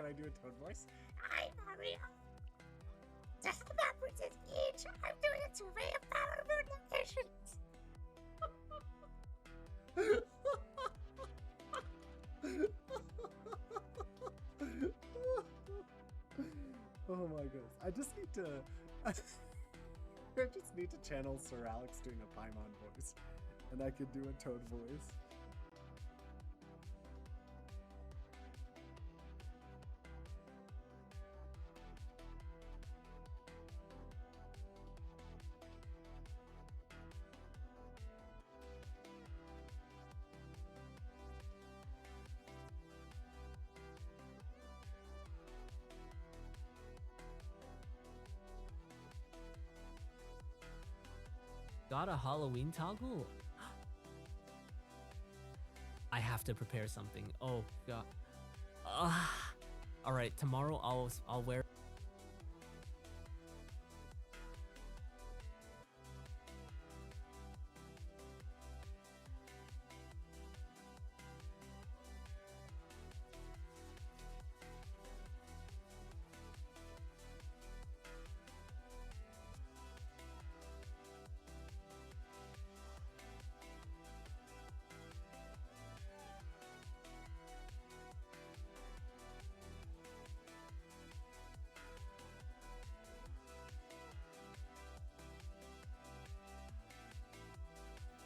Can I do a Toad voice? Hi, Mario. Just remember this each. I'm doing a survey of power moon locations. Oh my goodness. I just need to channel Sir Alex doing a Paimon voice. And I could do a Toad voice. Got a Halloween toggle? I have to prepare something. Oh god. All right, tomorrow I'll wear.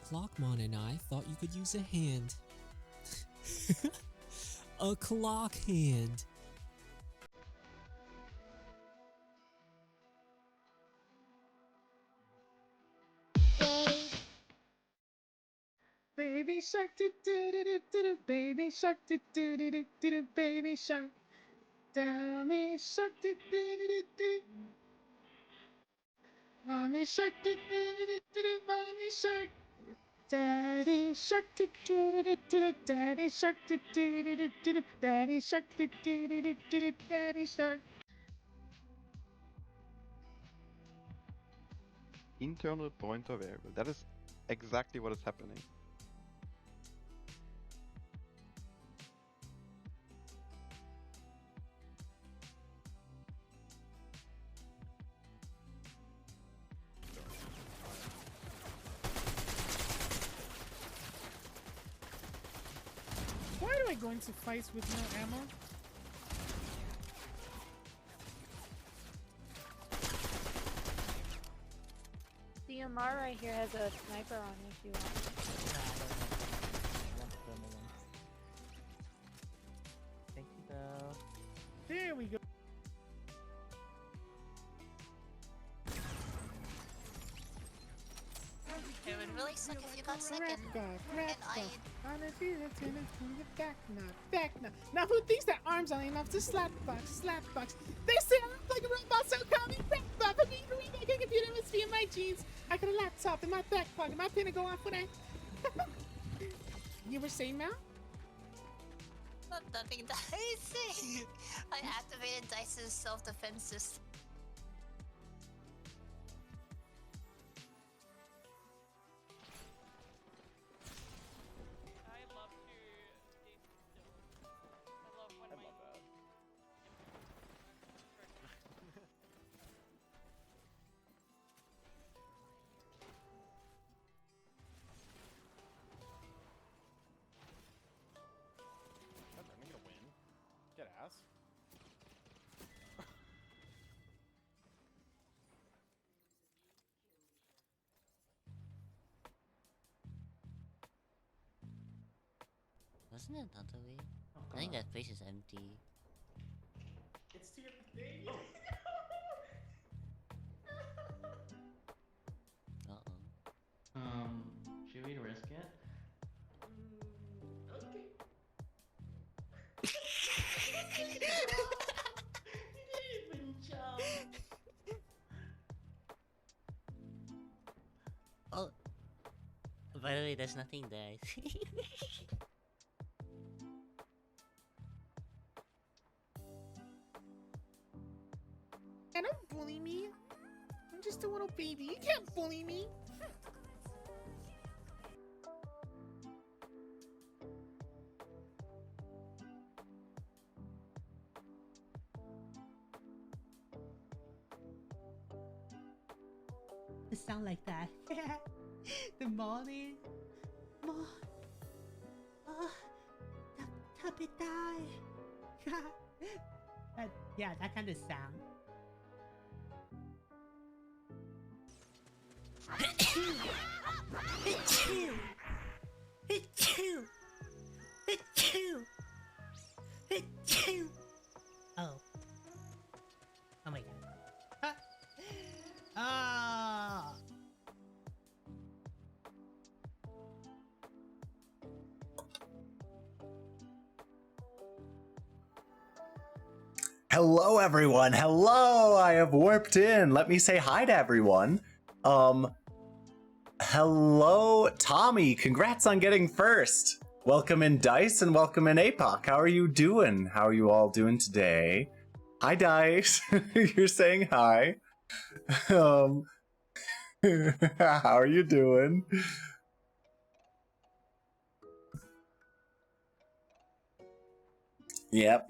Clockmon and I thought you could use a hand. A clock hand. Baby shark, do do do do do do. Baby shark, do do do do do do. Baby shark, daddy shark, do do do do do. Mommy shark, do do do do do. Mommy shark. Daddy shark, do do do do do. Daddy shark, do do do do do. Daddy shark, do do do do do. Daddy shark. Internal pointer variable. That is exactly what is happening. Why do I go into fights with no ammo? The Amar right here has a sniper on if you want. Thank you though. There we go. It would really suck if you got second. Now who thinks their arms are enough to slap box? They say I look like a robot, so call me rap bop. I mean, remake a computer must be in my jeans. I got a laptop in my back pocket. My pen to go off when I... You were saying, Mal? Nothing dicey. I activated Dice's self-defense system. Get ass. Wasn't it another way? I think that place is empty. It's to your thing. Uh-oh. Should we risk it? Okay. Oh, by the way, there's nothing there. And don't bully me. I'm just a little baby. You can't bully me. sound like that. The morning. Tapitai. Yeah, that kind of sound. Oh. Oh my god. Ah. Hello, everyone. Hello. I have warped in. Let me say hi to everyone. Hello, Tommy. Congrats on getting first. Welcome in Dice and welcome in APOC. How are you doing? How are you all doing today? Hi, Dice. You're saying hi. How are you doing? Yep.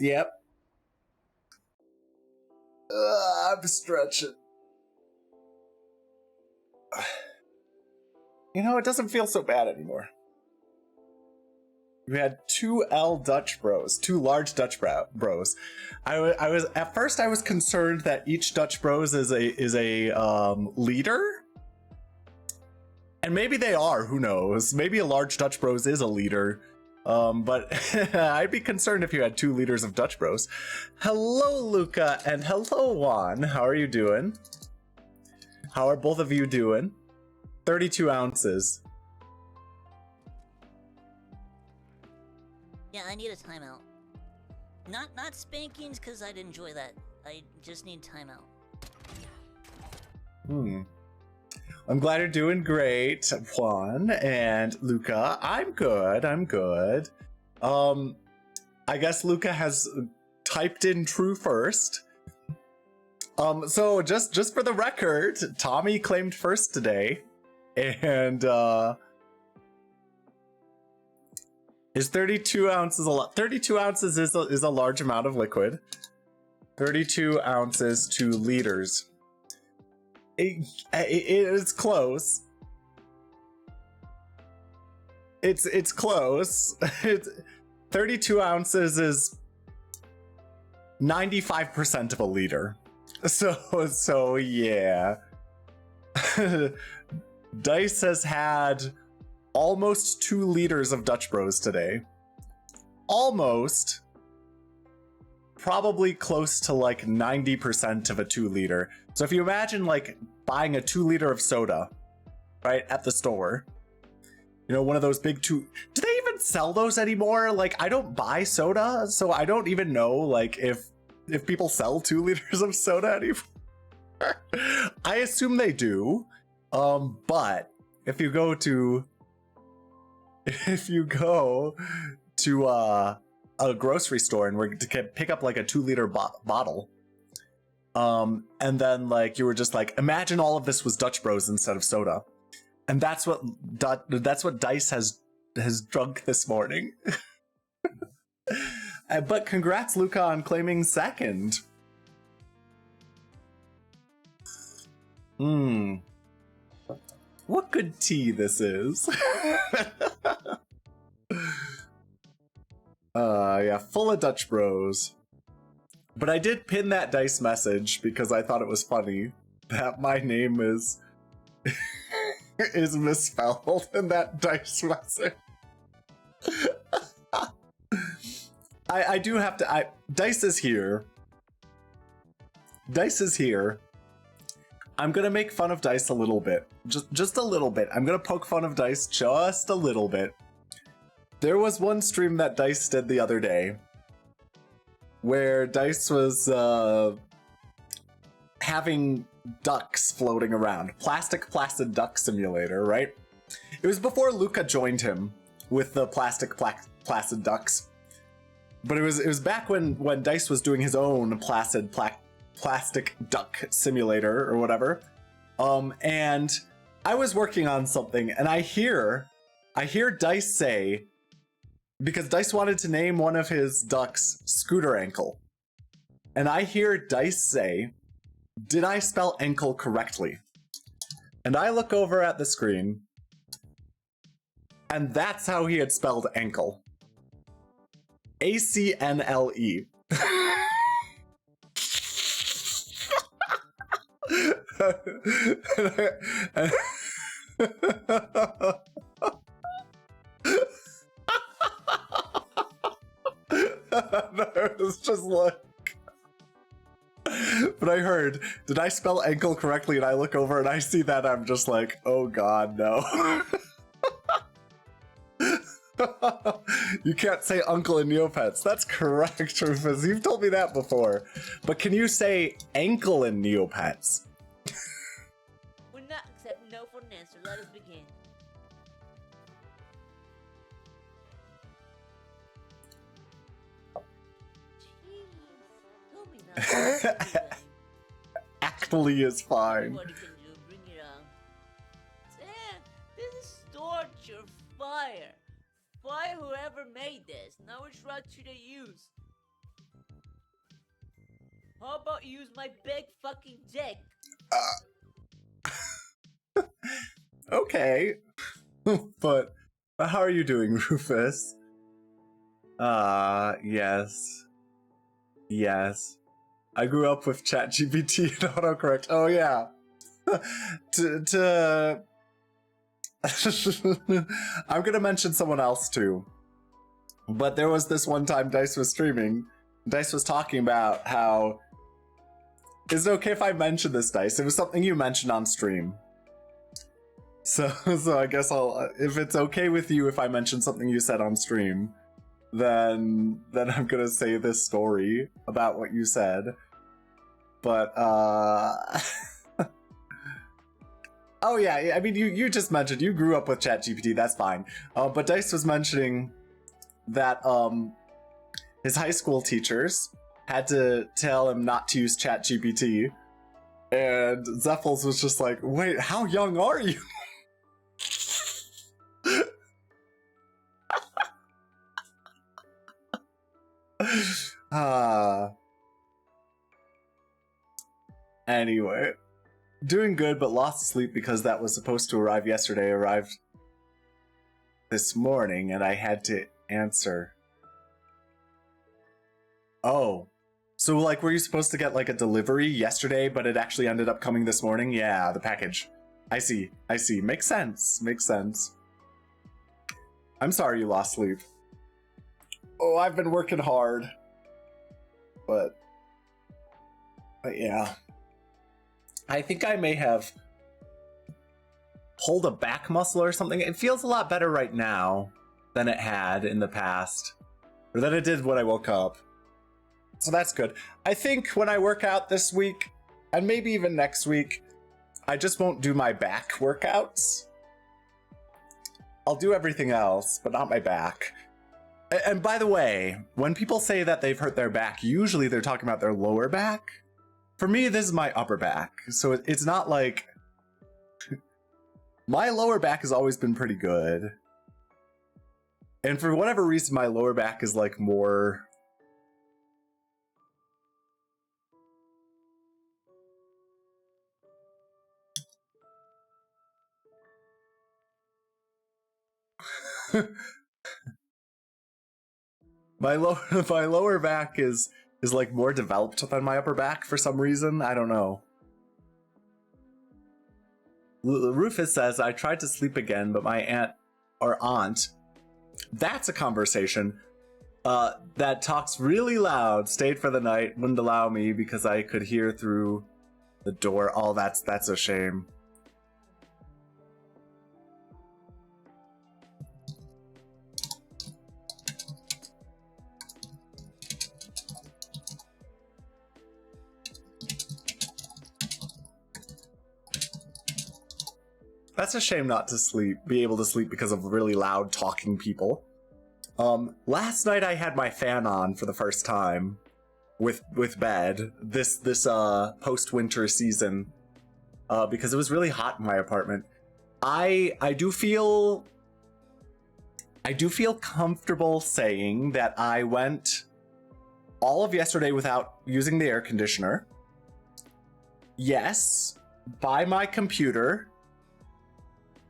I'm stretching. You know, it doesn't feel so bad anymore. We had two Dutch bros, two large Dutch bros. I was at first I was concerned that each Dutch bros is a leader, and maybe they are. Who knows? Maybe a large Dutch bros is a leader. But I'd be concerned if you had two leaders of Dutch bros. Hello, Luca, and hello, Juan. How are you doing? How are both of you doing? 32 ounces. Yeah, I need a timeout. Not spankings, because I'd enjoy that. I just need timeout. I'm glad you're doing great, Juan and Luca. I'm good. I guess Luca has typed in true first. So just for the record, Tommy claimed first today, and is 32 ounces a lot? 32 ounces is a large amount of liquid. 32 ounces to liters. It's close. It's close. It's 32 ounces is 95% of a liter. So yeah. Dice has had almost 2 liters of Dutch Bros today. Almost. Probably close to like 90% of a 2 liter. So if you imagine like buying a 2 liter of soda, right, at the store, you know, one of those big do they even sell those anymore? Like, I don't buy soda, so I don't even know like if people sell 2 liters of soda anymore. I assume they do. But if you go to a grocery store and we're to pick up like a 2 liter bottle, and then like you were just like, imagine all of this was Dutch Bros instead of soda, and that's what Dice has drunk this morning. But congrats, Luca, on claiming second. What good tea this is. Yeah, full of Dutch Bros. But I did pin that Dice message because I thought it was funny that my name is is misspelled in that Dice message. I do have to. Dice is here. Dice is here. I'm gonna make fun of Dice a little bit, just a little bit. I'm gonna poke fun of Dice just a little bit. There was one stream that Dice did the other day where Dice was having ducks floating around. Placid duck simulator, right? It was before Luca joined him with the placid ducks. But it was back when Dice was doing his own plastic duck simulator or whatever. And I was working on something and I hear Dice say, because Dice wanted to name one of his ducks Scooter Ankle. And I hear Dice say, did I spell ankle correctly? And I look over at the screen, and that's how he had spelled ankle. ACNLE. It's just like, but I heard, did I spell ankle correctly? And I look over and I see that, I'm just like, oh god, no. You can't say uncle in Neopets. That's correct, Rufus. You've told me that before. But can you say ankle in Neopets? Will not accept no for an answer. Let us begin. Jeez. Tell me now. Actually is fine. Everybody can do. Bring it on. Damn, this is torture. Fire. Fire whoever made this. Now which route should I use? How about use my big fucking dick? Okay. But how are you doing, Rufus? Yes. Yes. I grew up with ChatGPT and autocorrect. Oh yeah. I'm gonna mention someone else too. But there was this one time Dice was streaming. Dice was talking about how... Is it okay if I mention this, Dice? It was something you mentioned on stream. So I guess I'll... If it's okay with you if I mention something you said on stream, then I'm gonna say this story about what you said. But, oh yeah, I mean, you just mentioned you grew up with ChatGPT, that's fine. But Dice was mentioning that his high school teachers had to tell him not to use ChatGPT, and Zeffels was just like, wait, how young are you? Anyway. Doing good, but lost sleep because that was supposed to arrive yesterday. Arrived this morning, and I had to answer. Oh. So, like, were you supposed to get, like, a delivery yesterday, but it actually ended up coming this morning? Yeah, the package. I see. Makes sense. I'm sorry you lost sleep. Oh, I've been working hard. But yeah. I think I may have pulled a back muscle or something. It feels a lot better right now than it had in the past. Or than it did when I woke up. So that's good. I think when I work out this week, and maybe even next week, I just won't do my back workouts. I'll do everything else, but not my back. And by the way, when people say that they've hurt their back, usually they're talking about their lower back. For me, this is my upper back, so it's not like... My lower back has always been pretty good. And for whatever reason, my lower back is like more... my lower back is like more developed than my upper back for some reason. I don't know. Rufus says, I tried to sleep again, but my aunt, that's a conversation that talks really loud, stayed for the night, wouldn't allow me because I could hear through the door. Oh, that's a shame. That's a shame not to be able to sleep because of really loud talking people. Last night I had my fan on for the first time with bed this post-winter season because it was really hot in my apartment. I do feel comfortable saying that I went all of yesterday without using the air conditioner. Yes, by my computer.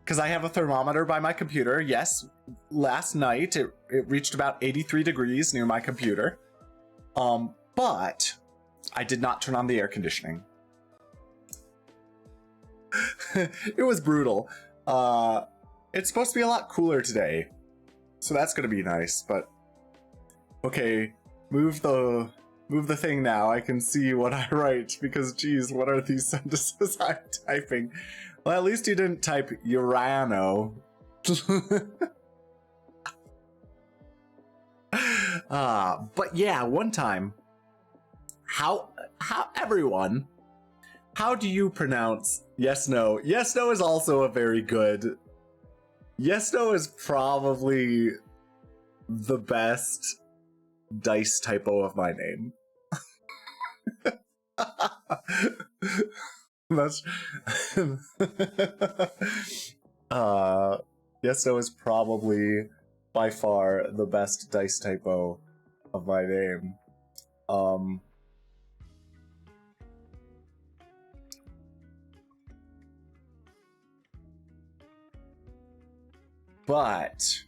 because I have a thermometer by my computer. Yes, last night it reached about 83 degrees near my computer. But I did not turn on the air conditioning. It was brutal. It's supposed to be a lot cooler today, so that's gonna be nice. But okay, move the thing now. I can see what I write because, geez, what are these sentences I'm typing? Well, at least you didn't type Urano. But yeah, one time, how everyone, how do you pronounce yes, no? Yes, no is also a very good. Yes, no is probably the best dice typo of my name. That's yes, no is probably by far the best dice typo of my name. But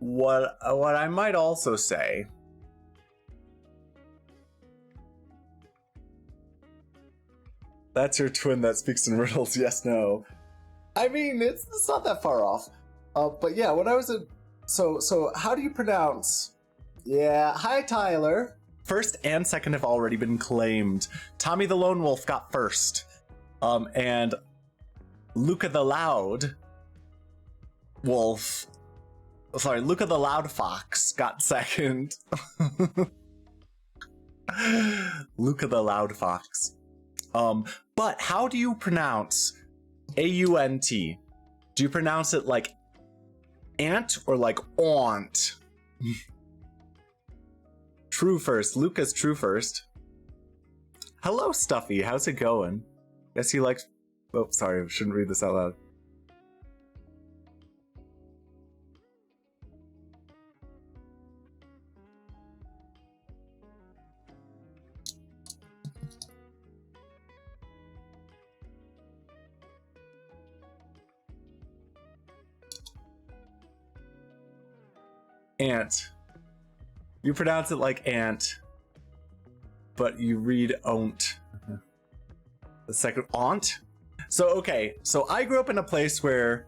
what I might also say, that's your twin that speaks in riddles, yes, no. I mean, it's not that far off. But yeah, when I was in, so how do you pronounce? Yeah, hi Tyler. First and second have already been claimed. Tommy the Lone Wolf got first. And Luca the Loud Wolf, sorry, Luca the Loud Fox got second. Luca the Loud Fox. But how do you pronounce A-U-N-T? Do you pronounce it like ant or like aunt? True first. Luca's true first. Hello, Stuffy. How's it going? Guess he likes... Oh, sorry. I shouldn't read this out loud. Ant. You pronounce it like ant, but you read aunt. The second aunt. So okay, so I grew up in a place where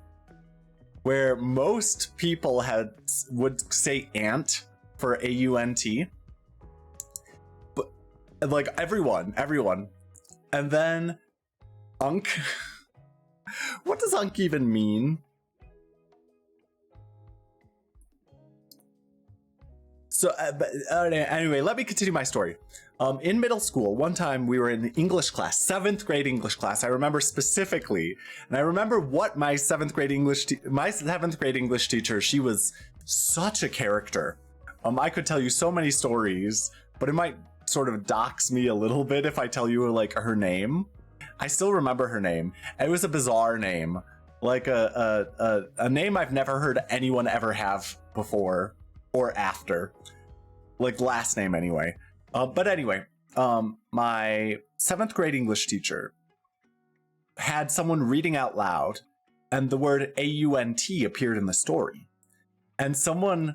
most people would say aunt for A-U-N-T, but like everyone, and then unk. What does unk even mean? So, anyway, let me continue my story. In middle school, one time we were in English class, 7th grade English class. I remember specifically, and I remember what my 7th grade English teacher, she was such a character. I could tell you so many stories, but it might sort of dox me a little bit if I tell you like her name. I still remember her name. It was a bizarre name, like a name I've never heard anyone ever have before. Or after, like last name anyway. But anyway, my 7th grade English teacher had someone reading out loud, and the word A-U-N-T appeared in the story. And someone,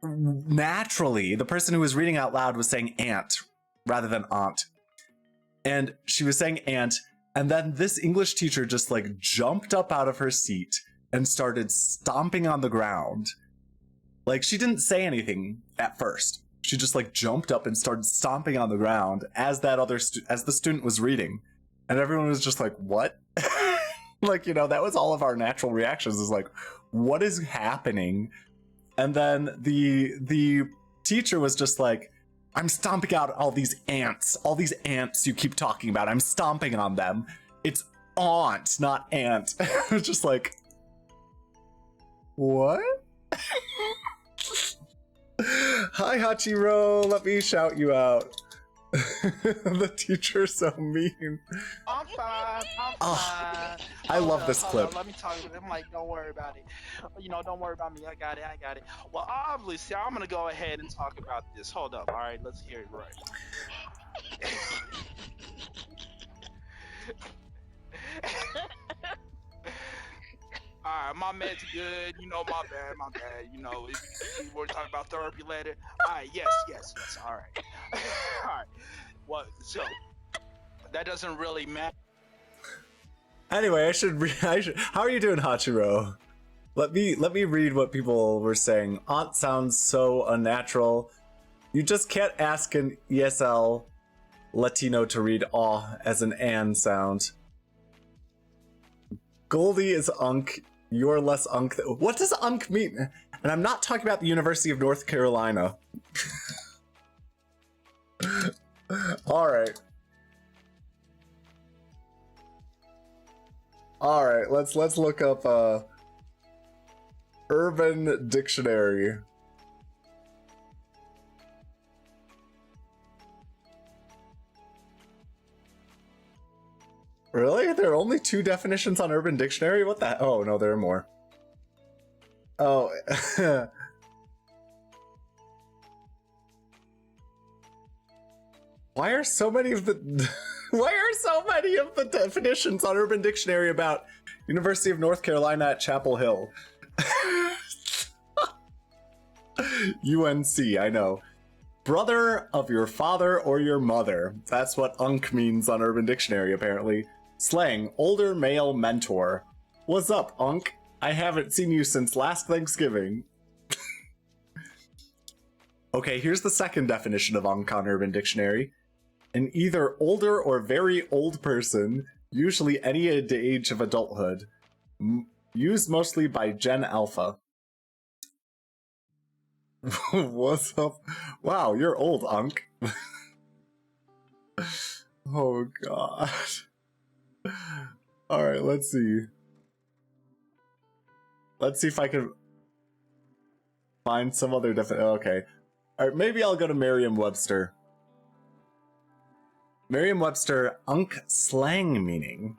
naturally, the person who was reading out loud was saying aunt rather than aunt. And she was saying aunt, and then this English teacher just like jumped up out of her seat and started stomping on the ground. Like, she didn't say anything at first. She just like jumped up and started stomping on the ground as as the student was reading, and everyone was just like, "What?" Like, you know, that was all of our natural reactions. Is like, "What is happening?" And then the teacher was just like, "I'm stomping out all these ants you keep talking about. I'm stomping on them. It's aunt, not ant." It was just like, what? Hi, Hachiro. Let me shout you out. The teacher's so mean. I'm fine. I love this clip. Let me talk to him. I'm like, don't worry about it. You know, don't worry about me. I got it. Well, obviously, I'm gonna go ahead and talk about this. Hold up. All right, let's hear it right. my meds good. You know, my bad. You know, we're talking about therapy later. All right, yes. All right, all right. Well, so that doesn't really matter. Anyway, I should. How are you doing, Hachiro? Let me read what people were saying. Aunt sounds so unnatural. You just can't ask an ESL Latino to read aw as an an sound. Goldie is unk. You're less unk. What does unk mean? And I'm not talking about the University of North Carolina. Alright. Alright, let's look up Urban Dictionary. Really? There are only 2 definitions on Urban Dictionary? What the? Oh, no, there are more. Oh. Why are so many of the definitions on Urban Dictionary about University of North Carolina at Chapel Hill? UNC, I know. Brother of your father or your mother. That's what unk means on Urban Dictionary, apparently. Slang, older male mentor. What's up, unk? I haven't seen you since last Thanksgiving. Okay, here's the second definition of unk on Urban Dictionary. An either older or very old person, usually any age of adulthood. Used mostly by Gen Alpha. What's up? Wow, you're old, unk. Oh, God. Alright, let's see. Let's see if I can find some other definition. Okay. Alright, maybe I'll go to Merriam-Webster. Merriam-Webster, unk slang meaning.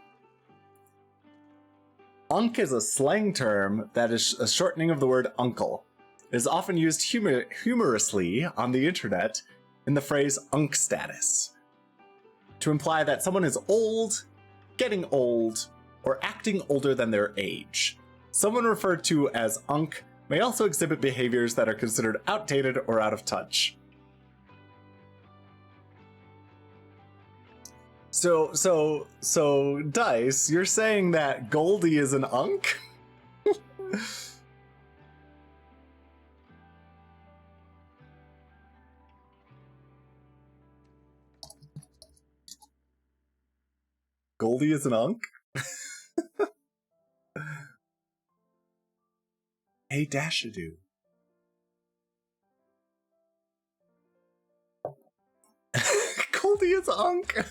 Unk is a slang term that is a shortening of the word uncle. It is often used humorously on the internet in the phrase unk status, to imply that someone is old, getting old, or acting older than their age. Someone referred to as unk may also exhibit behaviors that are considered outdated or out of touch. So, Dice, you're saying that Goldie is an unk? Goldie is an unk? Hey, Dashadoo. Goldie is unk?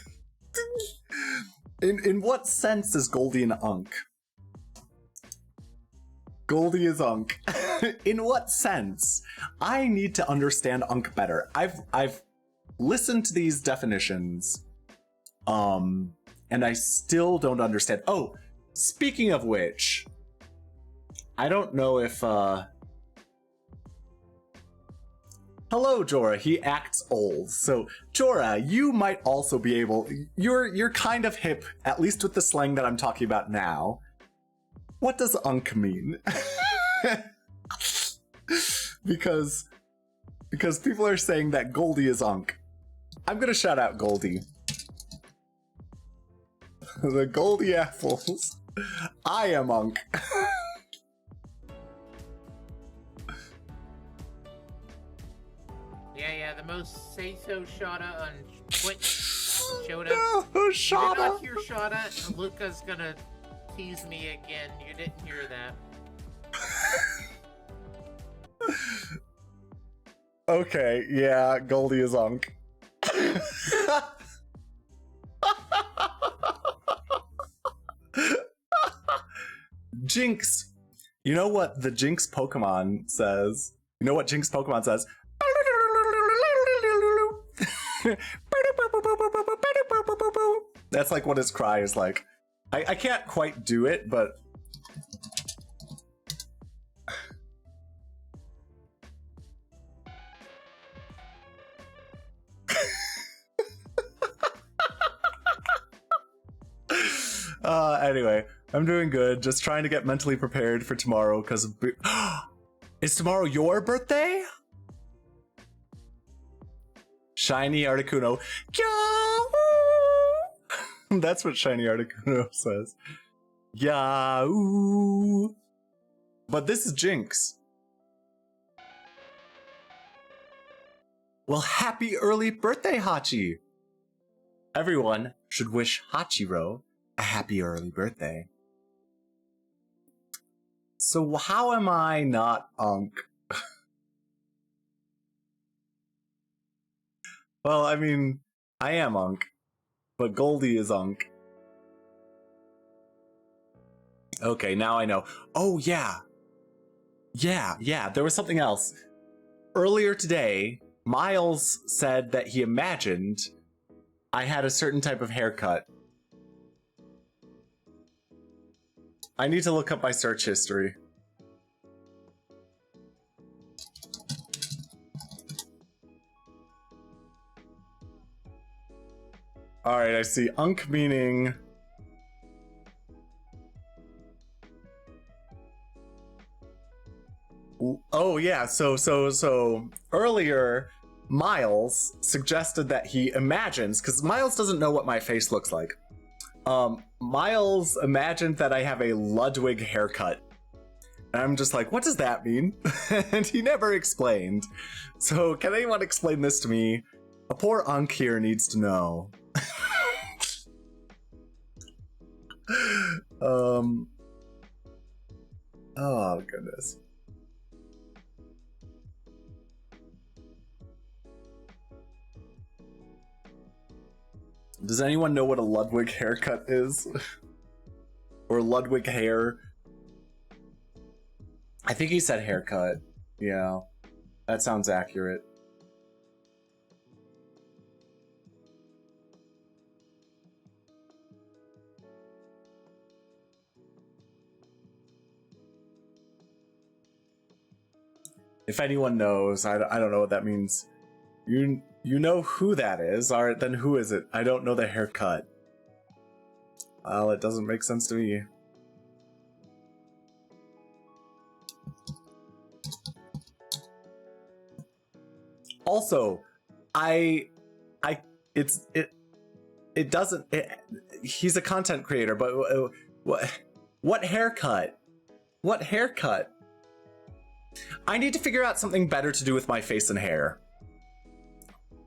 In what sense is Goldie an unk? Goldie is unk. In what sense? I need to understand unk better. I've listened to these definitions, and I still don't understand. Oh, speaking of which, I don't know if hello, Jorah. He acts old. So, Jorah, you might also be able... You're kind of hip, at least with the slang that I'm talking about now. What does unk mean? because people are saying that Goldie is unk. I'm gonna shout out Goldie. The Goldie apples. I am unk. Yeah, the most say-so Shada on Twitch showed up. No, You did Shada! not hear Shada. Luca's gonna tease me again. You didn't hear that. Okay, yeah, Goldie is unk. Jinx. You know what the Jinx Pokemon says? You know what Jinx Pokemon says? That's like what his cry is like. I can't quite do it, but... Anyway, I'm doing good. Just trying to get mentally prepared for tomorrow because is tomorrow your birthday? Shiny Articuno. Yahoo! That's what Shiny Articuno says. Yahoo! But this is Jinx. Well, happy early birthday, Hachi! Everyone should wish Hachiro a happy early birthday. So how am I not Unk? Well, I mean, I am Unk, but Goldie is Unk. Okay, now I know. Oh, yeah. Yeah, there was something else. Earlier today, Miles said that he imagined I had a certain type of haircut. I need to look up my search history. Alright, I see Unk meaning... Oh yeah, so earlier Miles suggested that he imagines, because Miles doesn't know what my face looks like. Miles imagined that I have a Ludwig haircut. And I'm just like, what does that mean? And he never explained. So can anyone explain this to me? A poor Unk here needs to know. Oh goodness. Does anyone know what a Ludwig haircut is? Or Ludwig hair? I think he said haircut. Yeah, that sounds accurate. If anyone knows, I don't know what that means. You know who that is. Alright, then who is it? I don't know the haircut. Well, it doesn't make sense to me. Also, he's a content creator, but what haircut? What haircut? I need to figure out something better to do with my face and hair.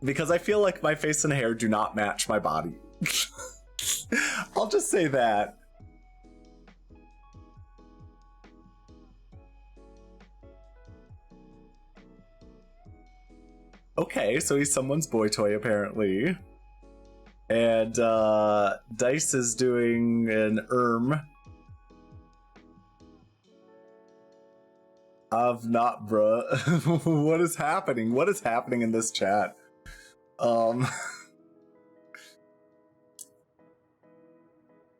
Because I feel like my face and hair do not match my body. I'll just say that. Okay, so he's someone's boy toy apparently. And Dice is doing an of not bruh. What is happening? What is happening in this chat?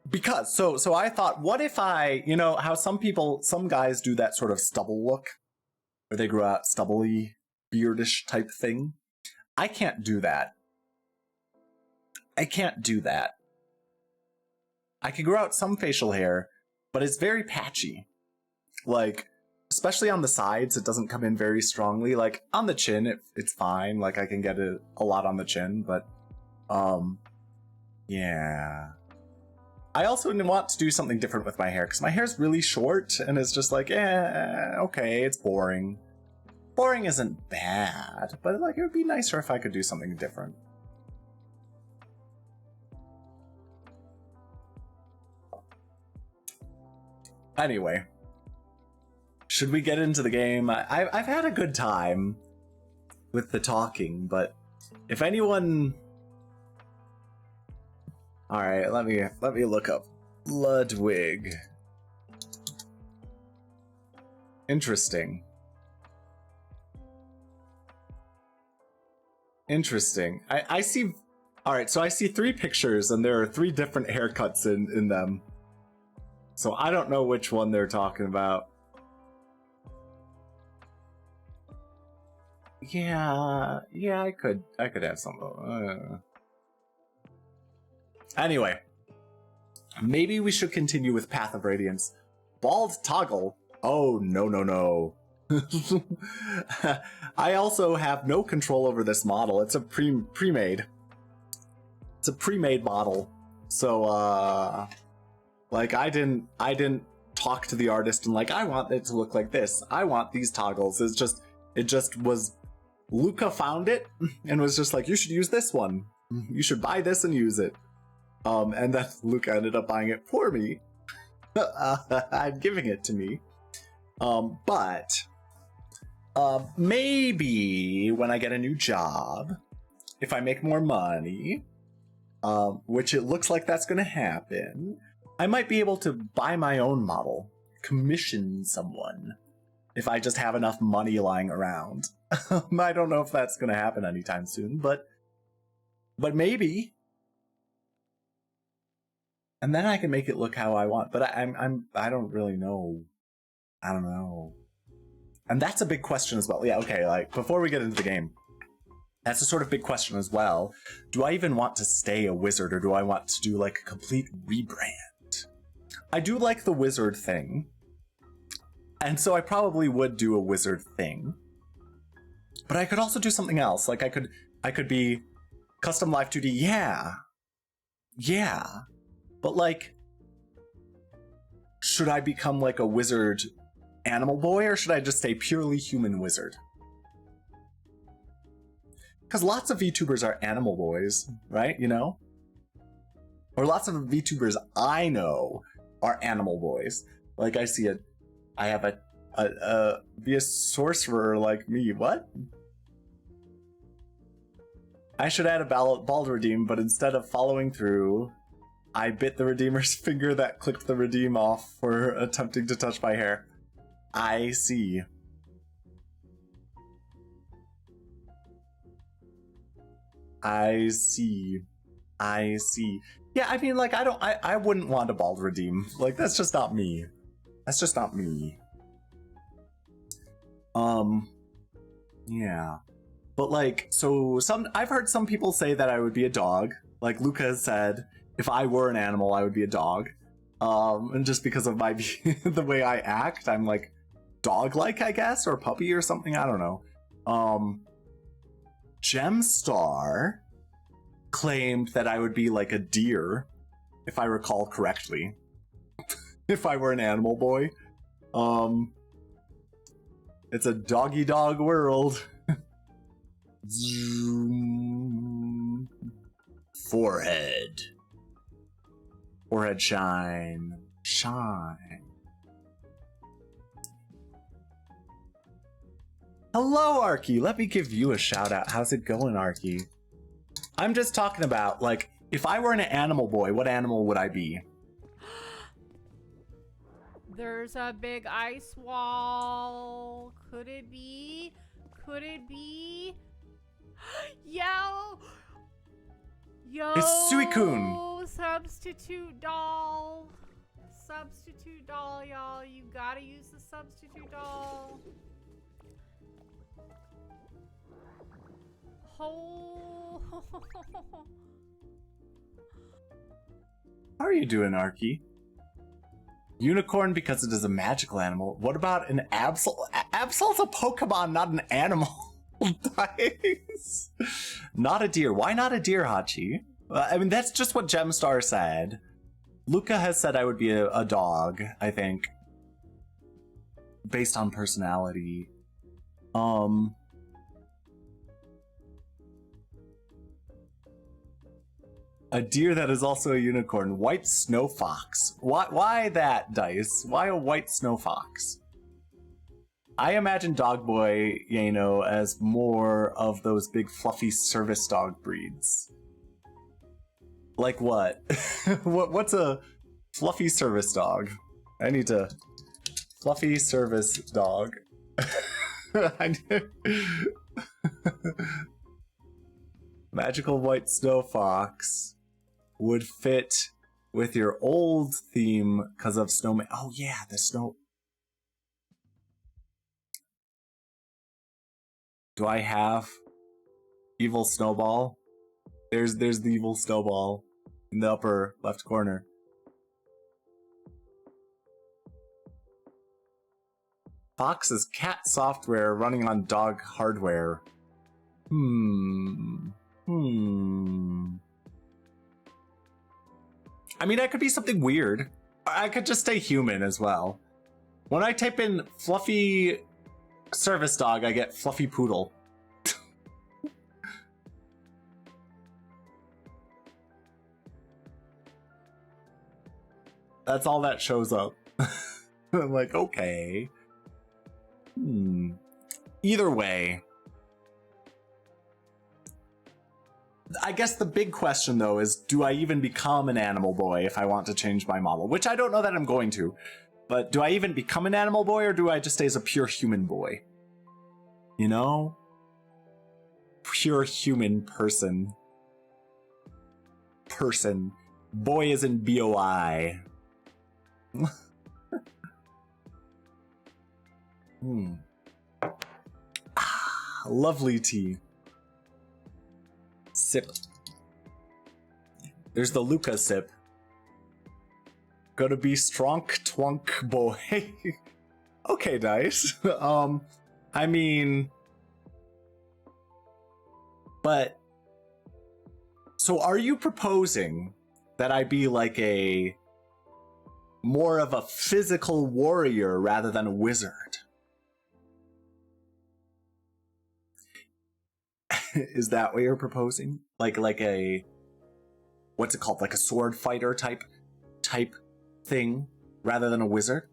Because so I thought, what if I, you know how some guys do that sort of stubble look, where they grow out stubbly, beardish type thing. I can't do that. I can't do that. I can grow out some facial hair, but it's very patchy. Like, especially on the sides, it doesn't come in very strongly. Like, on the chin, it's fine. Like, I can get it a lot on the chin, but, yeah. I also want to do something different with my hair, because my hair's really short, and it's just like, okay, it's boring. Boring isn't bad, but, like, it would be nicer if I could do something different. Anyway. Should we get into the game? I've had a good time with the talking, but if anyone... Alright, let me look up Ludwig. Interesting. Interesting. I see... Alright, so I see 3 pictures, and there are 3 different haircuts in them. So I don't know which one they're talking about. Yeah, I could have some. Anyway, Maybe we should continue with Path of Radiance. Bald toggle? Oh, no, no, no. I also have no control over this model. It's a pre-made. It's a pre-made model. So, like, I didn't talk to the artist and like, I want it to look like this. I want these toggles. It just was, Luca found it and was just like, you should use this one. You should buy this and use it. And then Luca ended up buying it for me. I'm giving it to me. But maybe when I get a new job, if I make more money, which it looks like that's going to happen, I might be able to buy my own model, commission someone, if I just have enough money lying around. I don't know if that's going to happen anytime soon, but maybe. And then I can make it look how I want. But I don't really know. I don't know. And that's a big question as well. Yeah, okay, like, before we get into the game, that's a sort of big question as well. Do I even want to stay a wizard, or do I want to do, like, a complete rebrand? I do like the wizard thing. And so I probably would do a wizard thing. But I could also do something else. Like, I could be custom live 2D, yeah. Yeah. But, like, should I become, like, a wizard animal boy, or should I just stay purely human wizard? Because lots of VTubers are animal boys, right? You know? Or lots of VTubers I know are animal boys. Like, I have be a sorcerer like me. What? I should add a bald redeem, but instead of following through, I bit the redeemer's finger that clicked the redeem off for attempting to touch my hair. I see. I see. I see. Yeah, I mean, like, I wouldn't want a bald redeem. Like, that's just not me. That's just not me. Yeah. But, like, so I've heard some people say that I would be a dog. Like Luca has said, if I were an animal, I would be a dog. And just because of my the way I act, I'm like dog-like, I guess, or puppy or something. I don't know. Gemstar claimed that I would be like a deer, if I recall correctly. If I were an animal boy. It's a doggy-dog world. Zoom. Forehead. Forehead shine. Shine. Hello, Arky. Let me give you a shout out. How's it going, Arky? I'm just talking about, like, if I were an animal boy, what animal would I be? There's a big ice wall. Could it be? Could it be? Yo! Yo! It's Suicune! Substitute doll. Substitute doll, y'all. You gotta use the substitute doll. Oh. How are you doing, Arky? Unicorn because it is a magical animal. What about an Absol? Absol's a Pokemon, not an animal. Nice. Not a deer. Why not a deer, Hachi? I mean, that's just what Gemstar said. Luca has said I would be a dog, I think. Based on personality. A deer that is also a unicorn. White snow fox. Why that, Dice? Why a white snow fox? I imagine Dogboy, Yano, as more of those big fluffy service dog breeds. Like what? What's a fluffy service dog? I need to... Fluffy service dog. Magical white snow fox would fit with your old theme because of snowman. Oh yeah, the snow. Do I have evil snowball? There's the evil snowball in the upper left corner. Fox is cat software running on dog hardware. I mean, I could be something weird. I could just stay human as well. When I type in fluffy service dog, I get fluffy poodle. That's all that shows up. I'm like, okay. Either way. I guess the big question, though, is do I even become an animal boy if I want to change my model? Which I don't know that I'm going to. But do I even become an animal boy, or do I just stay as a pure human boy? You know? Pure human person. Person. Boy is in B-O-I. Lovely tea. Sip. There's the Luca sip. Gonna be stronk twunk boy. Okay, Dice. I mean... But... So are you proposing that I be like a... more of a physical warrior rather than a wizard? Is that what you're proposing? Like a... What's it called? Like a sword fighter type thing rather than a wizard?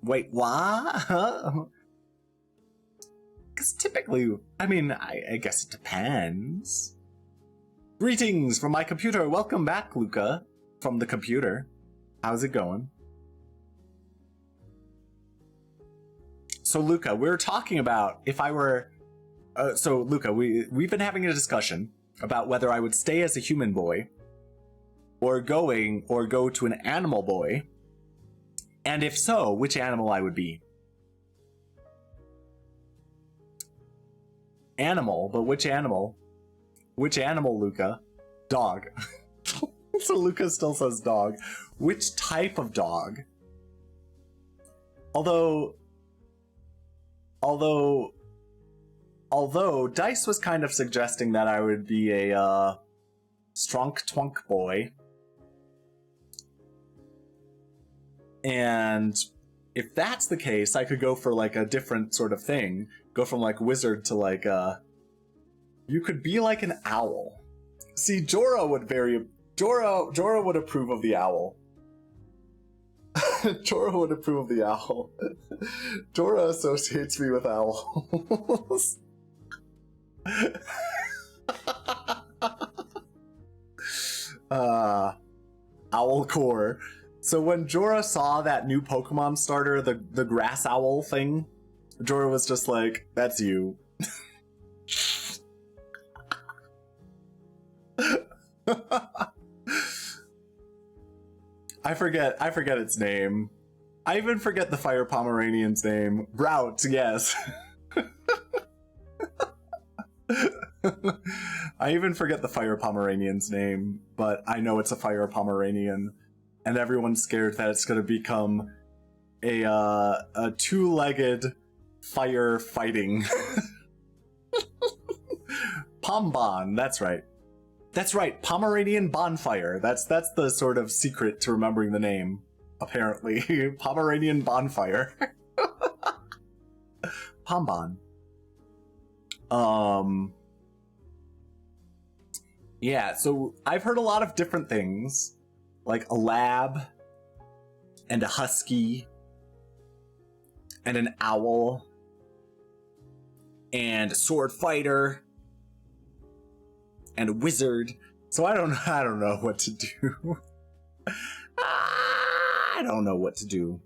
Wait, what? Because typically, I mean, I guess it depends. Greetings from my computer. Welcome back, Luca, from the computer. How's it going? So, Luca, we were talking about if I were... so, Luca, we've been having a discussion about whether I would stay as a human boy or go to an animal boy, and if so, which animal I would be. Animal, but which animal? Which animal, Luca? Dog. So Luca still says dog. Which type of dog? Although Dice was kind of suggesting that I would be a stronk twunk boy. And if that's the case, I could go for like a different sort of thing. Go from like wizard to like you could be like an owl. See, Jorah would approve of the owl. Jorah would approve of the owl. Jorah associates me with owls. Owl core. So when Jorah saw that new Pokemon starter, the grass owl thing, Jorah was just like, that's you. I forget its name. I even forget the Fire Pomeranian's name. Route, yes. I even forget the Fire Pomeranian's name, but I know it's a Fire Pomeranian, and everyone's scared that it's gonna become a two-legged fire fighting. Pombon, that's right. That's right, Pomeranian Bonfire. That's the sort of secret to remembering the name, apparently. Pomeranian Bonfire. Pombon. Yeah, so I've heard a lot of different things, like a lab, and a husky, and an owl, and a sword fighter, and a wizard. So I don't know what to do. I don't know what to do.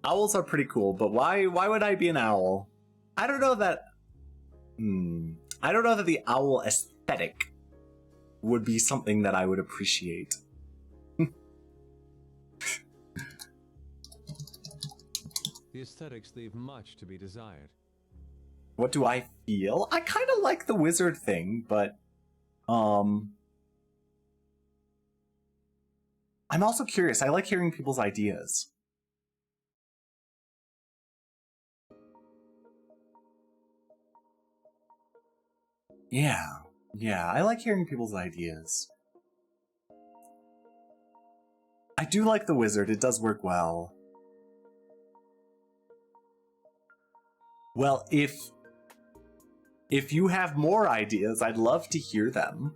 Owls are pretty cool, but why would I be an owl? I don't know that the owl aesthetic would be something that I would appreciate. The aesthetics leave much to be desired. What do I feel? I kind of like the wizard thing, but I'm also curious. I like hearing people's ideas. Yeah, I like hearing people's ideas. I do like the wizard. It does work well. Well, if you have more ideas, I'd love to hear them.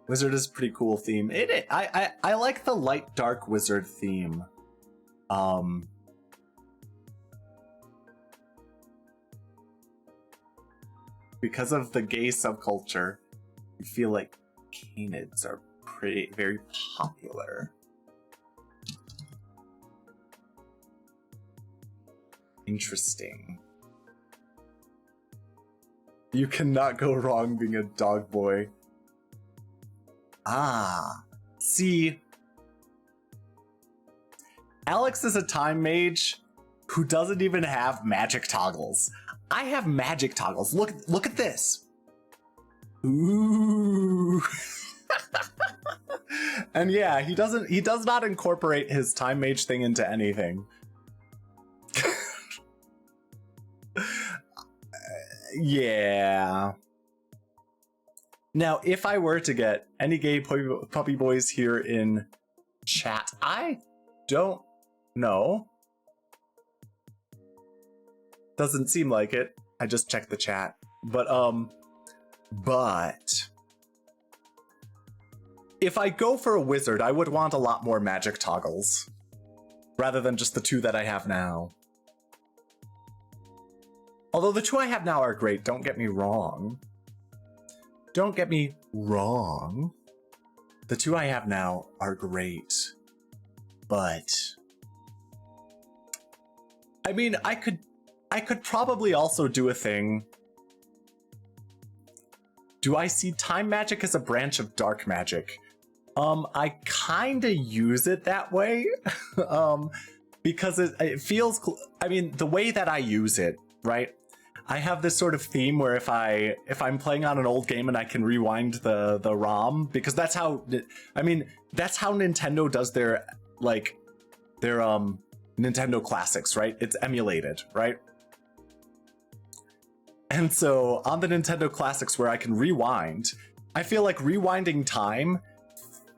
Wizard is a pretty cool theme. I like the light dark wizard theme. Because of the gay subculture, I feel like canids are very popular. Interesting. You cannot go wrong being a dog boy. Ah, see, Alex is a time mage who doesn't even have magic toggles. I have magic toggles. Look at this. Ooh. And yeah, he does not incorporate his time mage thing into anything. Yeah. Now, if I were to get any gay puppy boys here in chat, I don't know. Doesn't seem like it. I just checked the chat. But if I go for a wizard, I would want a lot more magic toggles rather than just the 2 that I have now. Although the 2 I have now are great, don't get me wrong. Don't get me wrong. The 2 I have now are great. But I mean, I could probably also do a thing. Do I see time magic as a branch of dark magic? I kind of use it that way. Because it feels, I mean, the way that I use it, right? I have this sort of theme where if I'm playing on an old game and I can rewind the ROM, because that's how, I mean, that's how Nintendo does their Nintendo classics, right? It's emulated, right? And so on the Nintendo classics where I can rewind, I feel like rewinding time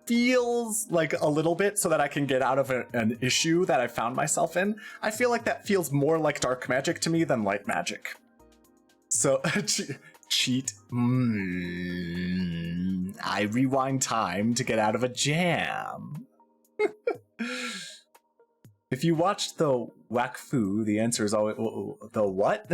feels like a little bit so that I can get out of an issue that I found myself in. I feel like that feels more like dark magic to me than light magic. So, cheat. I rewind time to get out of a jam. If you watched the Wakfu, the answer is always the what?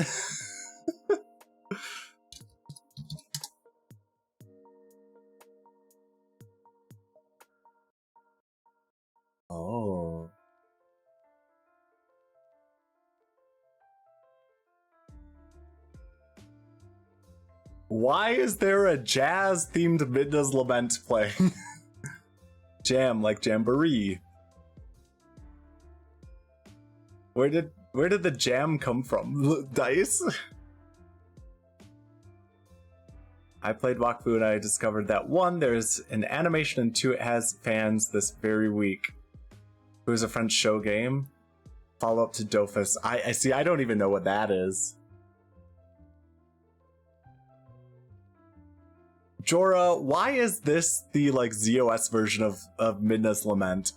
Oh. Why is there a jazz-themed Midna's Lament playing? Jam like Jamboree. Where did the jam come from? Dice? I played Wakfu and I discovered that 1, there's an animation, and 2, it has fans this very week. It was a French show game. Follow up to Dofus. I see, I don't even know what that is. Jorah, why is this the like ZOS version of Midna's Lament?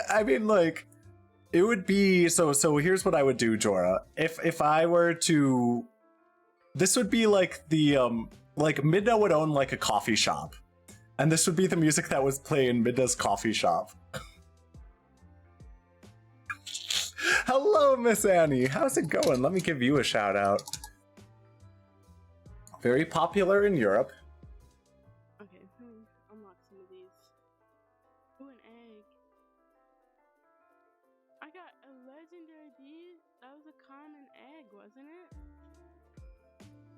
I mean, like, it would be so here's what I would do, Jorah. If I were to, this would be like the like Midna would own like a coffee shop, and this would be the music that was playing in Midna's coffee shop. Hello, Miss Annie. How's it going? Let me give you a shout out. Very popular in Europe. Okay, unlock some of these. Ooh, an egg. I got a legendary D. That was a common egg, wasn't it?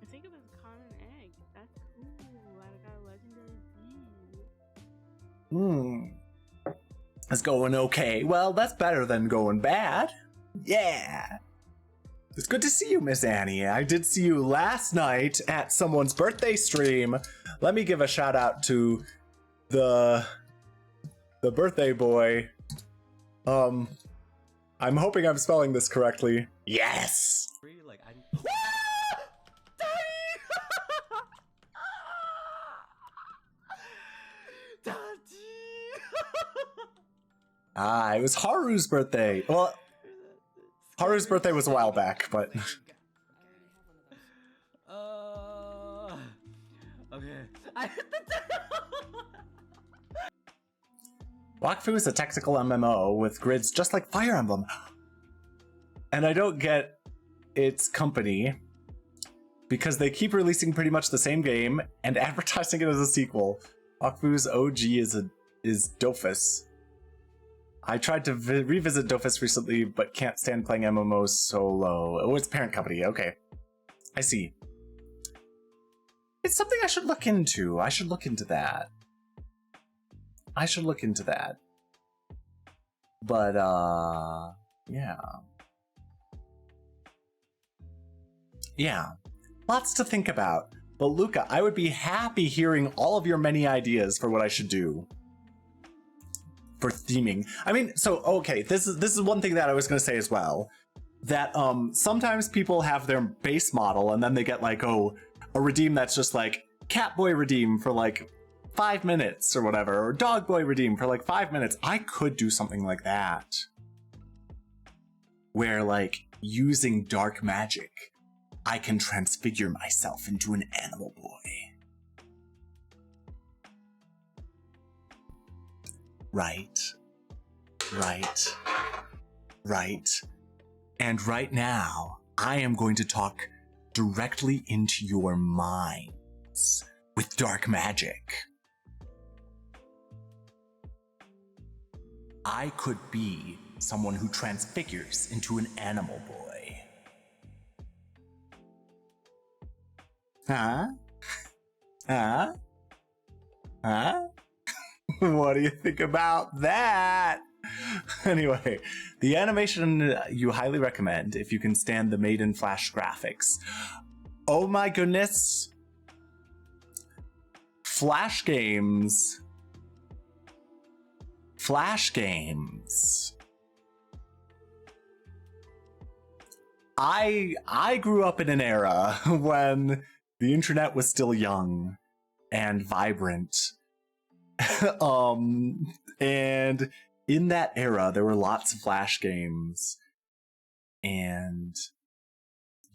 I think it was a common egg. That's cool. I got a legendary D. It's going okay. Well, that's better than going bad. Yeah. It's good to see you, Miss Annie. I did see you last night at someone's birthday stream. Let me give a shout out to the birthday boy. I'm hoping I'm spelling this correctly. Yes. Like I'm. It was Haru's birthday. Well, Haru's birthday was a while back, but Okay. Wakfu is a tactical MMO with grids just like Fire Emblem. And I don't get its company because they keep releasing pretty much the same game and advertising it as a sequel. Wakfu's OG is Dofus. I tried to revisit Dofus recently, but can't stand playing MMOs solo. Oh, it's parent company. Okay. I see. It's something I should look into. I should look into that. But, yeah. Yeah. Lots to think about. But Luca, I would be happy hearing all of your many ideas for what I should do. For theming. I mean, so okay, this is one thing that I was gonna say as well. That sometimes people have their base model and then they get like, oh, a redeem that's just like Catboy redeem for like 5 minutes or whatever, or Dogboy redeem for like 5 minutes. I could do something like that. Where like using dark magic, I can transfigure myself into an animal boy. Right. And right now, I am going to talk directly into your minds with dark magic. I could be someone who transfigures into an animal boy. Huh? What do you think about that? Anyway, the animation you highly recommend if you can stand the Made in Flash graphics. Oh my goodness. Flash games. I grew up in an era when the internet was still young and vibrant. And in that era, there were lots of Flash games. And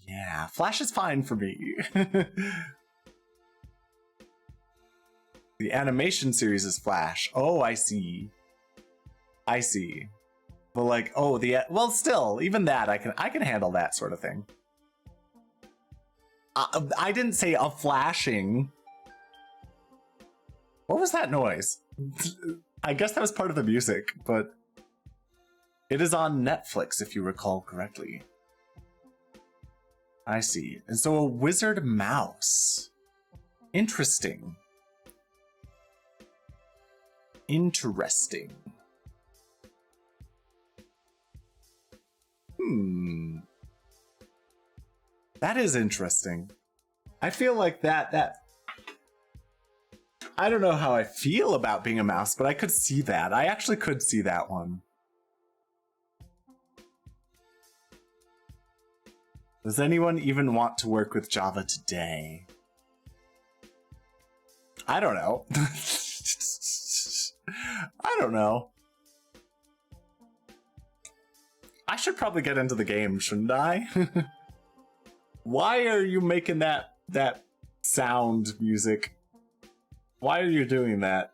yeah, Flash is fine for me. The animation series is Flash. Oh, I see. But like, oh, well, still, even that, I can handle that sort of thing. I didn't say a flashing. What was that noise? I guess that was part of the music, but it is on Netflix, if you recall correctly. I see. And so a wizard mouse. Interesting. That is interesting. I feel like that I don't know how I feel about being a mouse, but I could see that. I actually could see that one. Does anyone even want to work with Java today? I don't know. I don't know. I should probably get into the game, shouldn't I? Why are you making that sound music? Why are you doing that?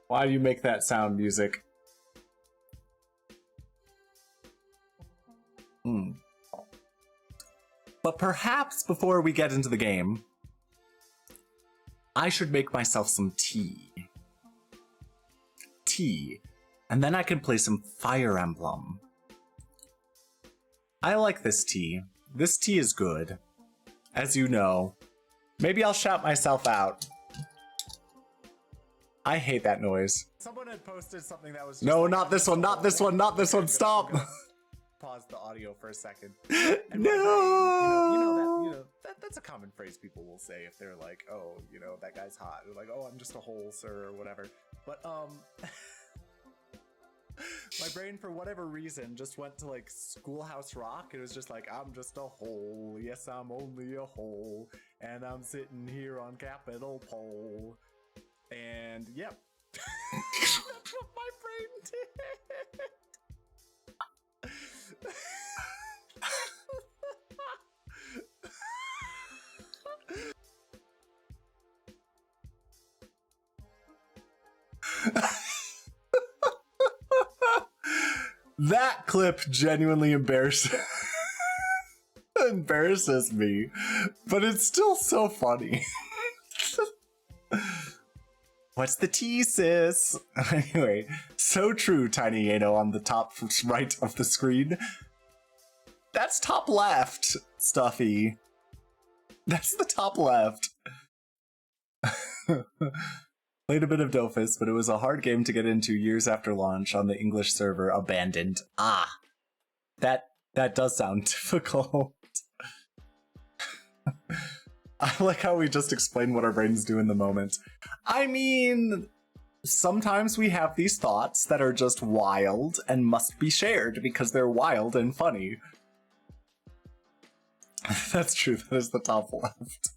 Why do you make that sound music? But perhaps before we get into the game, I should make myself some tea. And then I can play some Fire Emblem. I like this tea. This tea is good. As you know. Maybe I'll shout myself out. I hate that noise. Someone had posted something that was just No, like, not I'm this just one, a not this hole. one, not this Okay, one. I'm Stop. gonna pause the audio for a second. No. And my brain, that's a common phrase people will say if they're like, oh, that guy's hot. They're like, oh, I'm just a hole, sir, or whatever. But my brain, for whatever reason, just went to like Schoolhouse Rock. It was just like, I'm just a hole. Yes, I'm only a hole, and I'm sitting here on Capitol Pole. And yep, that's what my brain did. That clip genuinely embarrasses me, but it's still so funny. What's the tea, sis? Anyway, so true, Tiny Yano on the top right of the screen. That's top left, Stuffy. That's the top left. Played a bit of Dofus, but it was a hard game to get into years after launch on the English server abandoned. Ah, that does sound difficult. I like how we just explained what our brains do in the moment. I mean, sometimes we have these thoughts that are just wild and must be shared because they're wild and funny. That's true, that is the top left.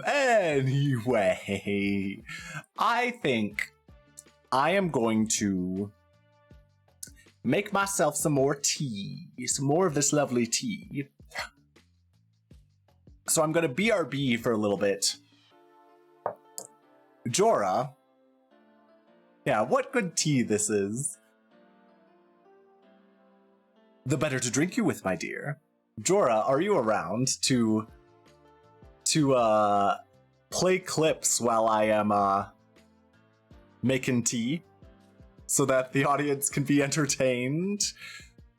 Anyway, I think I am going to make myself some more tea, some more of this lovely tea. So I'm gonna BRB for a little bit. Jorah. Yeah, what good tea this is. The better to drink you with, my dear. Jorah, are you around to play clips while I am making tea so that the audience can be entertained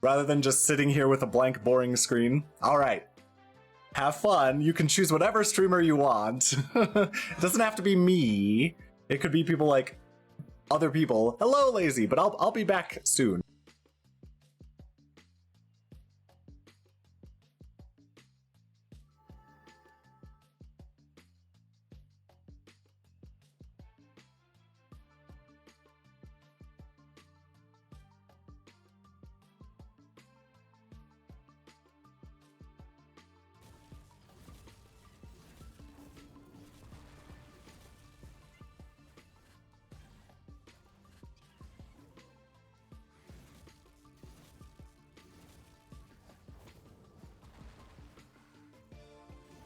rather than just sitting here with a blank boring screen? All right, have fun. You can choose whatever streamer you want. It doesn't have to be me. It could be people like other people. Hello, Lazy, but I'll be back soon.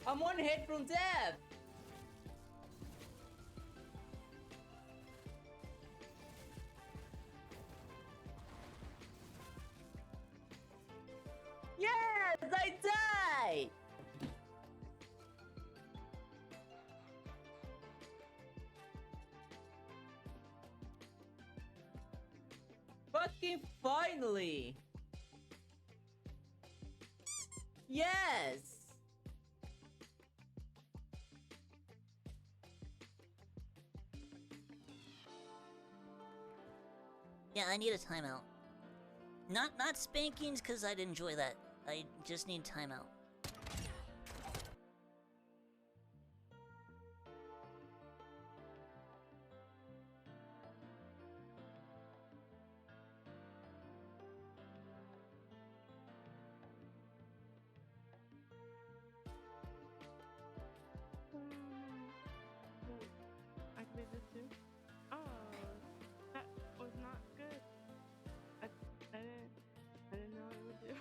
I'm one hit from death. Yes, I died. Fucking finally. Yes. Yeah, I need a timeout. Not spankings, because I'd enjoy that. I just need timeout. I can do this too. Oh, that was not good. I didn't know what it would do.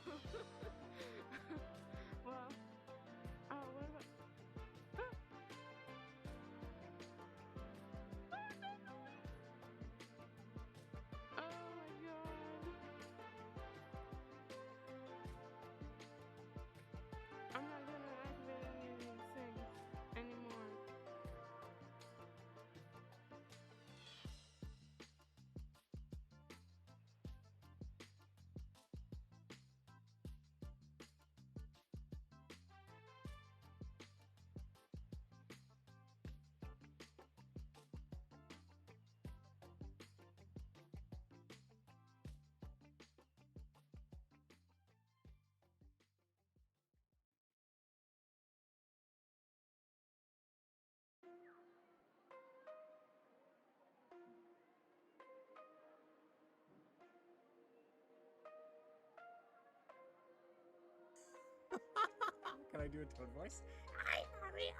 I do a Toad voice? Hi, Mario.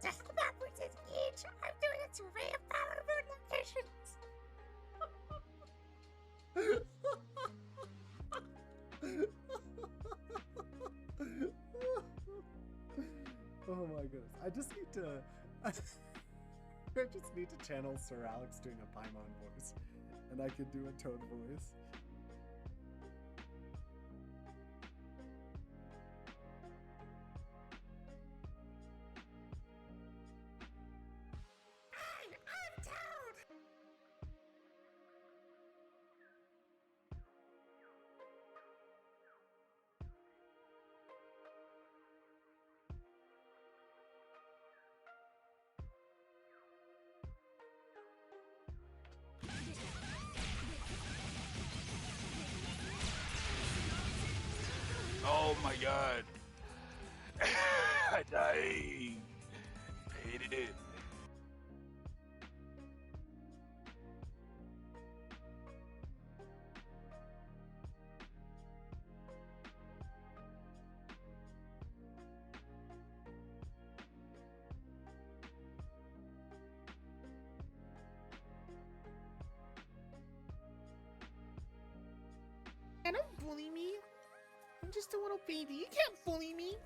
Just about Princess Peach. I'm doing a survey of Power Moon locations. Oh my goodness. I just need to channel Sir Alex doing a Paimon voice. And I could do a Toad voice. I'm Toad. Oh my god. I died. I hated it. And don't bully me. I'm just a little baby. You can't bully me.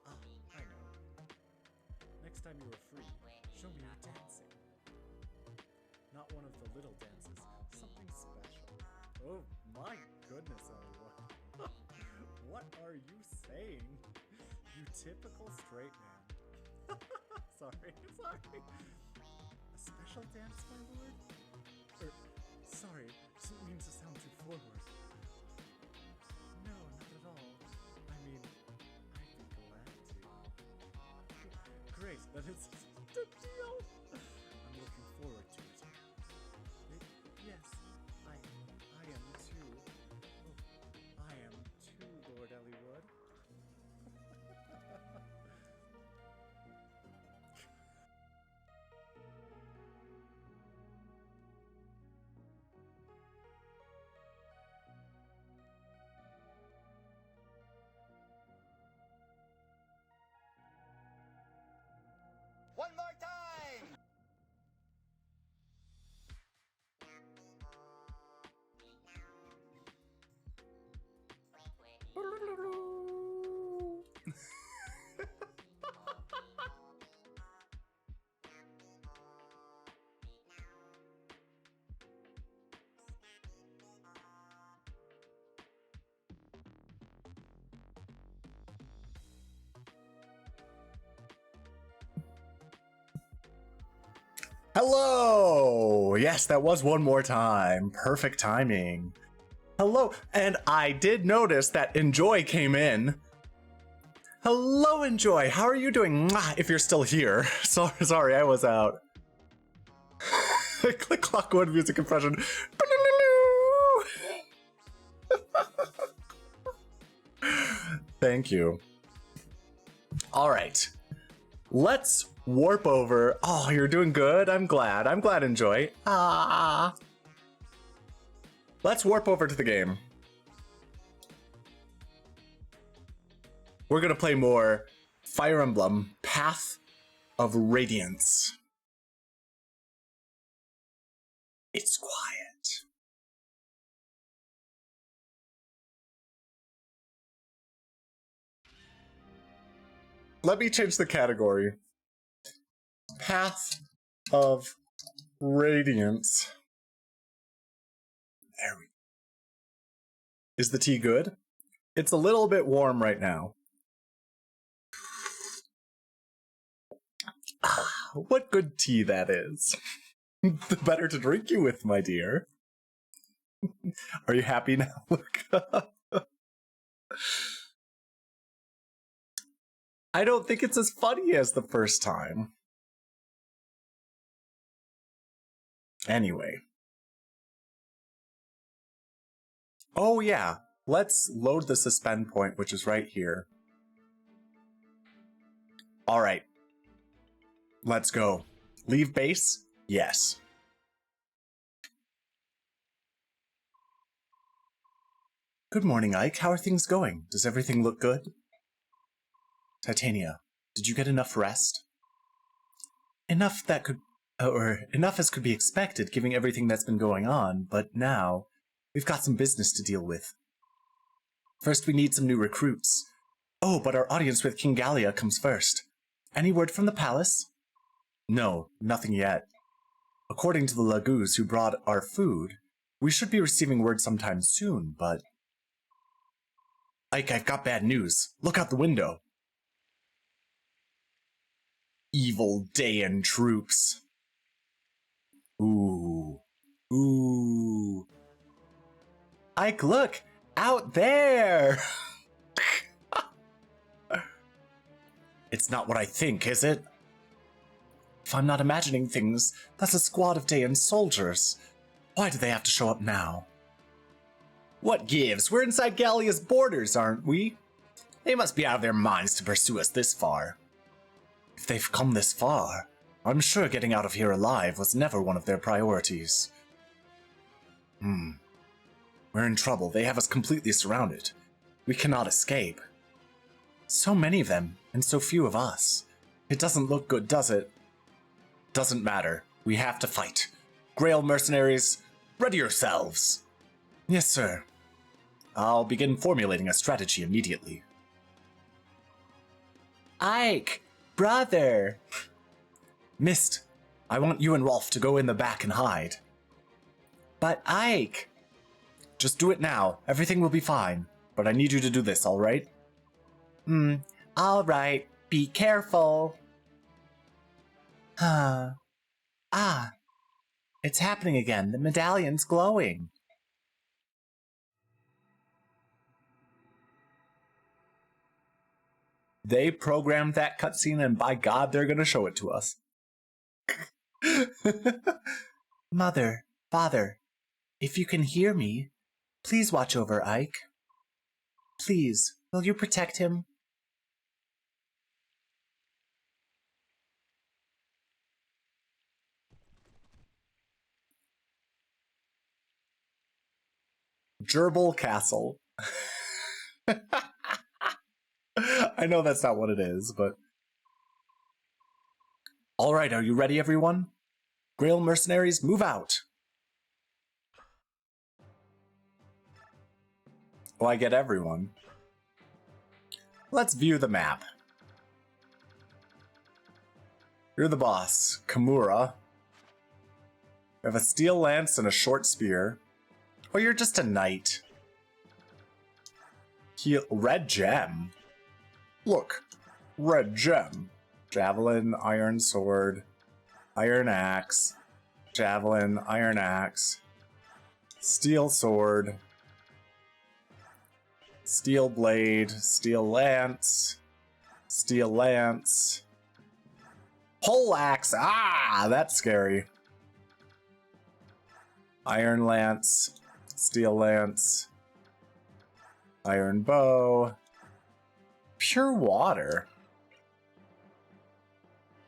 Ah, I know. Next time you are free, show me your dancing. Not one of the little dances, something special. Oh my goodness, everyone. What are you saying? You typical straight man. Sorry. A special dance, my lord? Sorry, didn't mean to sound too forward. No, not at all. I mean, I'd be glad to. Great, that is the deal. I'm looking forward to it. Yes, I am too. Oh, I am too, Lord Elliewood. One more time! Hello! Yes, that was one more time. Perfect timing. Hello, and I did notice that Enjoy came in. Hello, Enjoy. How are you doing? Mwah, if you're still here. Sorry, I was out. Click Clockwood music impression. Thank you. All right. Let's warp over. Oh, you're doing good. I'm glad. Enjoy. Ah. Let's warp over to the game. We're gonna play more Fire Emblem Path of Radiance. It's quiet. Let me change the category. Path of Radiance. There we go. Is the tea good? It's a little bit warm right now. What good tea that is. The better to drink you with, my dear. Are you happy now, Luca? I don't think it's as funny as the first time. Anyway. Oh yeah, let's load the suspend point, which is right here. Alright. Let's go. Leave base? Yes. Good morning, Ike. How are things going? Does everything look good? Titania, did you get enough rest? Enough as could be expected, given everything that's been going on, but now we've got some business to deal with. First, we need some new recruits. Oh, but our audience with King Gallia comes first. Any word from the palace? No, nothing yet. According to the Lagoos who brought our food, we should be receiving word sometime soon, but... Ike, I've got bad news. Look out the window. Evil Dayan troops. Ooh. Ooh. Ike, look! Out there! It's not what I think, is it? If I'm not imagining things, that's a squad of Dayan soldiers. Why do they have to show up now? What gives? We're inside Gallia's borders, aren't we? They must be out of their minds to pursue us this far. If they've come this far, I'm sure getting out of here alive was never one of their priorities. We're in trouble. They have us completely surrounded. We cannot escape. So many of them, and so few of us. It doesn't look good, does it? Doesn't matter. We have to fight. Grail mercenaries, ready yourselves. Yes, sir. I'll begin formulating a strategy immediately. Ike! Brother! Mist, I want you and Rolf to go in the back and hide. But Ike! Just do it now. Everything will be fine. But I need you to do this, alright? Alright. Be careful. It's happening again. The medallion's glowing. They programmed that cutscene, and by God, they're gonna show it to us. Mother, Father, if you can hear me, please watch over Ike. Please, will you protect him? Gerbil Castle. I know that's not what it is, but... Alright, are you ready, everyone? Grail mercenaries, move out! Oh, I get everyone. Let's view the map. You're the boss, Kamura. You have a steel lance and a short spear. Oh, you're just a knight. Red gem. Look, red gem. Javelin, iron sword, iron axe, javelin, iron axe, steel sword, steel blade, steel lance, pole axe. Ah, that's scary. Iron lance, steel lance, iron bow, pure water.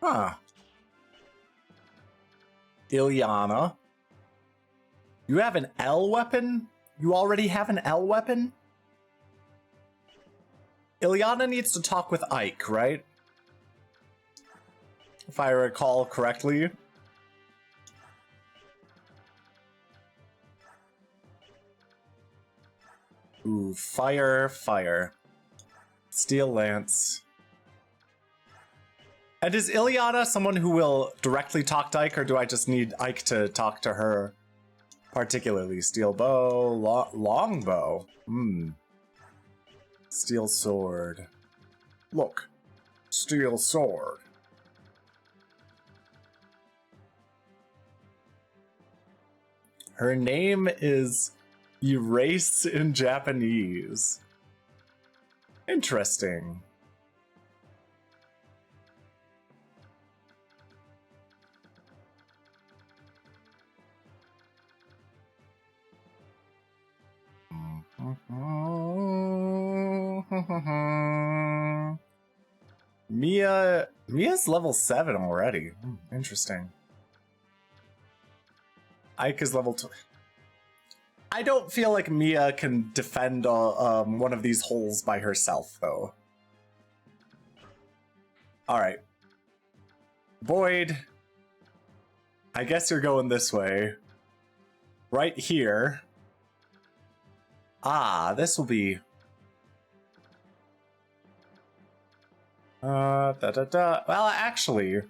Huh. Ilyana. You have an L weapon? You already have an L weapon? Ilyana needs to talk with Ike, right? If I recall correctly. Ooh, fire. Steel lance. And is Ileana someone who will directly talk to Ike, or do I just need Ike to talk to her particularly? Steel bow, long bow. Steel sword. Look, steel sword. Her name is Erase in Japanese. Interesting. Mia's level 7 already. Interesting. Ike is level 2. I don't feel like Mia can defend one of these holes by herself, though. Alright. Boyd. I guess you're going this way. Right here. Ah, this will be... Well, actually...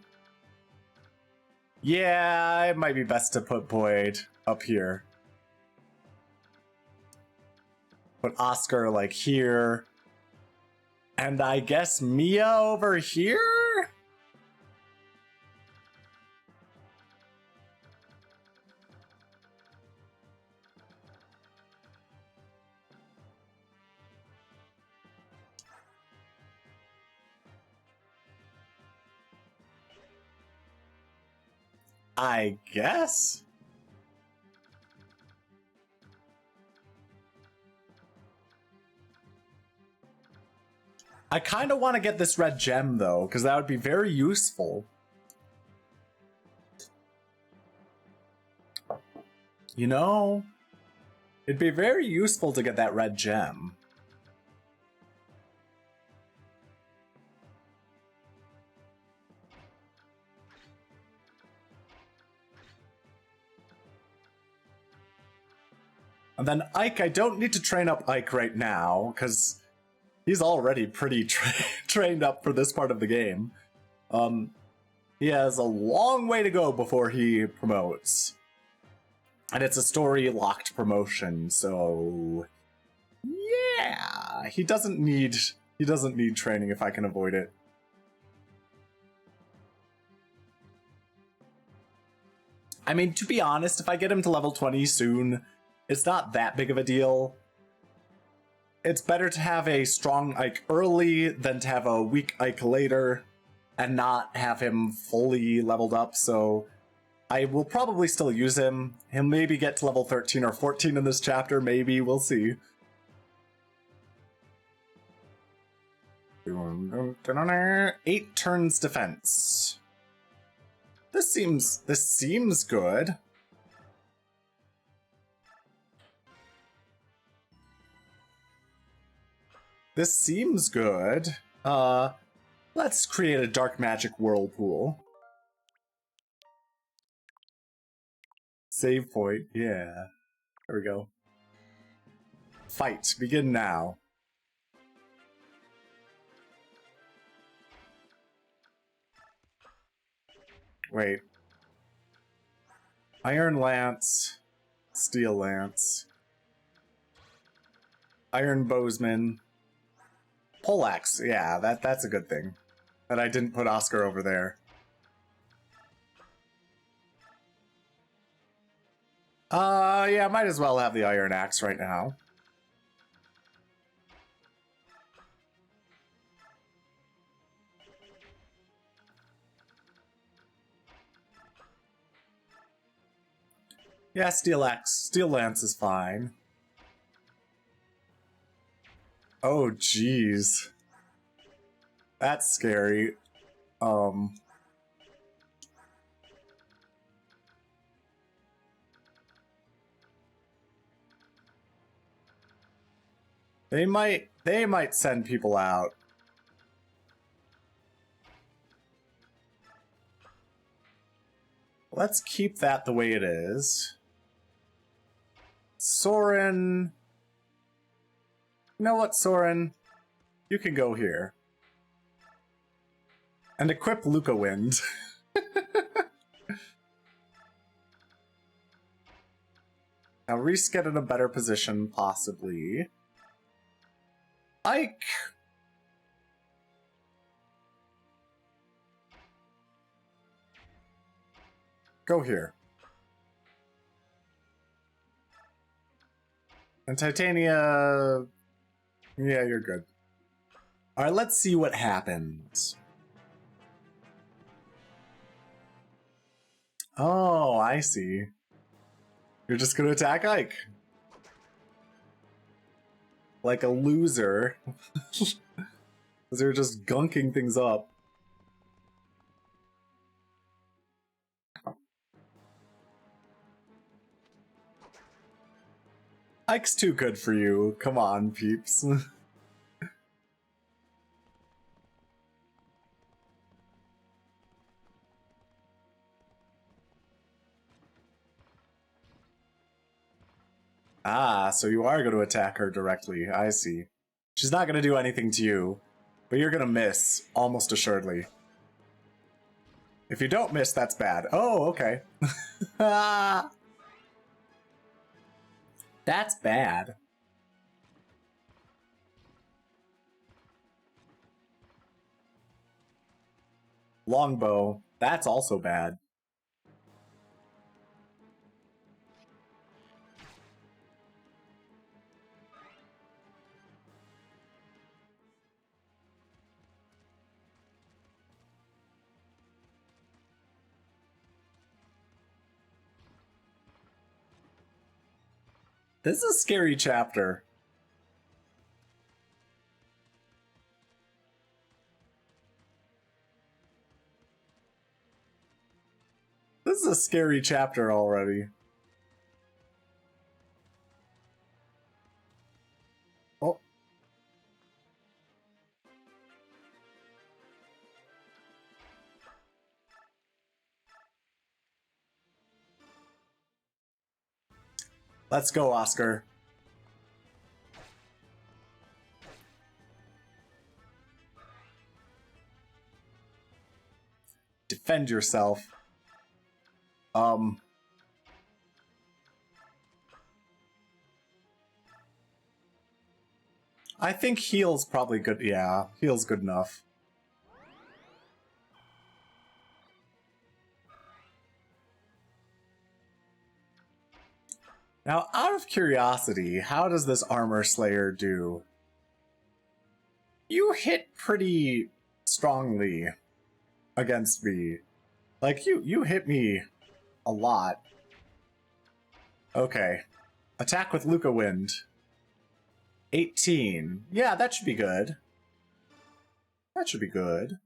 Yeah, it might be best to put Boyd up here. Put Oscar, like, here. And I guess Mia over here? I guess? I kind of want to get this red gem, though, because that would be very useful. You know, it'd be very useful to get that red gem. And then Ike, I don't need to train up Ike right now, because he's already pretty trained up for this part of the game. He has a long way to go before he promotes. And it's a story-locked promotion, so... Yeah! He doesn't need training if I can avoid it. I mean, to be honest, if I get him to level 20 soon, it's not that big of a deal. It's better to have a strong Ike early than to have a weak Ike later and not have him fully leveled up, so I will probably still use him. He'll maybe get to level 13 or 14 in this chapter, maybe, we'll see. 8 turns defense. This seems good. This seems good. Let's create a dark magic whirlpool. Save point, yeah. There we go. Fight, begin now. Wait. Iron Lance, Steel Lance, Iron Bowsman, Poleaxe, yeah, that's a good thing. That I didn't put Oscar over there. Yeah, might as well have the Iron Axe right now. Yeah, Steel Lance is fine. Oh, jeez. That's scary. They might send people out. Let's keep that the way it is. Soren. You know what, Soren? You can go here. And equip Luca Wind. Now Reese get in a better position, possibly. Ike! Go here. And Titania... Yeah, you're good. Alright, let's see what happens. Oh, I see. You're just gonna attack Ike. Like a loser. Because you're just gunking things up. Ike's too good for you. Come on, peeps. Ah, so you are going to attack her directly. I see. She's not going to do anything to you, but you're going to miss, almost assuredly. If you don't miss, that's bad. Oh, okay. That's bad. Longbow. That's also bad. This is a scary chapter. This is a scary chapter already. Oh. Let's go, Oscar. Defend yourself. I think heal's probably good. Yeah, heal's good enough. Now, out of curiosity, how does this Armor Slayer do? You hit pretty strongly against me. Like, you hit me a lot. Okay. Attack with Luca Wind. 18. Yeah, that should be good. That should be good.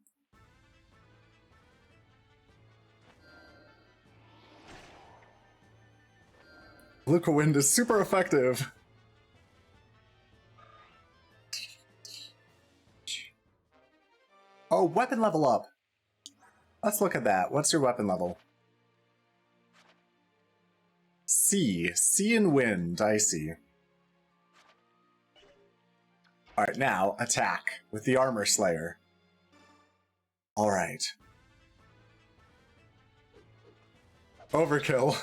Luca Wind is super effective. Oh, weapon level up. Let's look at that. What's your weapon level? C. C and wind. I see. Alright, now attack with the Armor Slayer. Alright. Overkill.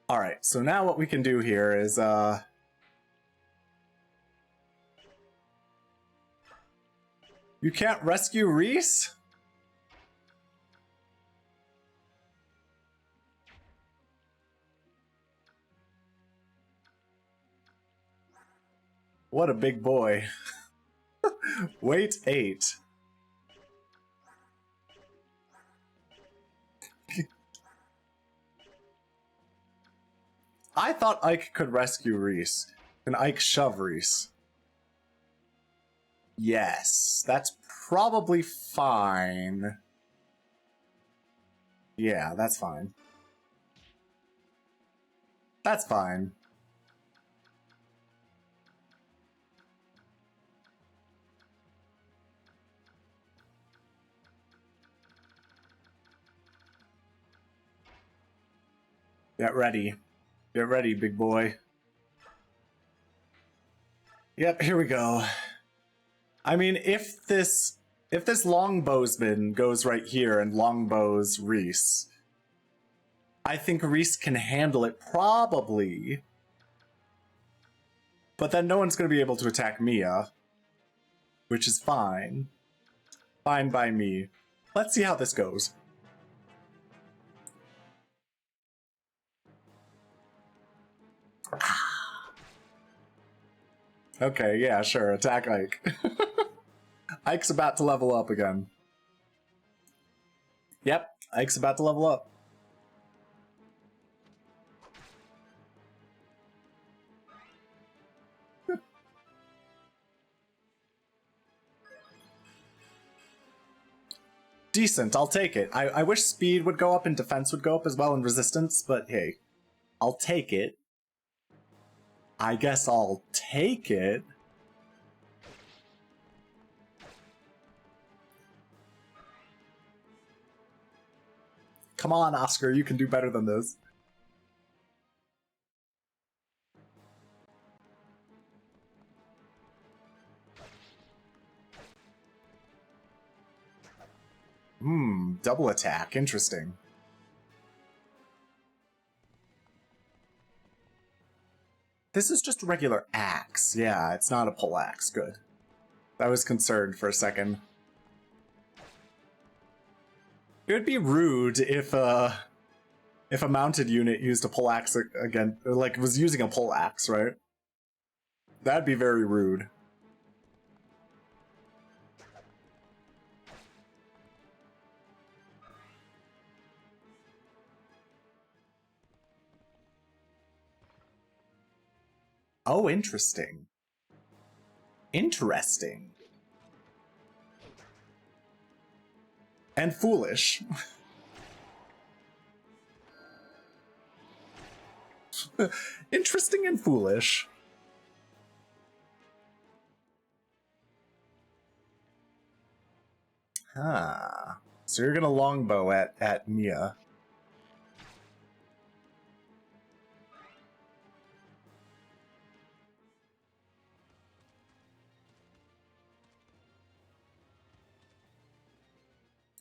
Alright, so now what we can do here is, you can't rescue Reese? What a big boy. Weight 8. I thought Ike could rescue Reese. Can Ike shove Reese? Yes, that's probably fine. Yeah, that's fine. That's fine. Get ready. Get ready, big boy. Yep, here we go. I mean, if this longbowsman goes right here and longbows Reese, I think Reese can handle it probably. But then no one's going to be able to attack Mia, which is fine. Fine by me. Let's see how this goes. Okay, yeah, sure. Attack Ike. Ike's about to level up again. Yep, Ike's about to level up. Decent, I'll take it. I wish speed would go up and defense would go up as well and resistance, but hey, I'll take it. I guess I'll take it. Come on, Oscar, you can do better than this. Double attack. Interesting. This is just a regular axe. Yeah, it's not a pole axe. Good. I was concerned for a second. It would be rude if a mounted unit used a pole axe again, or like was using a pole axe, right? That'd be very rude. Oh, interesting. Interesting. And foolish. Interesting and foolish. Ah. So you're gonna longbow at Mia.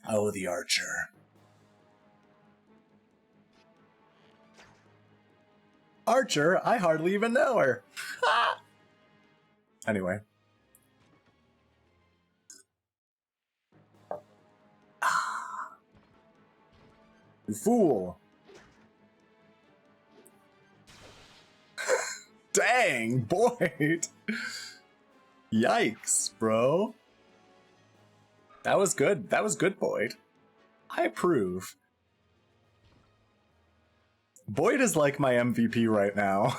Oh, the archer. Archer? I hardly even know her. Anyway. You fool. Dang, Boyd. Yikes, bro. That was good. That was good, Boyd. I approve. Boyd is like my MVP right now.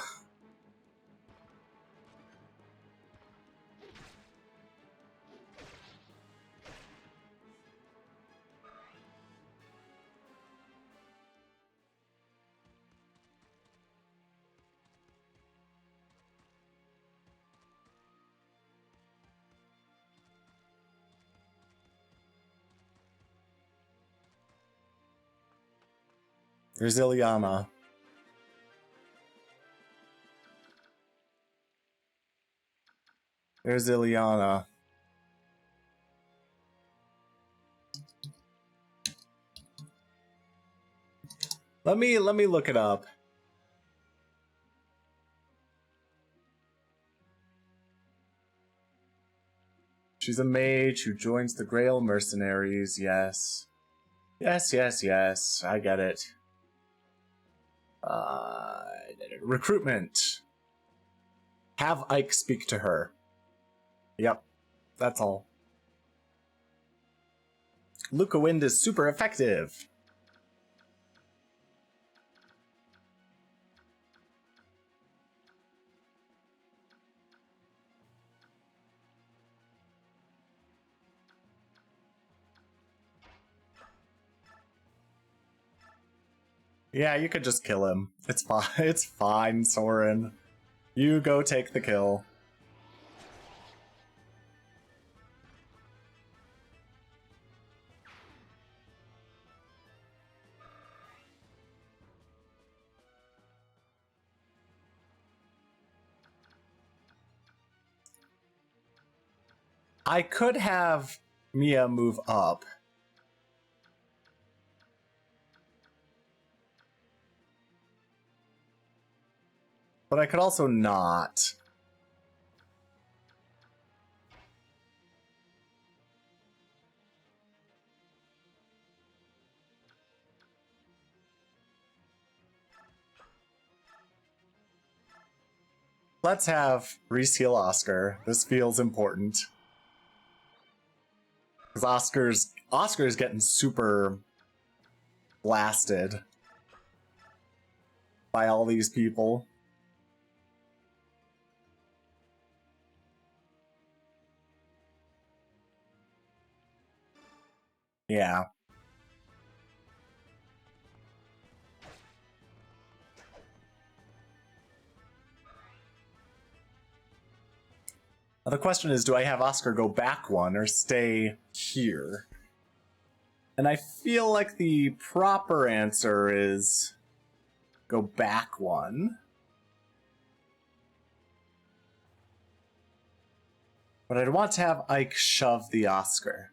There's Ileana. There's Ileana. Let me look it up. She's a mage who joins the Grail Mercenaries, yes. Yes, yes, yes. I get it. Recruitment. Have Ike speak to her. Yep, that's all. Luca Wind is super effective. Yeah, you could just kill him. It's fine. It's fine, Soren. You go take the kill. I could have Mia move up. But I could also not. Let's have Reese heal Oscar. This feels important. Because Oscar's getting super blasted by all these people. Yeah. Now the question is, do I have Oscar go back one or stay here? And I feel like the proper answer is go back one. But I'd want to have Ike shove the Oscar.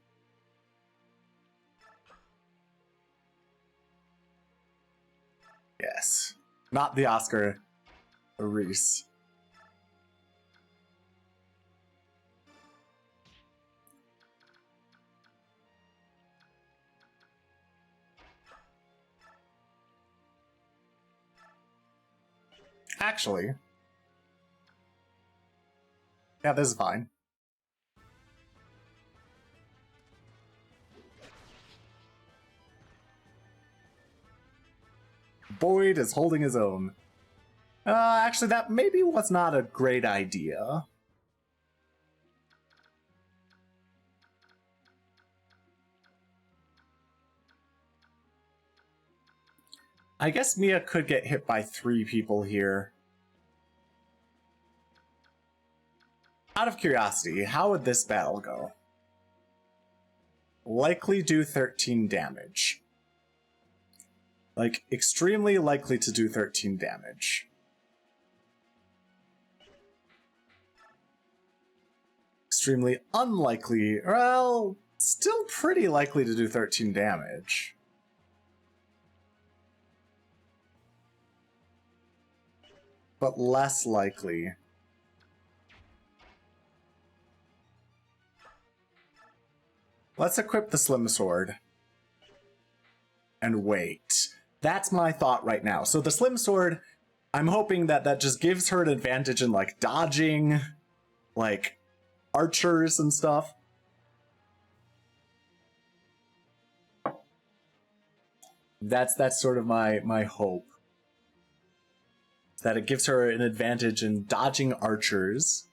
Yes. Not the Oscar, Reese. Actually. Yeah, this is fine. Boyd is holding his own. Actually, that maybe was not a great idea. I guess Mia could get hit by 3 people here. Out of curiosity, how would this battle go? Likely do 13 damage. Like, extremely likely to do 13 damage. Extremely unlikely, well, still pretty likely to do 13 damage. But less likely. Let's equip the Slim Sword. And wait. That's my thought right now. So the Slim Sword, I'm hoping that that just gives her an advantage in, like, dodging, like, archers and stuff. That's sort of my hope. That it gives her an advantage in dodging archers.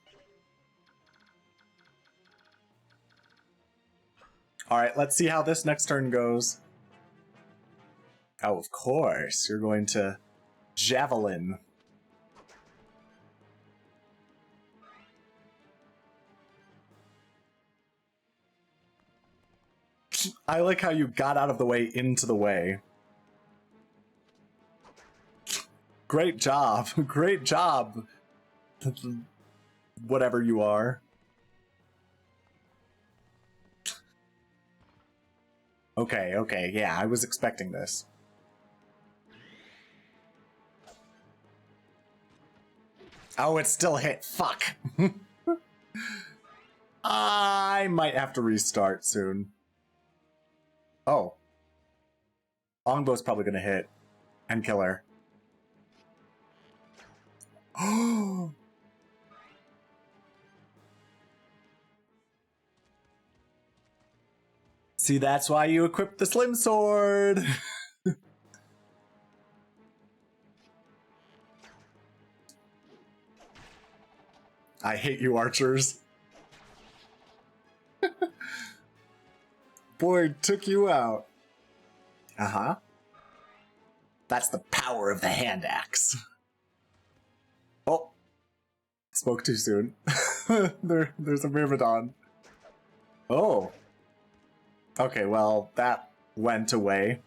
Alright, let's see how this next turn goes. Oh, of course. You're going to Javelin. I like how you got out of the way into the way. Great job. Great job. Whatever you are. Okay, okay, yeah, I was expecting this. Oh, it still hit. Fuck. I might have to restart soon. Oh. Longbow's probably gonna hit. And kill her. Oh. See, that's why you equip the Slim Sword! I hate you, archers. Boyd took you out. Uh-huh. That's the power of the hand axe. Oh. Spoke too soon. There's a Myrmidon. Oh. Okay, well, that went away.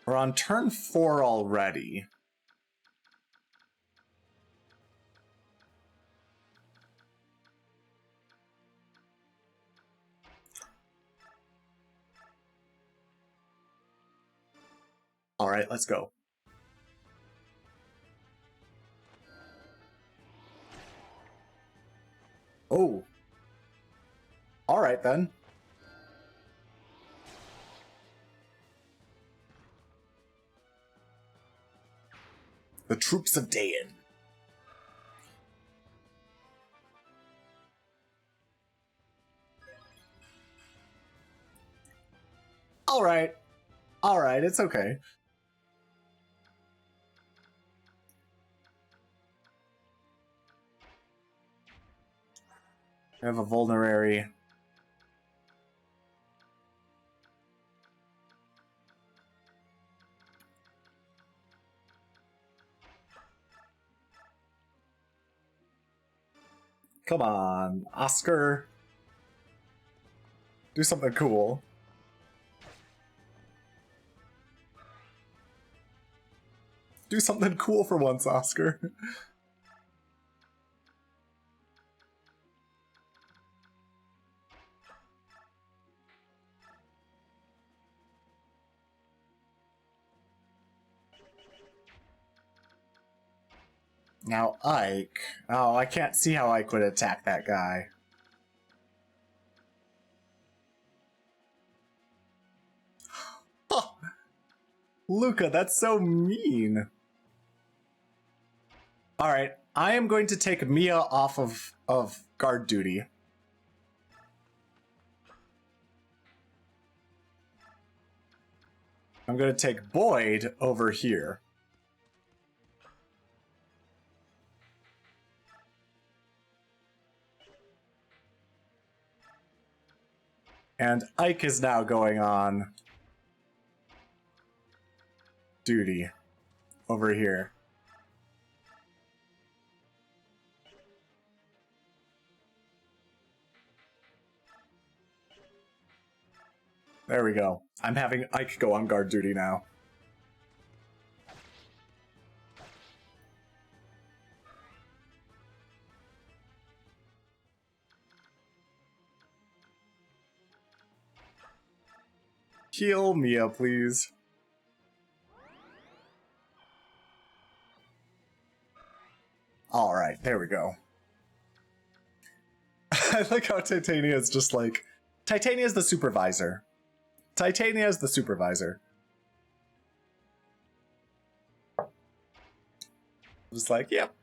We're on turn 4 already. All right, let's go. Oh. All right, then. The troops of Dayan. All right. All right, it's okay. I have a vulnerary. Come on, Oscar. Do something cool. Do something cool for once, Oscar. Now, Ike. Oh, I can't see how Ike would attack that guy. Oh, Luca, that's so mean. Alright, I am going to take Mia off of guard duty. I'm going to take Boyd over here. And Ike is now going on duty over here. There we go. I'm having Ike go on guard duty now. Heal Mia, please. Alright, there we go. I like how Titania is just like... Titania is the supervisor. Titania is the supervisor. Just like, yep.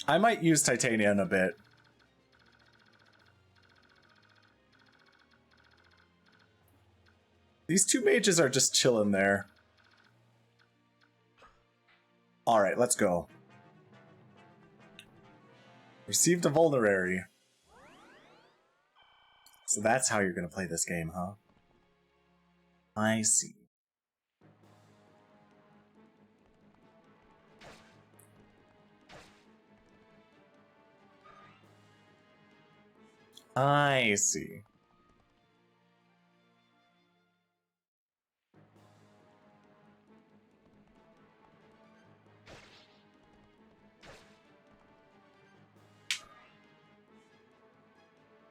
I might use Titania in a bit. These two mages are just chilling there. Alright, let's go. Received a vulnerary. So that's how you're gonna play this game, huh? I see. I see.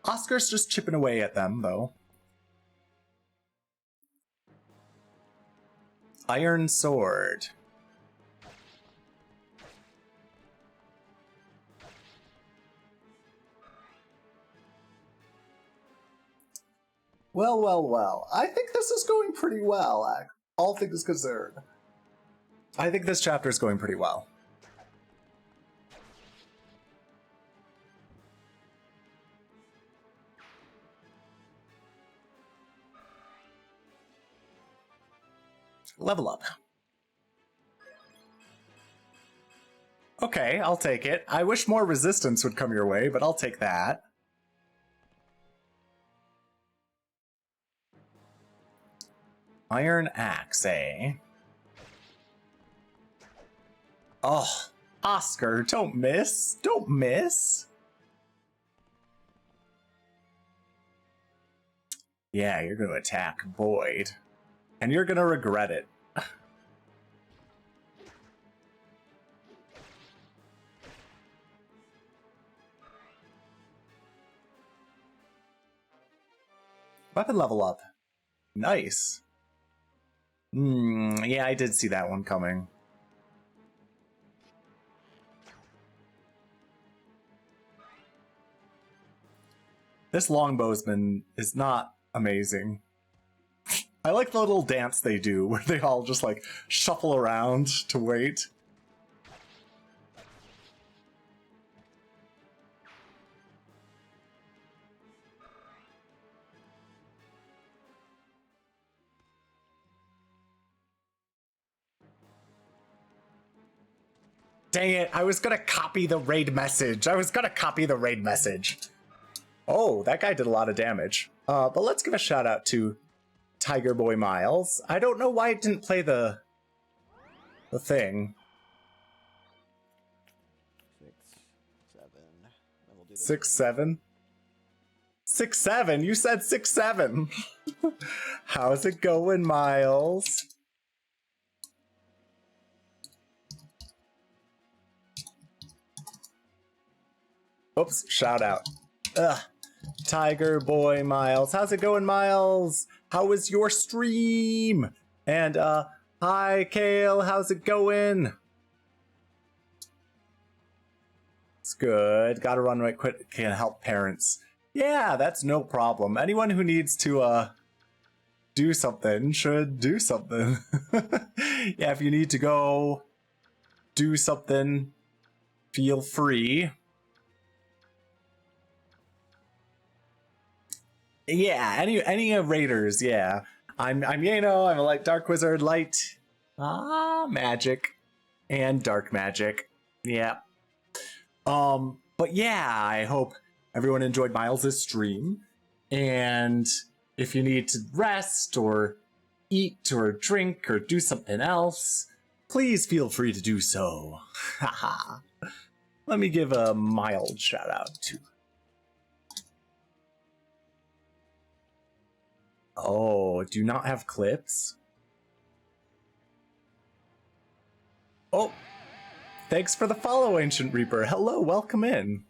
Oscar's just chipping away at them, though. Iron Sword. Well, well, well. I think this is going pretty well, all things considered. I think this chapter is going pretty well. Level up. Okay, I'll take it. I wish more resistance would come your way, but I'll take that. Iron Axe, eh? Oh, Oscar, don't miss. Don't miss. Yeah, you're gonna attack Boyd. And you're gonna regret it. Weapon level up. Nice. Yeah, I did see that one coming. This longbowsman is not amazing. I like the little dance they do where they all just like shuffle around to wait. Dang it, I was gonna copy the raid message. Oh, that guy did a lot of damage. But let's give a shout out to Tiger Boy Miles. I don't know why it didn't play the thing. 6, 7. 6, 7? You said 6, 7. How's it going, Miles? Oops, shout out. Ugh. Tiger Boy Miles. How's it going, Miles? How was your stream? And, hi, Kale. How's it going? It's good. Gotta run right quick. Can help parents. Yeah, that's no problem. Anyone who needs to, do something should do something. Yeah, if you need to go do something, feel free. Yeah, any raiders, yeah. I'm Yano, I'm a light dark wizard, light magic and dark magic. Yeah. But yeah, I hope everyone enjoyed Miles' stream. And if you need to rest or eat or drink or do something else, please feel free to do so. Haha. Let me give a mild shout out to. Oh, do you not have clips? Oh, thanks for the follow, Ancient Reaper. Hello, welcome in.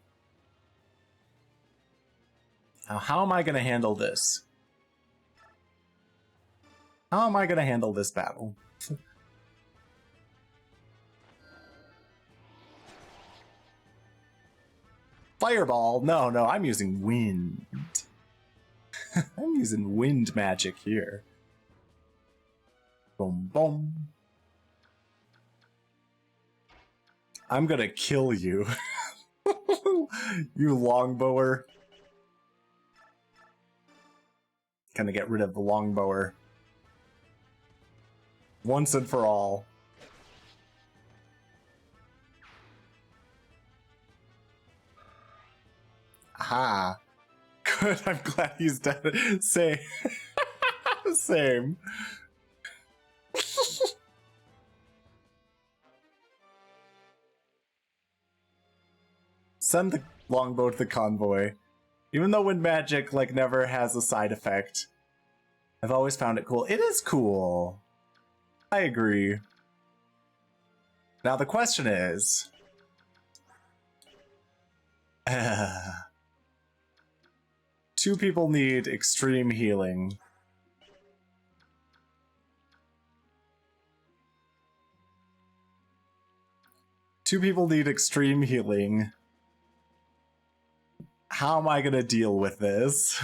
Now, how am I going to handle this? How am I going to handle this battle? Fireball? No, I'm using wind. I'm using wind magic here. Boom, boom. I'm gonna kill you. You longbower. Gonna get rid of the longbower. Once and for all. Aha. Good, I'm glad he's dead. Same. Same. Send the longbow to the convoy. Even though wind magic, like, never has a side effect, I've always found it cool. It is cool. I agree. Now the question is... two people need extreme healing. Two people need extreme healing. How am I gonna deal with this?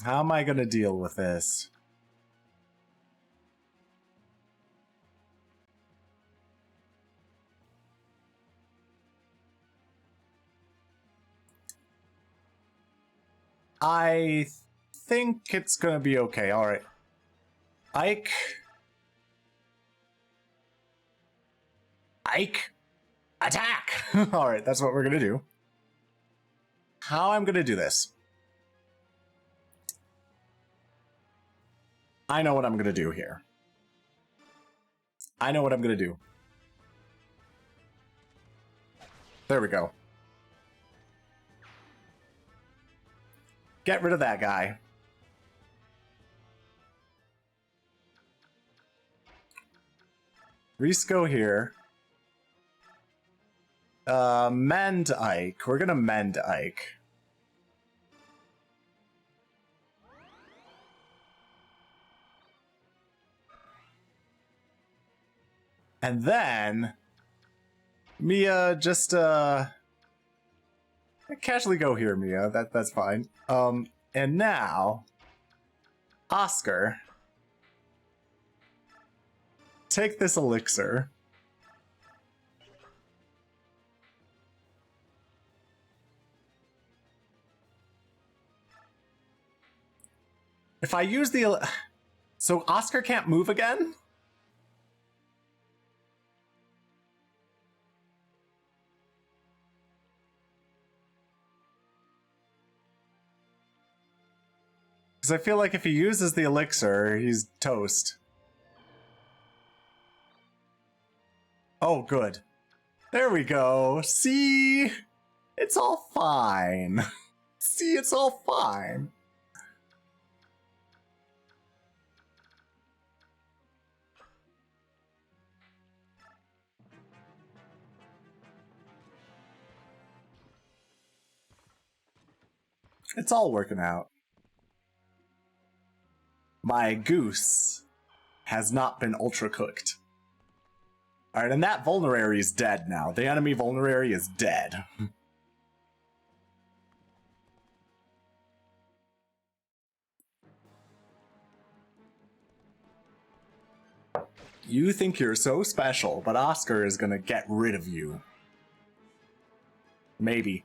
How am I gonna deal with this? I think it's gonna be okay. Alright. Ike, attack! Alright, that's what we're gonna do. How I'm gonna do this. I know what I'm gonna do here. I know what I'm gonna do. There we go. Get rid of that guy. Risco here. Mend Ike. We're gonna mend Ike. And then Mia just casually go here, Mia. That's fine. And now Oscar, take this elixir. If I use the so Oscar can't move again? Because I feel like if he uses the elixir, he's toast. Oh, good. There we go. See? It's all fine. See, it's all fine. It's all working out. My goose has not been ultra cooked. Alright, and that vulnerary is dead now. The enemy vulnerary is dead. You think you're so special, but Oscar is gonna get rid of you. Maybe.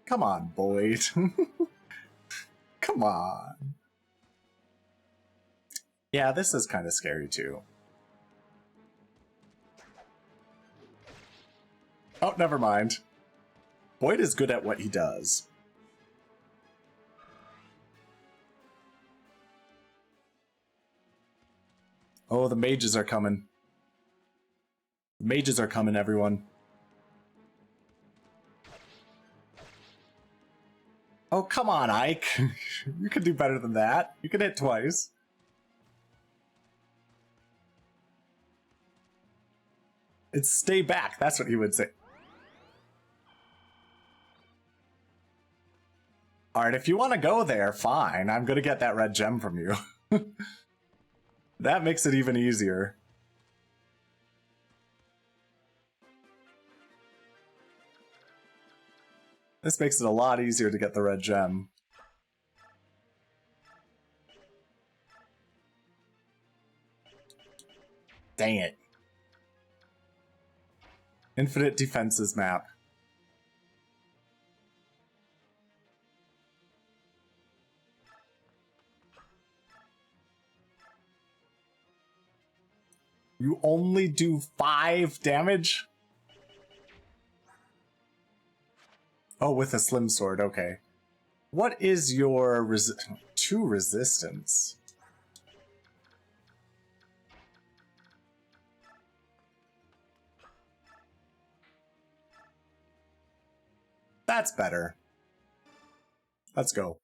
Come on, Boyd. Come on. Yeah, this is kind of scary too. Oh, never mind. Boyd is good at what he does. Oh, the mages are coming. The mages are coming, everyone. Oh, come on, Ike. You could do better than that. You could hit twice. It's stay back. That's what he would say. Alright, if you want to go there, fine. I'm going to get that red gem from you. That makes it even easier. This makes it a lot easier to get the red gem. Dang it. Infinite defenses map. You only do 5 damage? Oh, with a slim sword, okay. What is your 2 resistance? That's better. Let's go.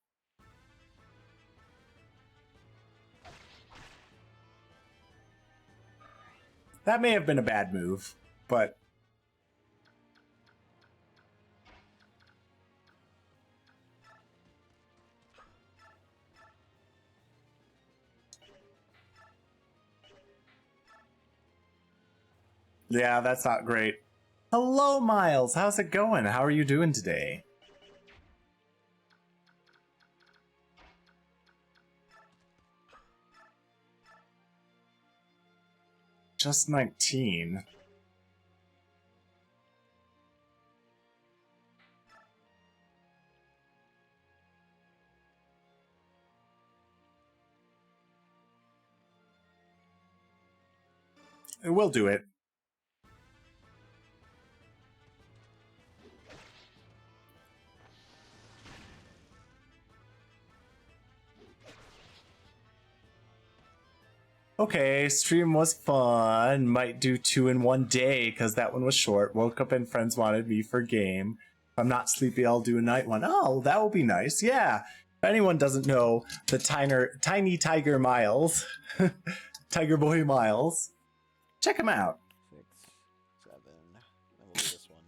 That may have been a bad move, but... yeah, that's not great. Hello, Miles. How's it going? How are you doing today? Just 19. We'll do it. Okay, stream was fun. Might do 2 in one day because that one was short. Woke up and friends wanted me for game. If I'm not sleepy, I'll do a night one. Oh, that will be nice. Yeah. If anyone doesn't know the tiny Tiger Miles, Tiger Boy Miles, check him out. 6, 7. Then we'll do this one.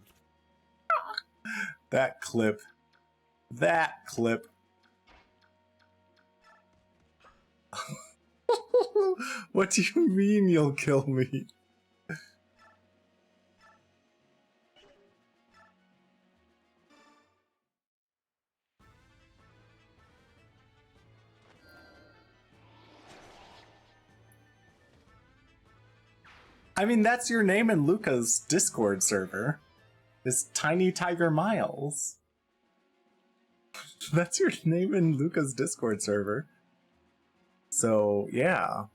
That clip. That clip. What do you mean you'll kill me? I mean, that's your name in Luca's Discord server. Is Tiny Tiger Miles. That's your name in Luca's Discord server. So, yeah.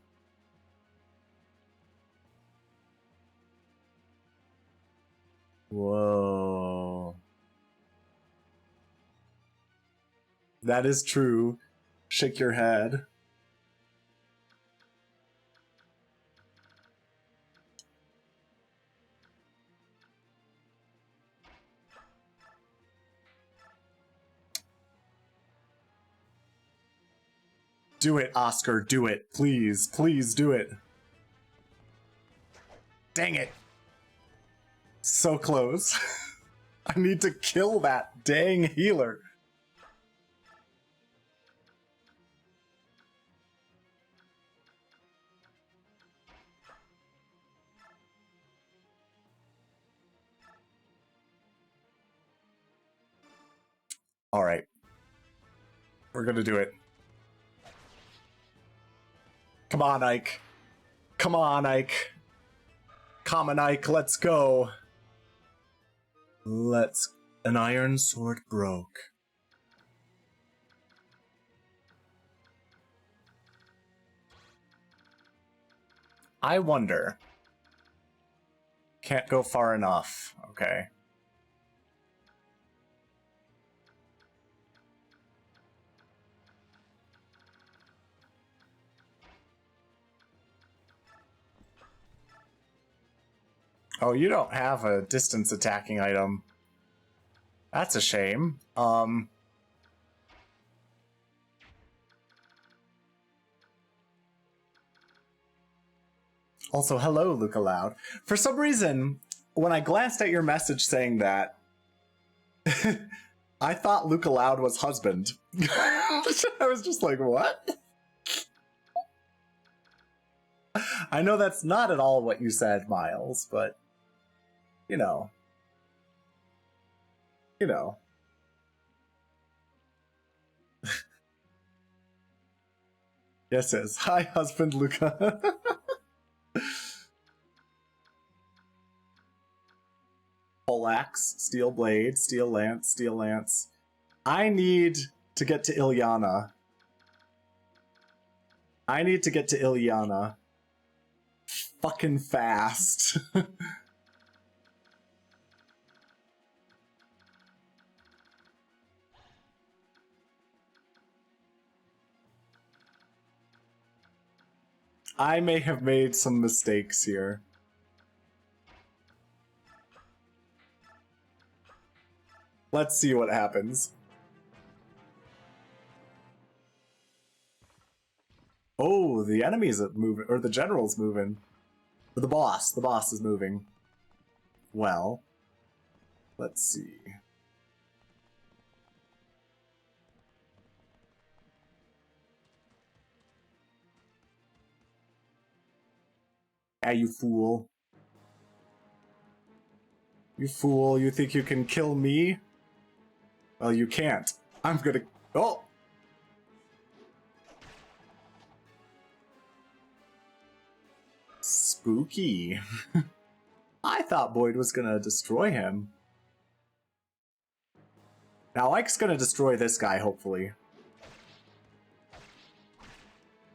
Whoa. That is true. Shake your head. Do it, Oscar, do it. Please, please do it. Dang it. So close. I need to kill that dang healer. All right. We're gonna do it. Come on, Ike. Come on, Ike. Common Ike, let's go. An iron sword broke. I wonder. Can't go far enough. Okay. Oh, you don't have a distance attacking item. That's a shame. Also, hello, Luca Loud. For some reason, when I glanced at your message saying that, I thought Luca Loud was husband. I was just like, what? I know that's not at all what you said, Miles, but, you know. You know. Yes, it is. Hi, husband Luca. Poleaxe, steel blade, steel lance, steel lance. I need to get to Ilyana. I need to get to Ilyana. Fucking fast. I may have made some mistakes here. Let's see what happens. Oh, the enemy's moving, or the general's moving. Or the boss is moving. Well, let's see. Ah, you fool. You fool, you think you can kill me? Well, you can't. I'm gonna... Oh! Spooky. I thought Boyd was gonna destroy him. Now Ike's gonna destroy this guy, hopefully.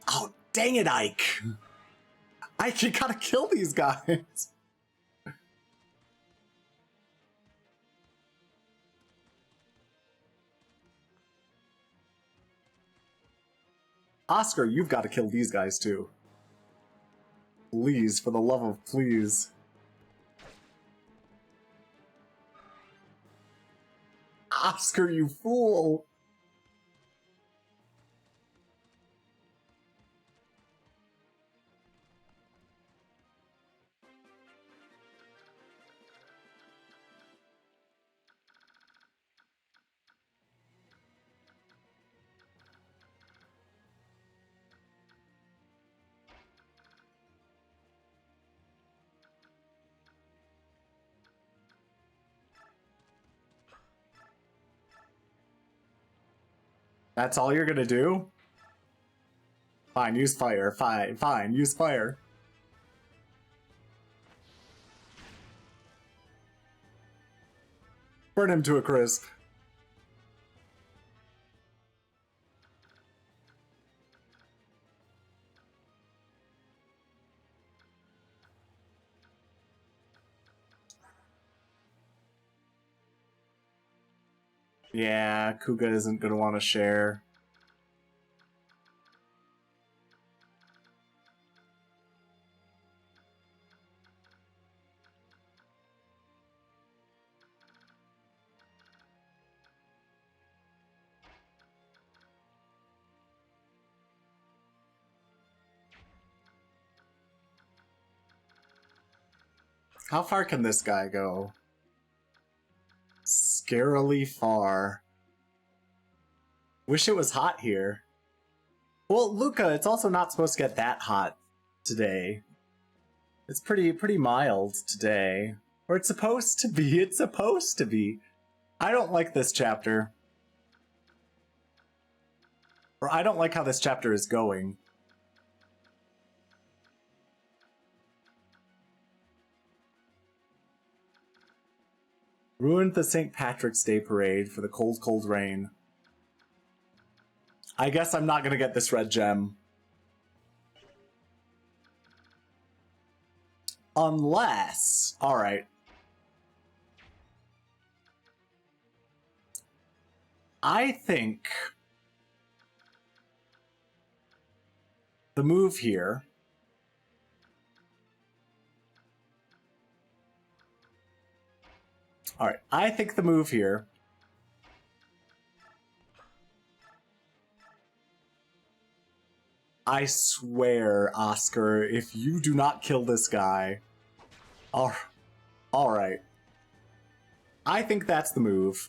Oh, dang it, Ike! Ike, you gotta kill these guys! Oscar, you've got to kill these guys too. Please, for the love of please. Oscar, you fool! That's all you're gonna do? Fine, use fire. Fine, use fire. Burn him to a crisp. Yeah, Kuga isn't gonna want to share. How far can this guy go? Scarily far. Wish it was hot here. Well, Luca, it's also not supposed to get that hot today. It's pretty mild today. Or it's supposed to be. It's supposed to be. I don't like this chapter. Or I don't like how this chapter is going. Ruined the St. Patrick's Day parade for the cold, cold rain. I guess I'm not gonna get this red gem. Unless... Alright. I think... the move here... Alright, I think the move here... I swear, Oscar, if you do not kill this guy... Alright. I think that's the move.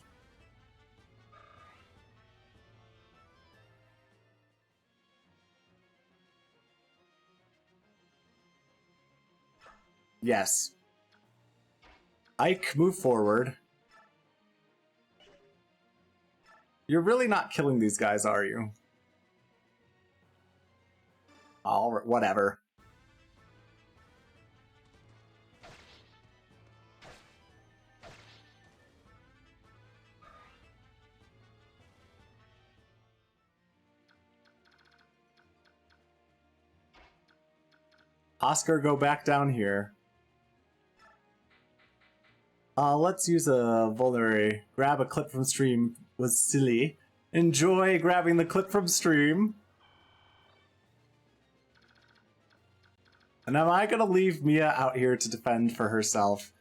Yes. Ike, move forward. You're really not killing these guys, are you? Alright, whatever. Oscar, go back down here. Let's use a vulnerary. Grab a clip from stream was silly. Enjoy grabbing the clip from stream. And am I gonna leave Mia out here to defend for herself?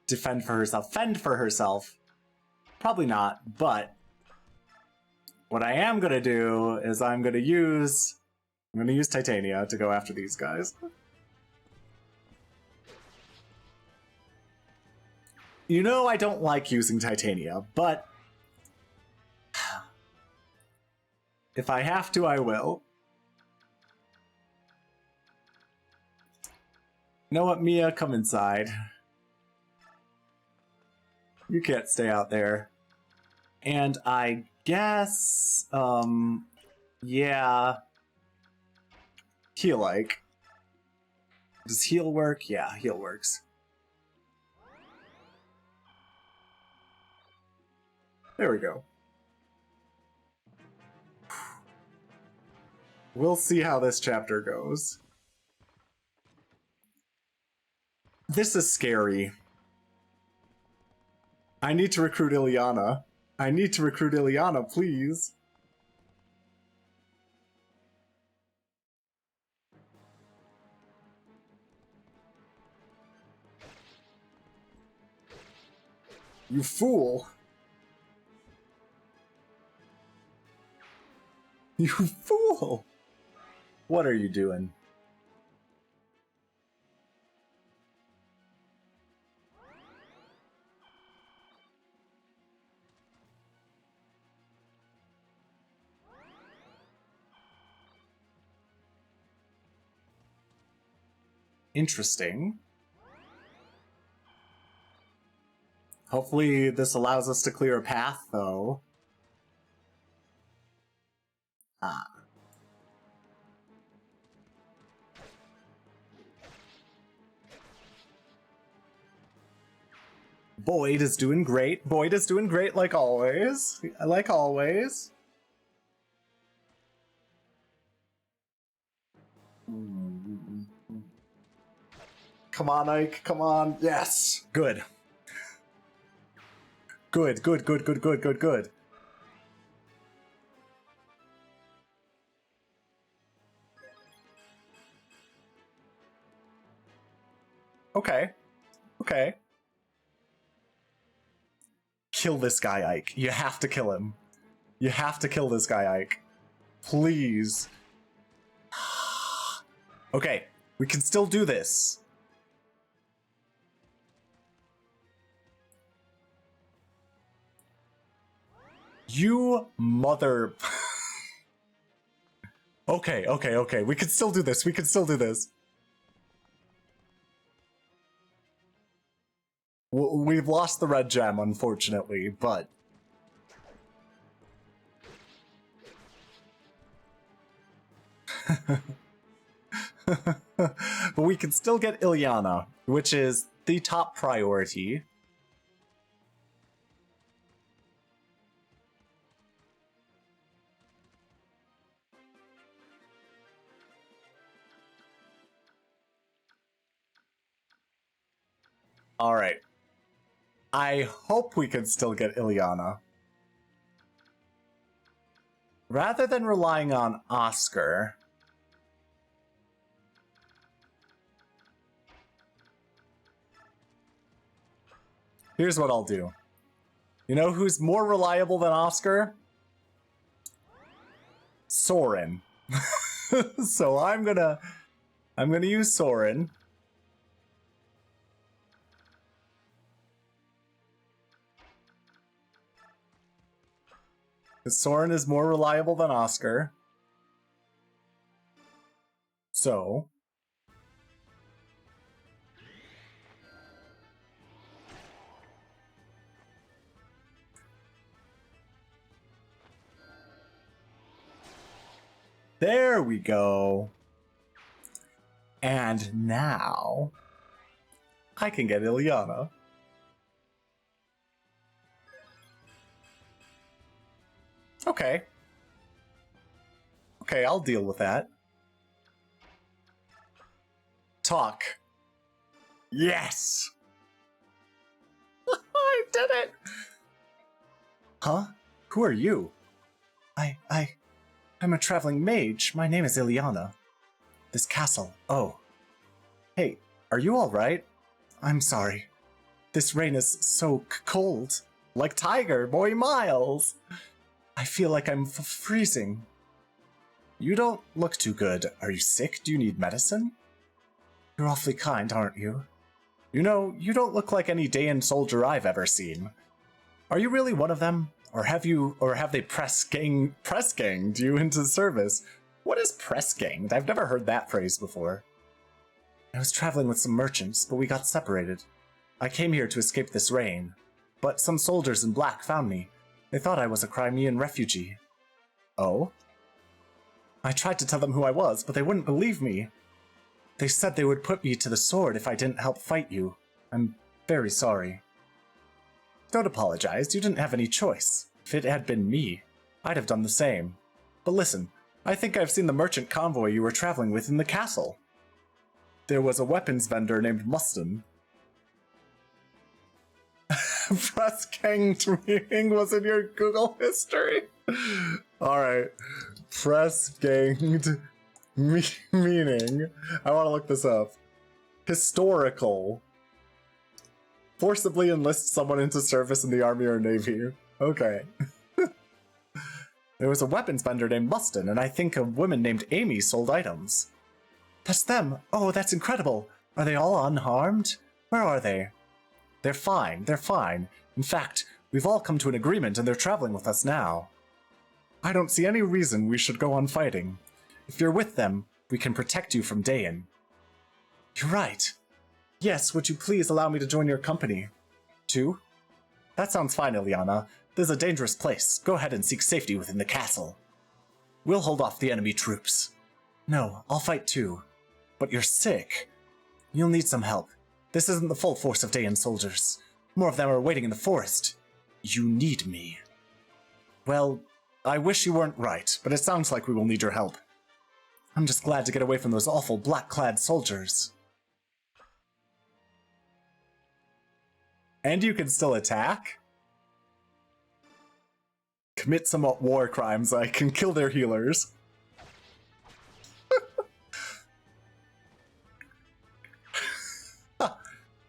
Defend for herself. Fend for herself. Probably not, but... what I am gonna do is I'm gonna use Titania to go after these guys. You know I don't like using Titania, but... if I have to, I will. You know what, Mia? Come inside. You can't stay out there. And I guess... yeah... heal like. Does heal work? Yeah, heal works. There we go. We'll see how this chapter goes. This is scary. I need to recruit Ileana. I need to recruit Ileana, please. You fool. You fool! What are you doing? Interesting. Hopefully this allows us to clear a path, though. Ah. Boyd is doing great. Boyd is doing great like always. Like always. Come on, Ike. Come on. Yes. Good. Good, good, good, good, good, good, good. Okay. Okay. Kill this guy, Ike. You have to kill him. You have to kill this guy, Ike. Please. Okay. We can still do this. You mother... Okay, okay, okay. We can still do this. We can still do this. We've lost the red gem, unfortunately, but... But we can still get Ileana, which is the top priority. Alright. I hope we can still get Ileana. Rather than relying on Oscar... Here's what I'll do. You know who's more reliable than Oscar? Soren. So I'm gonna use Soren. Soren is more reliable than Oscar. So... There we go. And now... I can get Ileana. Okay. Okay, I'll deal with that. Talk. Yes! I did it! Huh? Who are you? I'm a traveling mage. My name is Ileana. This castle. Oh. Hey, are you alright? I'm sorry. This rain is so cold. Like Tiger, boy Miles. I feel like I'm freezing. You don't look too good. Are you sick? Do you need medicine? You're awfully kind, aren't you? You know, you don't look like any Dayan soldier I've ever seen. Are you really one of them? Or have they press ganged you into service? What is press ganged? I've never heard that phrase before. I was traveling with some merchants, but we got separated. I came here to escape this rain, but some soldiers in black found me. They thought I was a Crimean refugee. Oh? I tried to tell them who I was, but they wouldn't believe me. They said they would put me to the sword if I didn't help fight you. I'm very sorry. Don't apologize, you didn't have any choice. If it had been me, I'd have done the same. But listen, I think I've seen the merchant convoy you were traveling with in the castle. There was a weapons vendor named Muston. Press ganged meaning was in your Google history. Alright. Press ganged meaning. I want to look this up. Historical. Forcibly enlist someone into service in the army or navy. Okay. There was a weapons vendor named Mustin, and I think a woman named Amy sold items. That's them. Oh, that's incredible. Are they all unharmed? Where are they? They're fine. They're fine. In fact, we've all come to an agreement and they're traveling with us now. I don't see any reason we should go on fighting. If you're with them, we can protect you from Dayan. You're right. Yes, would you please allow me to join your company? Too? That sounds fine, Ileana. This is a dangerous place. Go ahead and seek safety within the castle. We'll hold off the enemy troops. No, I'll fight too. But you're sick. You'll need some help. This isn't the full force of Dayan soldiers. More of them are waiting in the forest. You need me. Well, I wish you weren't right, but it sounds like we will need your help. I'm just glad to get away from those awful black-clad soldiers. And you can still attack? Commit some war crimes. I can kill their healers.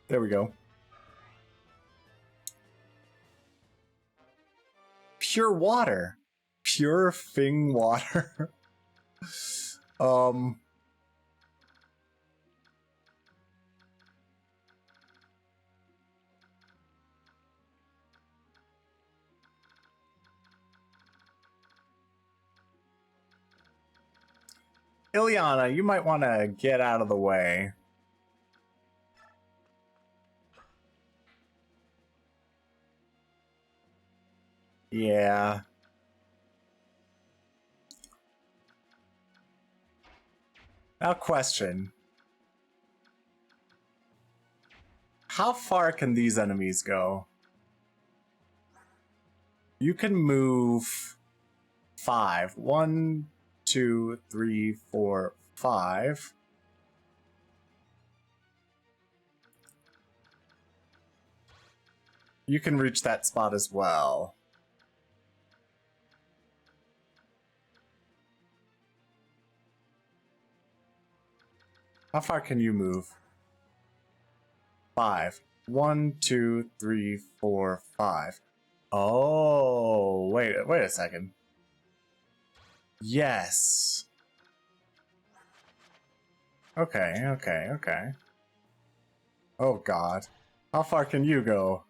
There we go. Pure water. Pure Fing water. Ileana, you might want to get out of the way. Yeah. Now question. How far can these enemies go? You can move 5. 1, 2, 3, 4, 5. You can reach that spot as well. How far can you move? 5. 1, 2, 3, 4, 5. Oh, wait a second. Yes. Okay. Oh god. How far can you go?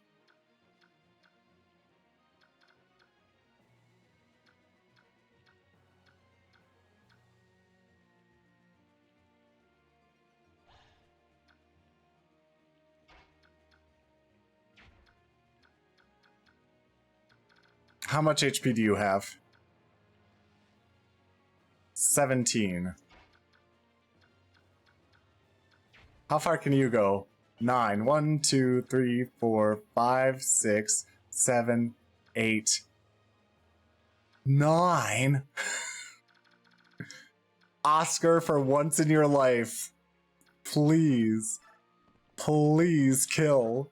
How much HP do you have? 17. How far can you go? 9. 1, 2, 3, 4, 5, 6, 7, 8, 9. Oscar, for once in your life, please kill.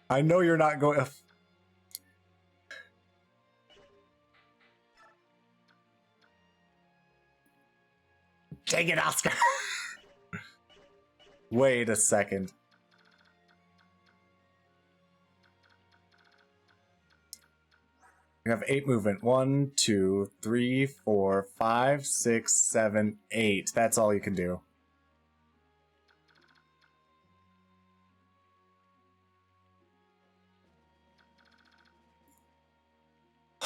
I know you're not going. Dang it, Oscar. Wait a second. You have 8 movement. 1, 2, 3, 4, 5, 6, 7, 8. That's all you can do.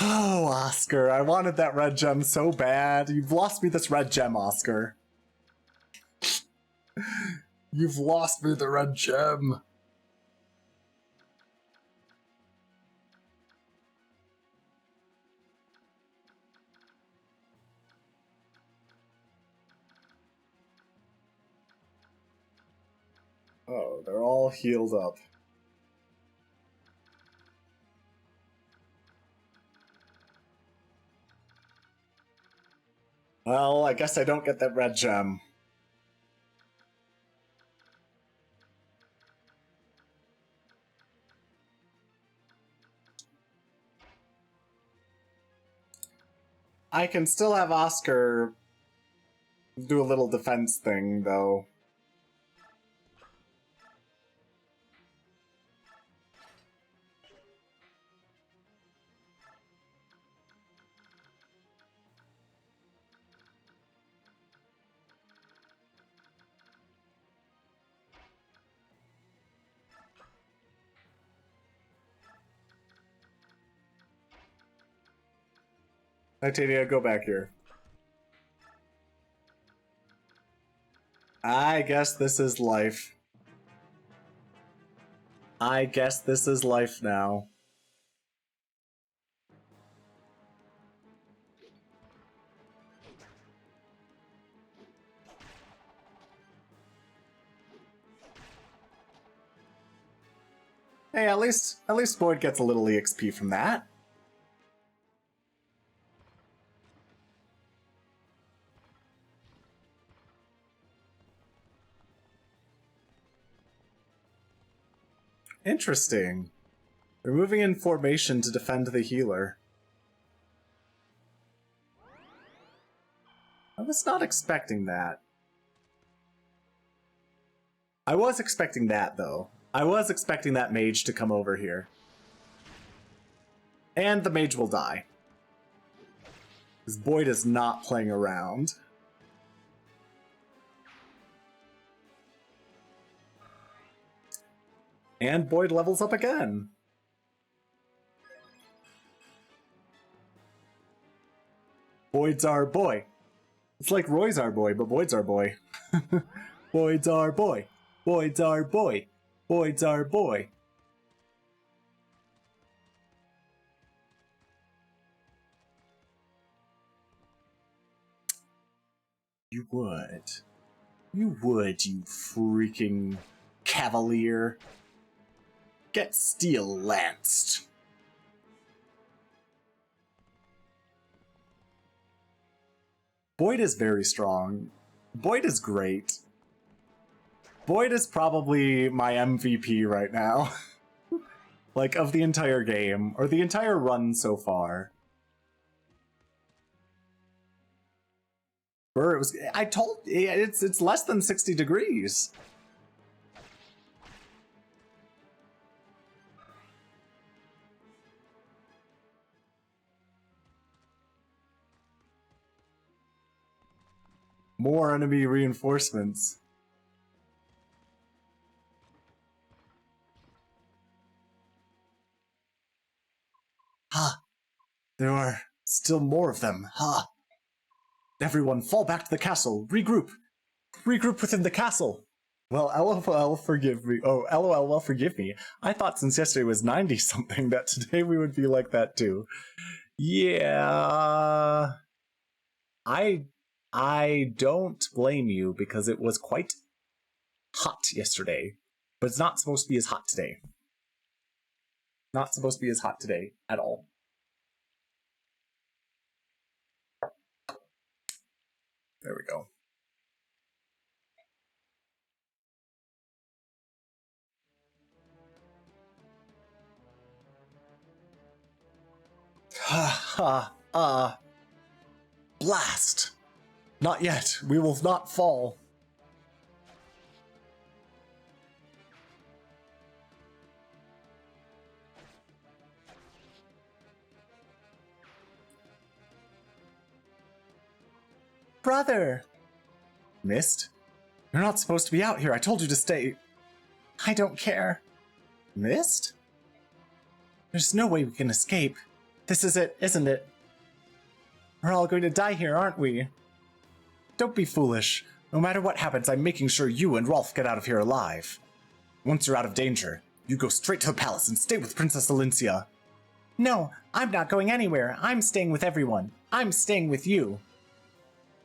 Oh, Oscar, I wanted that red gem so bad. You've lost me this red gem, Oscar. You've lost me the red gem. Oh, they're all healed up. Well, I guess I don't get that red gem. I can still have Oscar do a little defense thing, though. Titania, go back here. I guess this is life. I guess this is life now. Hey, at least Boyd gets a little EXP from that. Interesting. They're moving in formation to defend the healer. I was not expecting that. I was expecting that, though. I was expecting that mage to come over here. And the mage will die. Because Boyd is not playing around. And Boyd levels up again. Boyd's our boy. It's like Roy's our boy, but Boyd's our boy. Boyd's our boy. Boyd's our boy. Boyd's our boy. You would. You would, you freaking cavalier. Get steel lanced. Boyd is very strong. Boyd is great. Boyd is probably my MVP right now. Like, of the entire game, or the entire run so far. Burr, I told, it's less than 60 degrees. More enemy reinforcements. Huh. There are still more of them, huh? Everyone fall back to the castle. Regroup. Regroup within the castle. Well, LOL, forgive me. Oh, LOL, well, forgive me. I thought since yesterday was 90-something that today we would be like that too. Yeah. I don't blame you because it was quite hot yesterday. But it's not supposed to be as hot today. Not supposed to be as hot today at all. There we go. Blast! Not yet. We will not fall. Brother! Mist? You're not supposed to be out here. I told you to stay. I don't care. Mist? There's no way we can escape. This is it, isn't it? We're all going to die here, aren't we? Don't be foolish. No matter what happens, I'm making sure you and Rolf get out of here alive. Once you're out of danger, you go straight to the palace and stay with Princess Alincia. No, I'm not going anywhere. I'm staying with everyone. I'm staying with you.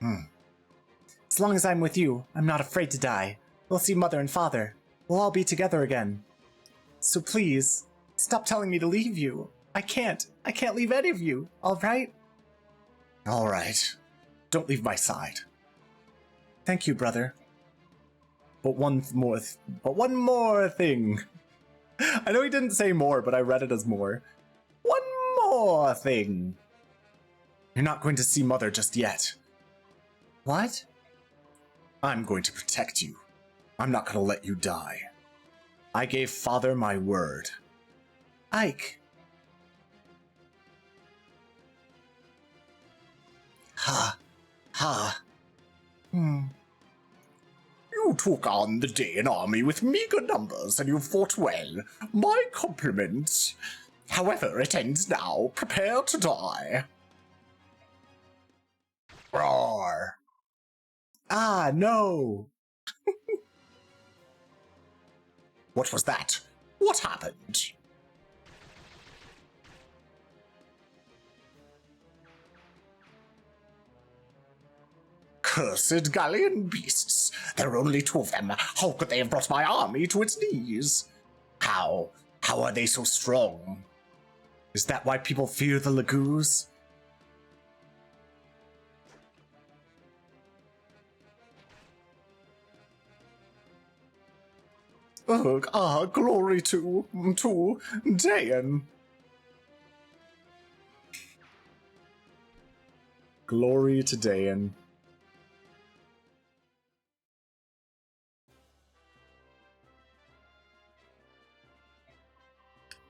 As long as I'm with you, I'm not afraid to die. We'll see Mother and Father. We'll all be together again. So please, stop telling me to leave you. I can't leave any of you, alright? Alright. Don't leave my side. Thank you, brother. But one more thing. I know he didn't say more, but I read it as more. One more thing. You're not going to see Mother just yet. What? I'm going to protect you. I'm not going to let you die. I gave Father my word. Ike. Ha. Ha. You took on the Daean army with meager numbers and you fought well. My compliments. However, it ends now. Prepare to die. Roar. Ah, no. What was that? What happened? Cursed Gallian beasts! There are only 2 of them. How could they have brought my army to its knees? How? How are they so strong? Is that why people fear the Lagoos? Ugh, glory to Daean. Glory to Daean.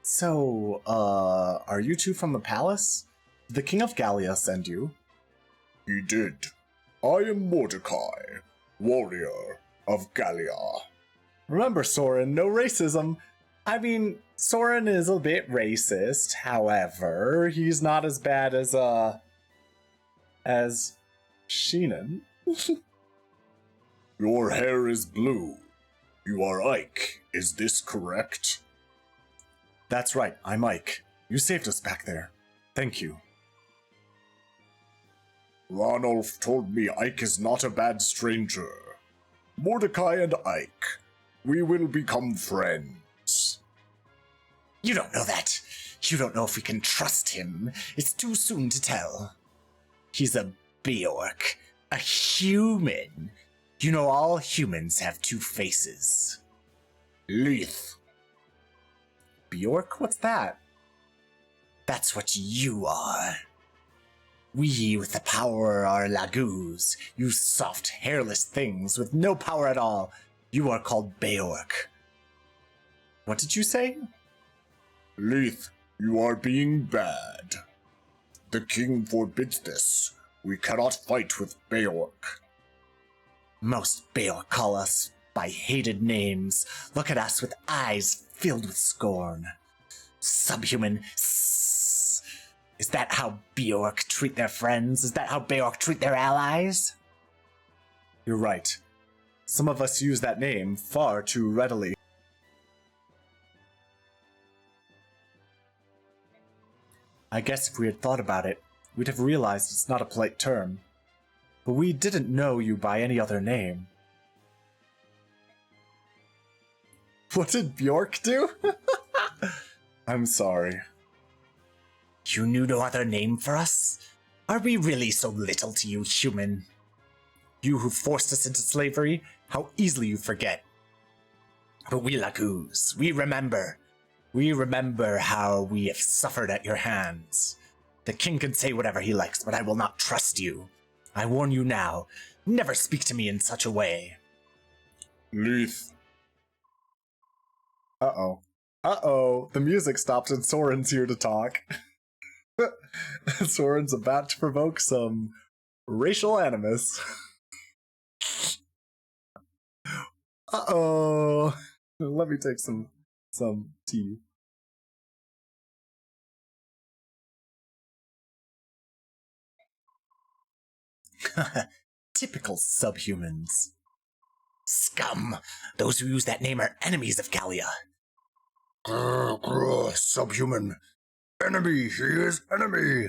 So, are you two from the palace? Did the King of Gallia send you? He did. I am Mordecai, warrior of Gallia. Remember, Soren, no racism. I mean, Soren is a bit racist, however, he's not as bad as Sheenan. Your hair is blue. You are Ike, is this correct? That's right, I'm Ike. You saved us back there. Thank you. Ranulf told me Ike is not a bad stranger. Mordecai and Ike, we will become friends. You don't know that. You don't know if we can trust him. It's too soon to tell. He's a Bjork, a human. You know all humans have 2 faces. Leith. Bjork? What's that? That's what you are. We with the power are Lagoos, you soft, hairless things with no power at all. You are called Bjork. What did you say? Leith, you are being bad. The king forbids this. We cannot fight with Bjork. Most Bjork call us by hated names. Look at us with eyes filled with scorn. Subhuman. Is that how Bjork treat their friends? Is that how Bjork treat their allies? You're right. Some of us use that name far too readily. I guess if we had thought about it, we'd have realized it's not a polite term. But we didn't know you by any other name. What did Bjork do? I'm sorry. You knew no other name for us? Are we really so little to you, human? You who forced us into slavery, how easily you forget. But we Lagoos, we remember. We remember how we have suffered at your hands. The king can say whatever he likes, but I will not trust you. I warn you now, never speak to me in such a way. Leith. Uh-oh. Uh-oh, the music stopped and Soren's here to talk. Soren's about to provoke some racial animus. Uh-oh. Let me take some tea. Typical subhumans. Scum! Those who use that name are enemies of Gallia. Subhuman. Enemy, he is enemy!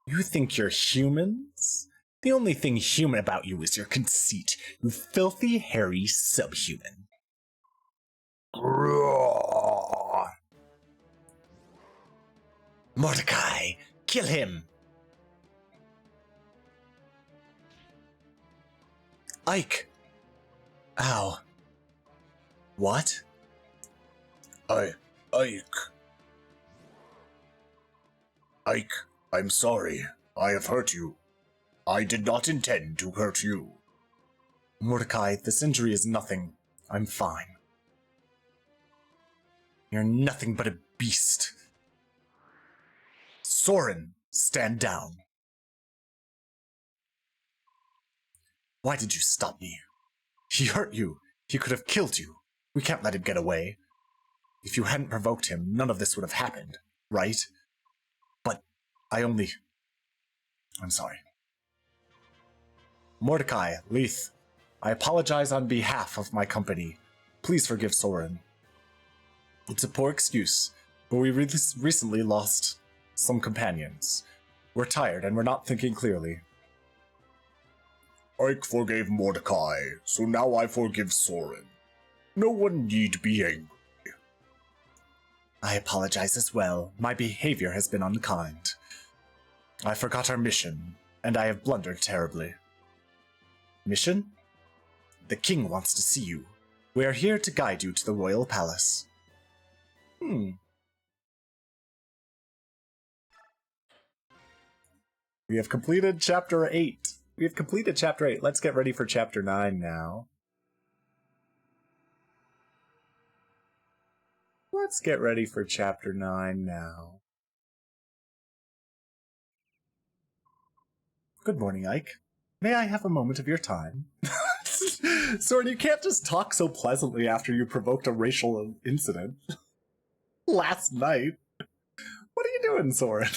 You think you're humans? The only thing human about you is your conceit, you filthy, hairy subhuman. Mordecai, kill him! Ike! Ow. What? Ike. Ike, I'm sorry. I have hurt you. I did not intend to hurt you. Mordecai, this injury is nothing. I'm fine. You're nothing but a beast. Soren, stand down. Why did you stop me? He hurt you. He could have killed you. We can't let him get away. If you hadn't provoked him, none of this would have happened, right? But I'm sorry. Mordecai, Leith, I apologize on behalf of my company. Please forgive Soren. It's a poor excuse, but we recently lost some companions. We're tired and we're not thinking clearly. I forgave Mordecai, so now I forgive Soren. No one need be angry. I apologize as well. My behavior has been unkind. I forgot our mission, and I have blundered terribly. Mission? The king wants to see you. We are here to guide you to the royal palace. We have completed chapter 8. Let's get ready for chapter 9 now. Good morning, Ike. May I have a moment of your time? Soren, you can't just talk so pleasantly after you provoked a racial incident. Last night. What are you doing, Soren?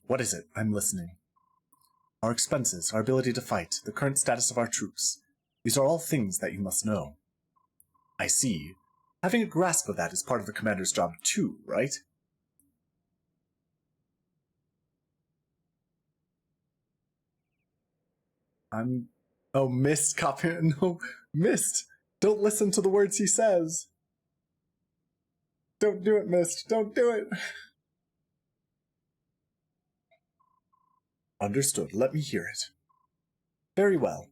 What is it? I'm listening. Our expenses, our ability to fight, the current status of our troops. These are all things that you must know. I see. Having a grasp of that is part of the commander's job too, right? Oh, Mist, copy. No, Mist. Don't listen to the words he says. Don't do it, Mist. Don't do it. Understood. Let me hear it. Very well.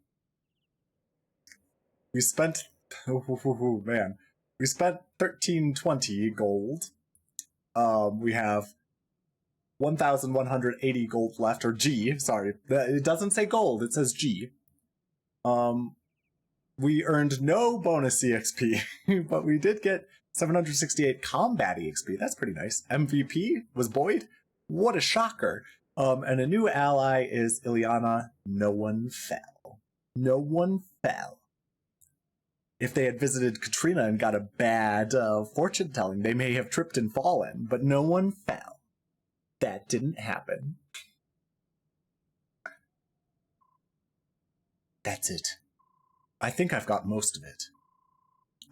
We spent... Oh, man. We spent 1320 gold. We have 1,180 gold left, or G, sorry. It doesn't say gold, it says G. We earned no bonus EXP, but we did get 768 combat EXP. That's pretty nice. MVP was Boyd. What a shocker. And a new ally is Ileana. No one fell. No one fell. If they had visited Katrina and got a bad fortune telling, they may have tripped and fallen, but no one fell. That didn't happen. That's it. I think I've got most of it.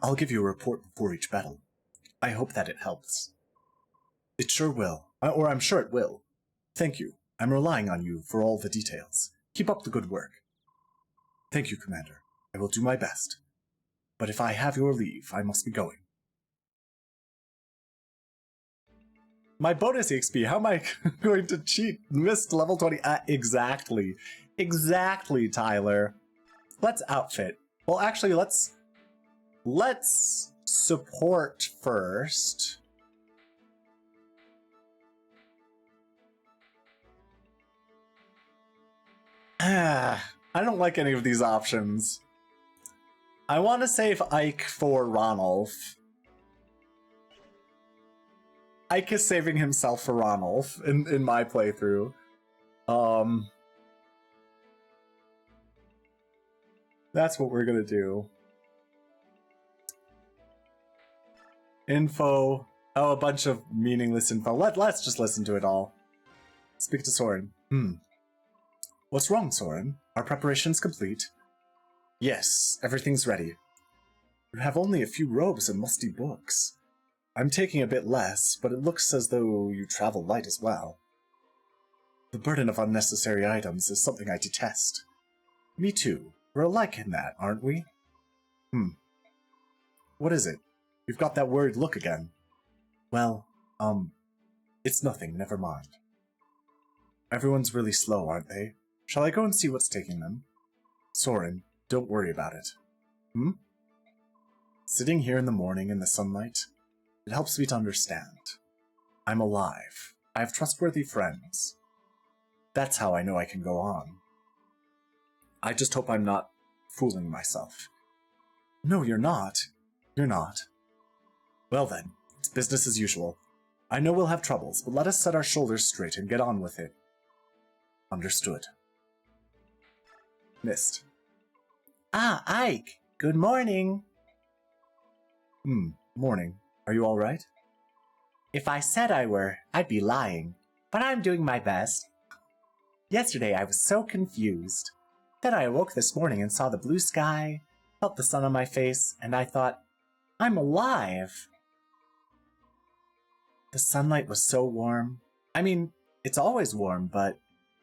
I'll give you a report before each battle. I hope that it helps. It sure will, or I'm sure it will. Thank you. I'm relying on you for all the details. Keep up the good work. Thank you, Commander. I will do my best. But if I have your leave, I must be going. My bonus EXP, how am I going to cheat? Missed level 20. Exactly. Exactly, Tyler. Let's outfit. Well, actually, let's support first. I don't like any of these options. I want to save Ike for Ronulf. Ike is saving himself for Ronulf in my playthrough. That's what we're gonna do. Info. Oh, a bunch of meaningless info. Let's just listen to it all. Speak to Soren. What's wrong, Soren? Are preparations complete? Yes, everything's ready. You have only a few robes and musty books. I'm taking a bit less, but it looks as though you travel light as well. The burden of unnecessary items is something I detest. Me too. We're alike in that, aren't we? What is it? You've got that worried look again. Well, it's nothing, never mind. Everyone's really slow, aren't they? Shall I go and see what's taking them? Soren, don't worry about it. Sitting here in the morning in the sunlight, it helps me to understand. I'm alive. I have trustworthy friends. That's how I know I can go on. I just hope I'm not fooling myself. No, you're not. You're not. Well then, it's business as usual. I know we'll have troubles, but let us set our shoulders straight and get on with it. Understood. Mist. Ah, Ike. Good morning. Morning. Are you all right? If I said I were, I'd be lying. But I'm doing my best. Yesterday I was so confused. Then I awoke this morning and saw the blue sky, felt the sun on my face, and I thought, I'm alive. The sunlight was so warm. I mean, it's always warm, but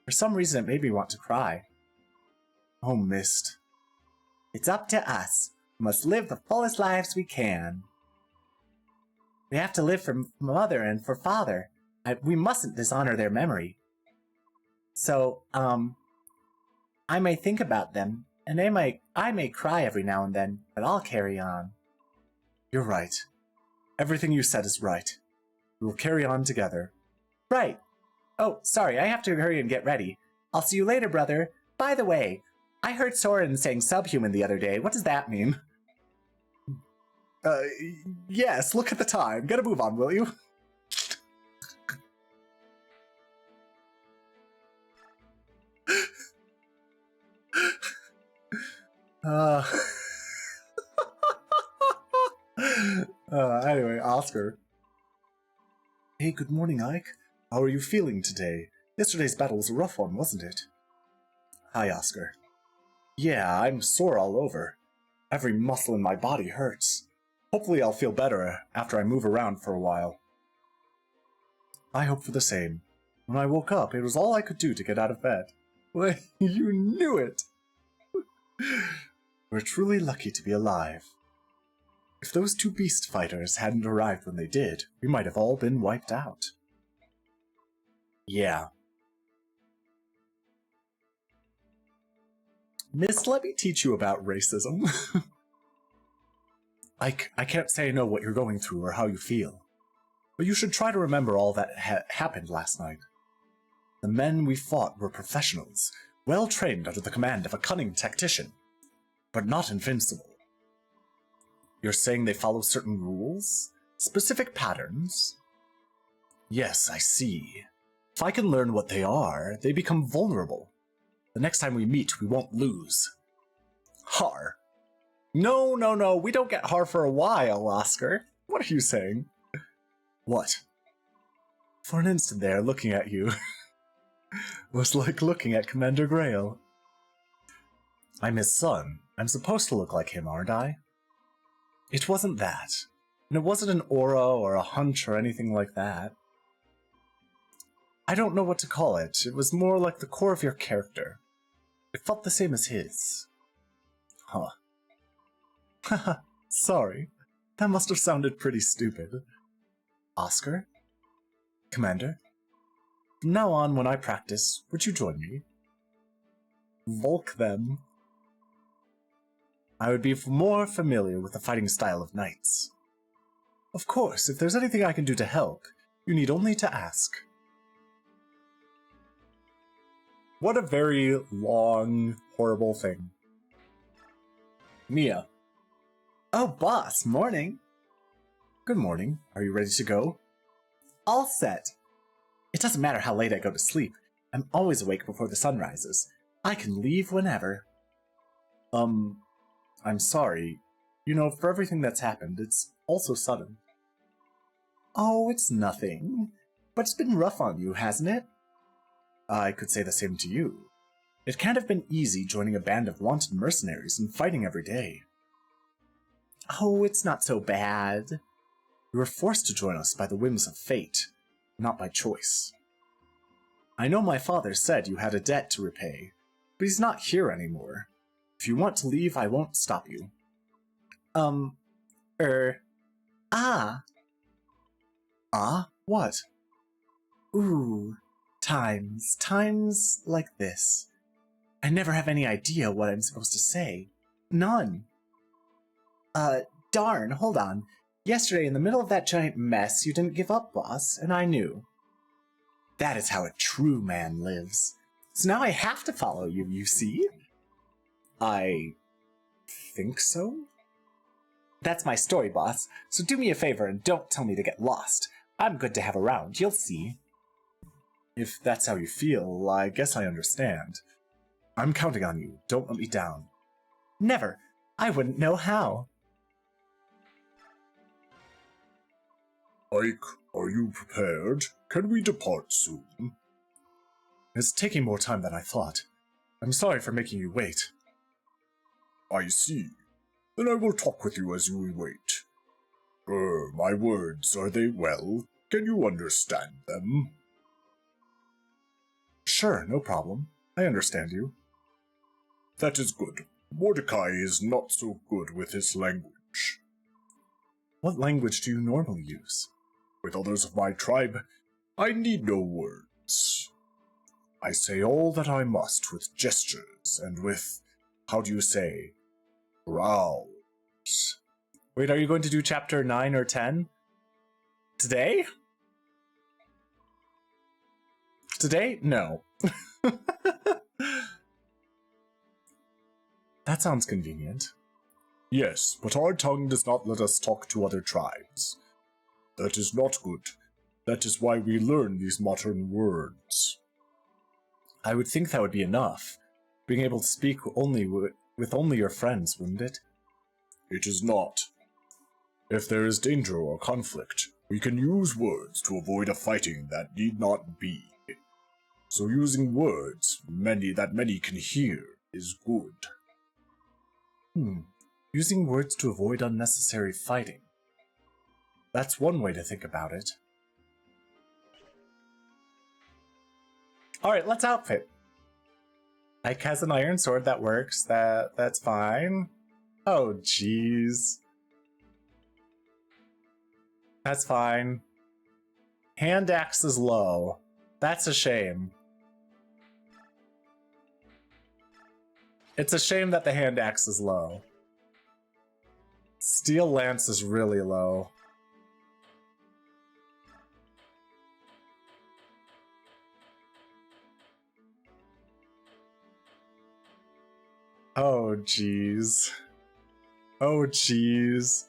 for some reason it made me want to cry. Oh, Mist. It's up to us. We must live the fullest lives we can. We have to live for Mother and for Father. We mustn't dishonor their memory. So, I may think about them, and I may cry every now and then, but I'll carry on. You're right. Everything you said is right. We will carry on together. Right. Oh, sorry, I have to hurry and get ready. I'll see you later, brother. By the way, I heard Soren saying subhuman the other day. What does that mean? Yes, look at the time. Get a move on, will you? Anyway, Oscar. Hey, good morning, Ike. How are you feeling today? Yesterday's battle was a rough one, wasn't it? Hi, Oscar. Yeah, I'm sore all over. Every muscle in my body hurts. Hopefully I'll feel better after I move around for a while. I hope for the same. When I woke up, it was all I could do to get out of bed. Well, you knew it! We're truly lucky to be alive. If those two beast fighters hadn't arrived when they did, we might have all been wiped out. Yeah. Miss, let me teach you about racism. I can't say I know what you're going through or how you feel, but you should try to remember all that happened last night. The men we fought were professionals, well trained under the command of a cunning tactician, but not invincible. You're saying they follow certain rules? Specific patterns? Yes, I see. If I can learn what they are, they become vulnerable. The next time we meet, we won't lose. Har. No, we don't get har for a while, Oscar. What are you saying? What? For an instant there, looking at you was like looking at Commander Grail. I'm his son. I'm supposed to look like him, aren't I? It wasn't that. And it wasn't an aura or a hunch or anything like that. I don't know what to call it. It was more like the core of your character. It felt the same as his. Huh. Haha, sorry. That must have sounded pretty stupid. Oscar? Commander? From now on, when I practice, would you join me? Volk them. I would be more familiar with the fighting style of knights. Of course, if there's anything I can do to help, you need only to ask. What a very long, horrible thing. Mia. Oh, boss, morning. Good morning. Are you ready to go? All set. It doesn't matter how late I go to sleep. I'm always awake before the sun rises. I can leave whenever. I'm sorry. You know, for everything that's happened, it's all so sudden. Oh, it's nothing. But it's been rough on you, hasn't it? I could say the same to you. It can't have been easy joining a band of wanted mercenaries and fighting every day. Oh, it's not so bad. You were forced to join us by the whims of fate, not by choice. I know my father said you had a debt to repay, but he's not here anymore. If you want to leave, I won't stop you. Ah, what? Ooh, times like this. I never have any idea what I'm supposed to say. None. Darn, hold on. Yesterday, in the middle of that giant mess, you didn't give up, boss, and I knew. That is how a true man lives. So now I have to follow you, you see? I think so? That's my story, boss. So do me a favor and don't tell me to get lost. I'm good to have around, you'll see. If that's how you feel, I guess I understand. I'm counting on you. Don't let me down. Never. I wouldn't know how. Ike, are you prepared? Can we depart soon? It's taking more time than I thought. I'm sorry for making you wait. I see. Then I will talk with you as we wait. My words, are they well? Can you understand them? Sure, no problem. I understand you. That is good. Mordecai is not so good with his language. What language do you normally use? With others of my tribe, I need no words. I say all that I must with gestures and with, how do you say, growls. Wait, are you going to do chapter 9 or 10? Today? Today? No. That sounds convenient. Yes, but our tongue does not let us talk to other tribes. That is not good. That is why we learn these modern words. I would think that would be enough. Being able to speak only with only your friends, wouldn't it? It is not. If there is danger or conflict, we can use words to avoid a fighting that need not be. So using words that many can hear is good. Using words to avoid unnecessary fighting. That's one way to think about it. Alright, let's outfit. Ike has an iron sword that works. That's fine. Oh, jeez. That's fine. Hand axe is low. That's a shame. It's a shame that the hand axe is low. Steel lance is really low. Oh, jeez. Oh, jeez.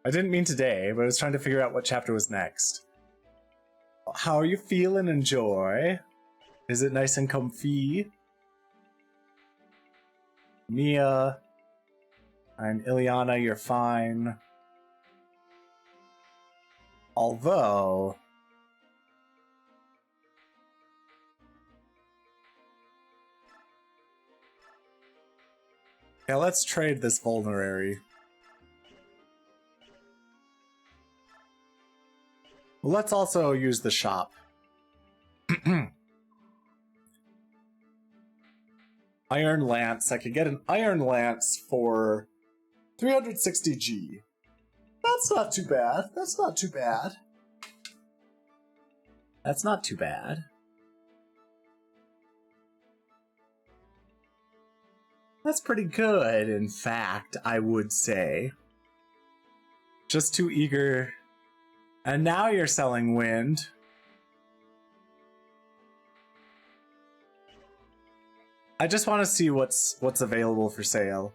I didn't mean today, but I was trying to figure out what chapter was next. How are you feeling, Enjoy? Is it nice and comfy? Mia and Ileana, you're fine. Although... yeah, let's trade this vulnerary. Well, let's also use the shop. Iron Lance. I could get an Iron Lance for 360G. That's not too bad. That's not too bad. That's not too bad. That's pretty good, in fact, I would say. Just too eager. And now you're selling wind. I just want to see what's available for sale.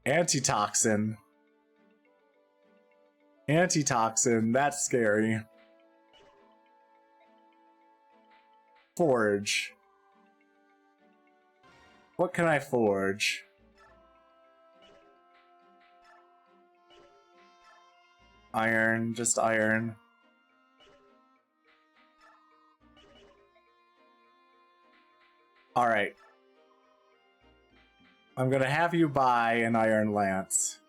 Antitoxin. Antitoxin, that's scary. Forge. What can I forge? Iron, just iron. Alright. I'm gonna have you buy an Iron Lance.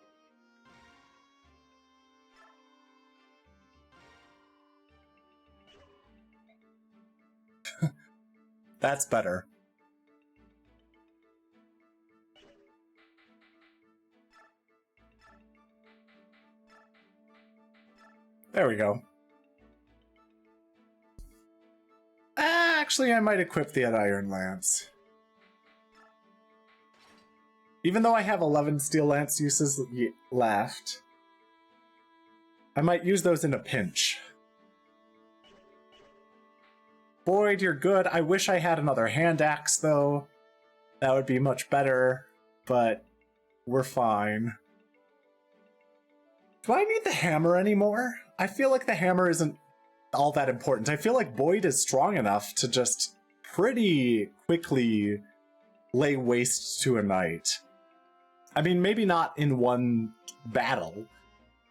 That's better. There we go. Actually, I might equip the Iron Lance. Even though I have 11 Steel Lance uses left, I might use those in a pinch. Boyd, you're good. I wish I had another hand axe, though. That would be much better, but we're fine. Do I need the hammer anymore? I feel like the hammer isn't all that important. I feel like Boyd is strong enough to just pretty quickly lay waste to a knight. I mean, maybe not in one battle,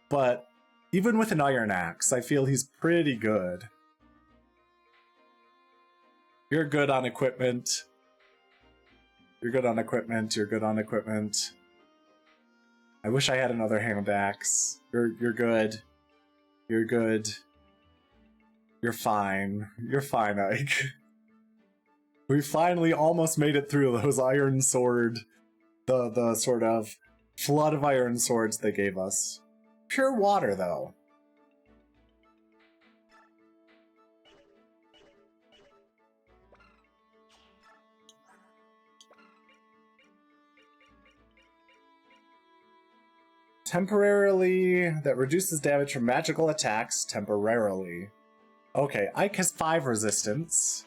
but even with an iron axe, I feel he's pretty good. You're good on equipment. You're good on equipment. You're good on equipment. I wish I had another hand axe. You're good. You're good. You're fine. You're fine, Ike. We finally almost made it through those iron sword, the sort of flood of iron swords they gave us. Pure water, though. Temporarily, that reduces damage from magical attacks temporarily. Okay, Ike has 5 resistance.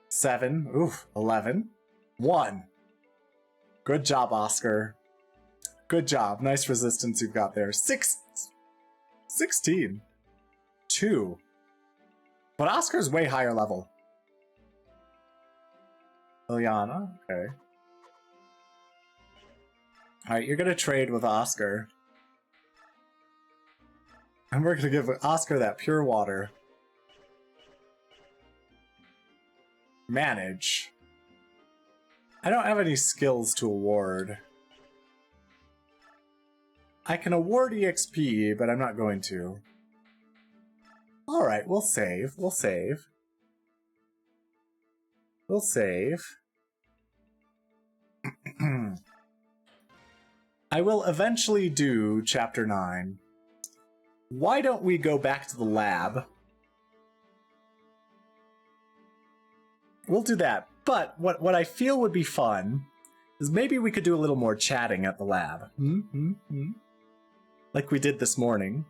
7. Oof, 11. 1. Good job, Oscar. Good job. Nice resistance you've got there. 16. 2. But Oscar's way higher level. Liliana, okay. Alright, you're gonna trade with Oscar. And we're gonna give Oscar that pure water. Manage. I don't have any skills to award. I can award EXP, but I'm not going to. Alright, we'll save. We'll save. We'll save. I will eventually do Chapter 9. Why don't we go back to the lab? We'll do that. But what I feel would be fun is maybe we could do a little more chatting at the lab. Like we did this morning.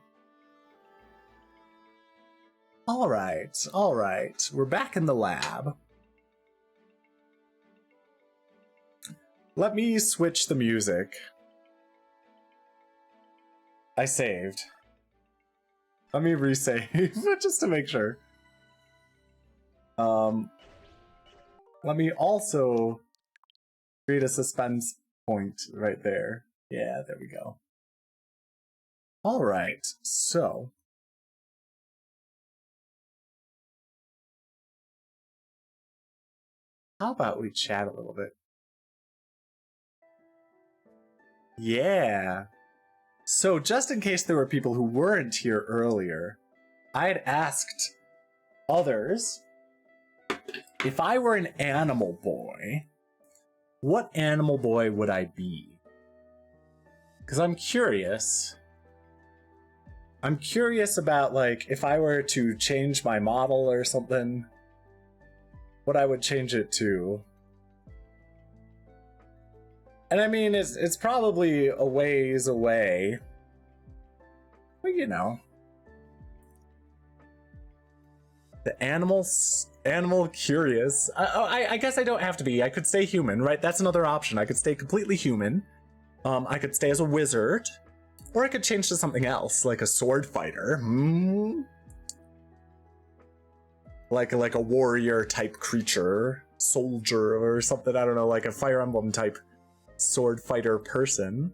Alright, alright. We're back in the lab. Let me switch the music. I saved. Let me resave just to make sure. Let me also create a suspense point right there. Yeah, there we go. All right, so how about we chat a little bit? Yeah. So just in case there were people who weren't here earlier, I had asked others, if I were an animal boy, what animal boy would I be? Because I'm curious. I'm curious about, like, if I were to change my model or something, what I would change it to. And I mean, it's probably a ways away. But, you know. The animal curious. I guess I don't have to be. I could stay human, right? That's another option. I could stay completely human. I could stay as a wizard. Or I could change to something else, like a sword fighter. Like a warrior type creature, soldier or something. I don't know, like a Fire Emblem type sword fighter person.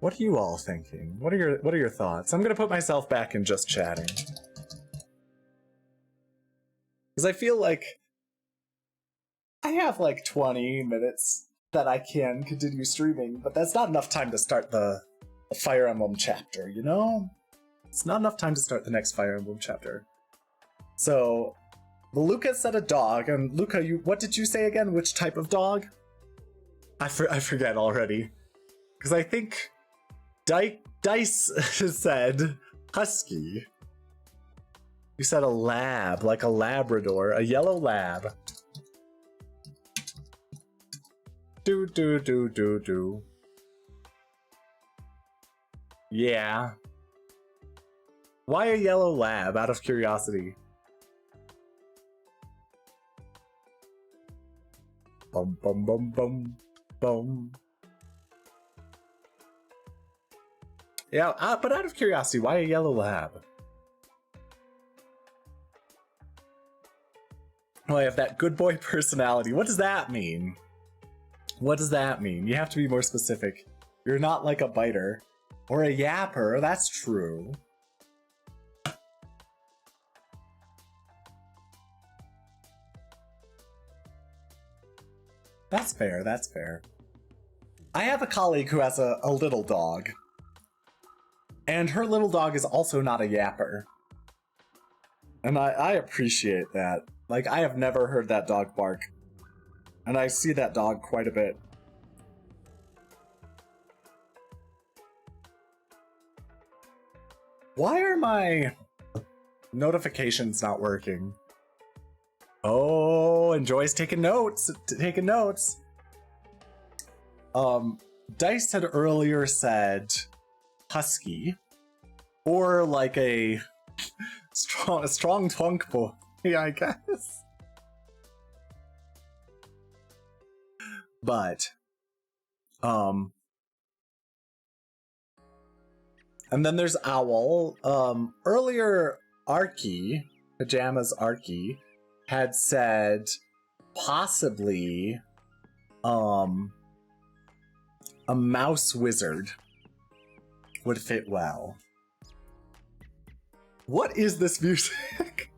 What are you all thinking? What are your thoughts? I'm gonna put myself back in just chatting. Because I feel like I have like 20 minutes that I can continue streaming, but that's not enough time to start the Fire Emblem chapter, you know? It's not enough time to start the next Fire Emblem chapter. So, Luca said a dog, and Luca, what did you say again? Which type of dog? I forget already. Because I think Dice said husky. You said a lab, like a Labrador, a yellow lab. Do. Yeah. Why a yellow lab, out of curiosity? Bum bum bum bum bum. Yeah, but out of curiosity, why a yellow lab? Oh, I have that good boy personality. What does that mean? What does that mean? You have to be more specific. You're not like a biter. Or a yapper, that's true. That's fair, that's fair. I have a colleague who has a little dog. And her little dog is also not a yapper. And I appreciate that. Like, I have never heard that dog bark. And I see that dog quite a bit. Why are my notifications not working? Oh, and Joy's taking notes. Taking notes. Dice had earlier said husky, or like a strong twunk boy, I guess. But, and then there's Owl. Earlier, Arky, Pajamas Arky, had said possibly, a mouse wizard would fit well. What is this music?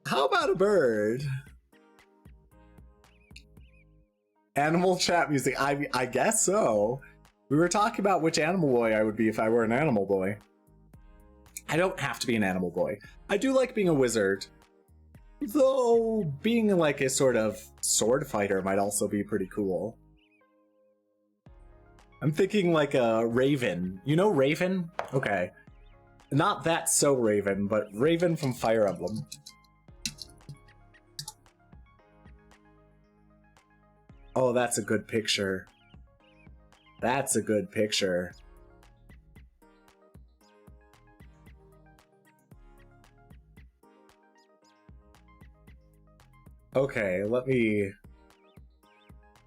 How about a bird? Animal chat music. I guess so. We were talking about which animal boy I would be if I were an animal boy. I don't have to be an animal boy. I do like being a wizard. Though being like a sort of sword fighter might also be pretty cool. I'm thinking like a Raven. You know Raven? Okay. Not that so Raven, but Raven from Fire Emblem. Oh, that's a good picture. That's a good picture. Okay, let me...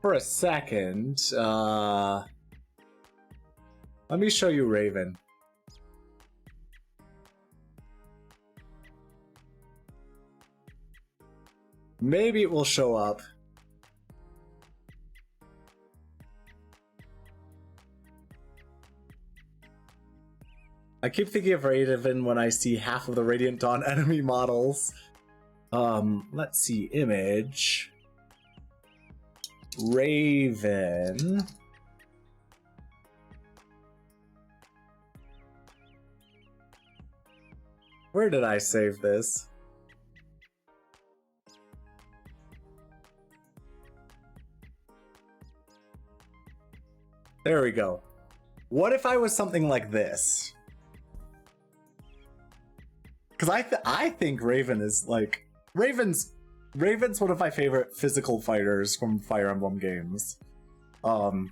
For a second, let me show you Raven. Maybe it will show up. I keep thinking of Raven when I see half of the Radiant Dawn enemy models. Let's see, image. Raven. Where did I save this? There we go. What if I was something like this? Because I think Raven is like... Raven's one of my favorite physical fighters from Fire Emblem games. And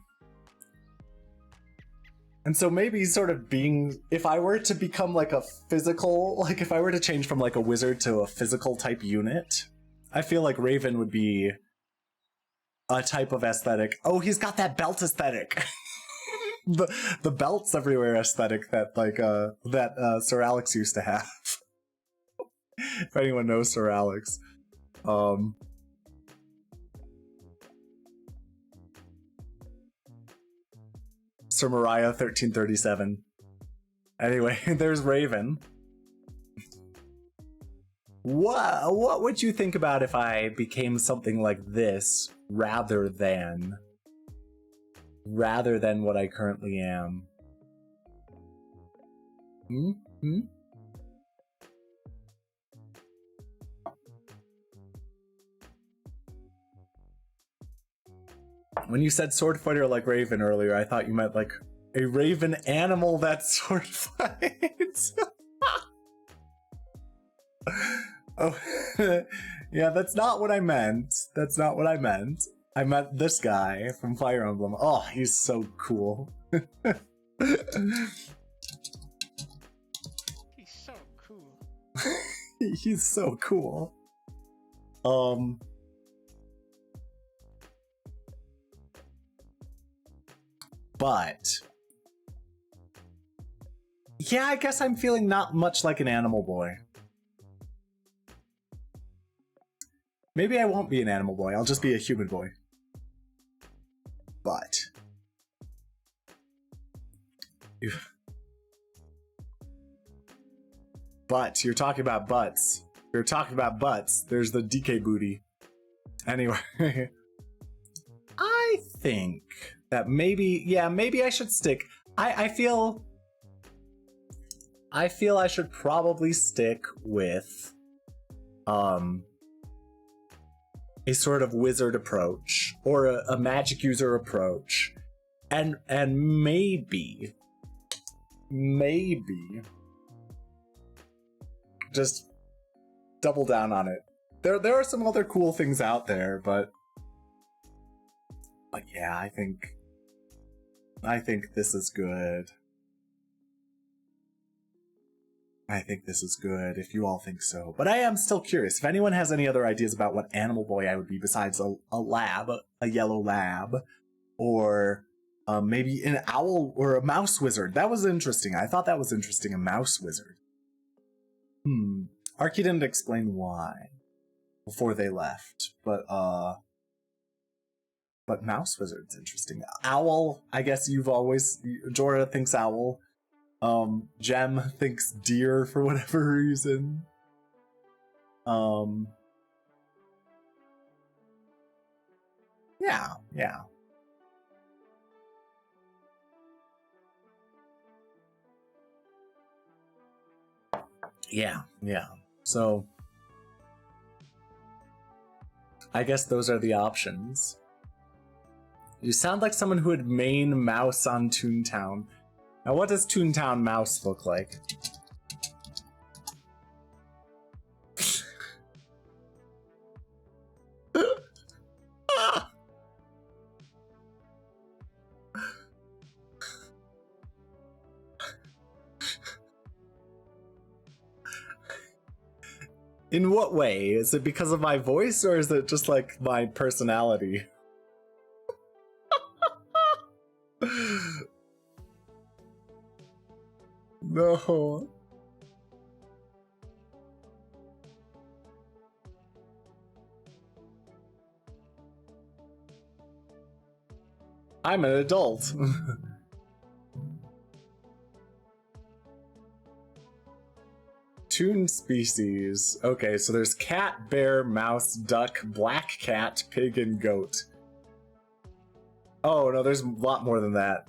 so maybe sort of being... If I were to become like a physical... Like if I were to change from like a wizard to a physical type unit, I feel like Raven would be a type of aesthetic. Oh, he's got that belt aesthetic! the belts everywhere aesthetic that like Sir Alex used to have. If anyone knows Sir Alex. Sir Mariah 1337. Anyway, there's Raven. What would you think about if I became something like this rather than what I currently am? When you said sword fighter like Raven earlier, I thought you meant like a raven animal that sword fights. Oh, yeah, that's not what I meant. That's not what I meant. I met this guy from Fire Emblem. Oh, he's so cool. He's so cool. He's so cool. But yeah, I guess I'm feeling not much like an animal boy. Maybe I won't be an animal boy, I'll just be a human boy. But you're talking about butts. You're talking about butts. There's the DK booty. Anyway, I think that maybe I should stick. I feel I should probably stick with a sort of wizard approach or a magic user approach, and maybe just double down on it. There are some other cool things out there, but yeah, I think this is good. I think this is good, if you all think so. But I am still curious. If anyone has any other ideas about what animal boy I would be besides a lab, a yellow lab, or maybe an owl or a mouse wizard. That was interesting. I thought that was interesting, a mouse wizard. Arky didn't explain why before they left, but mouse wizard's interesting. Owl, I guess Jorah thinks owl. Jem thinks deer for whatever reason. Yeah. Yeah. So, I guess those are the options. You sound like someone who would main mouse on Toontown. Now, what does Toontown Mouse look like? In what way? Is it because of my voice, or is it just like my personality? No. I'm an adult. Toon species. Okay, so there's cat, bear, mouse, duck, black cat, pig, and goat. Oh, no, there's a lot more than that.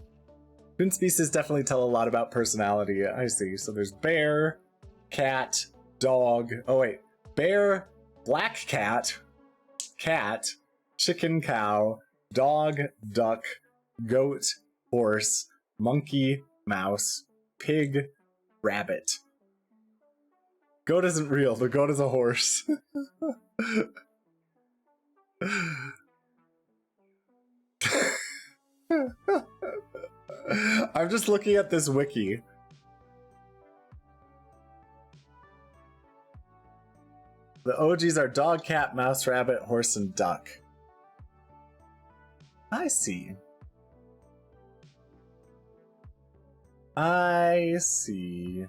Toon species definitely tell a lot about personality. I see. So there's bear, cat, dog. Oh, wait. Bear, black cat, cat, chicken, cow, dog, duck, goat, horse, monkey, mouse, pig, rabbit. Goat isn't real. The goat is a horse. I'm just looking at this wiki. The OGs are dog, cat, mouse, rabbit, horse, and duck. I see. I see.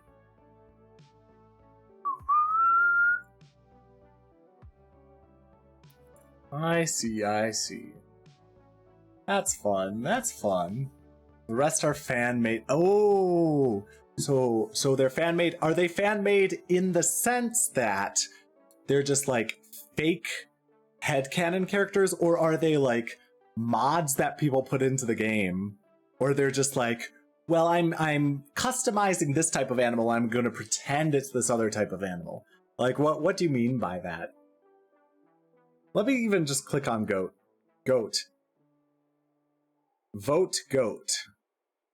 I see. That's fun. The rest are fan-made. Oh! So they're fan-made. Are they fan-made in the sense that they're just like fake headcanon characters, or are they like mods that people put into the game? Or they're just like, well, I'm customizing this type of animal, I'm gonna pretend it's this other type of animal. Like, what do you mean by that? Let me even just click on goat. Goat. Vote goat.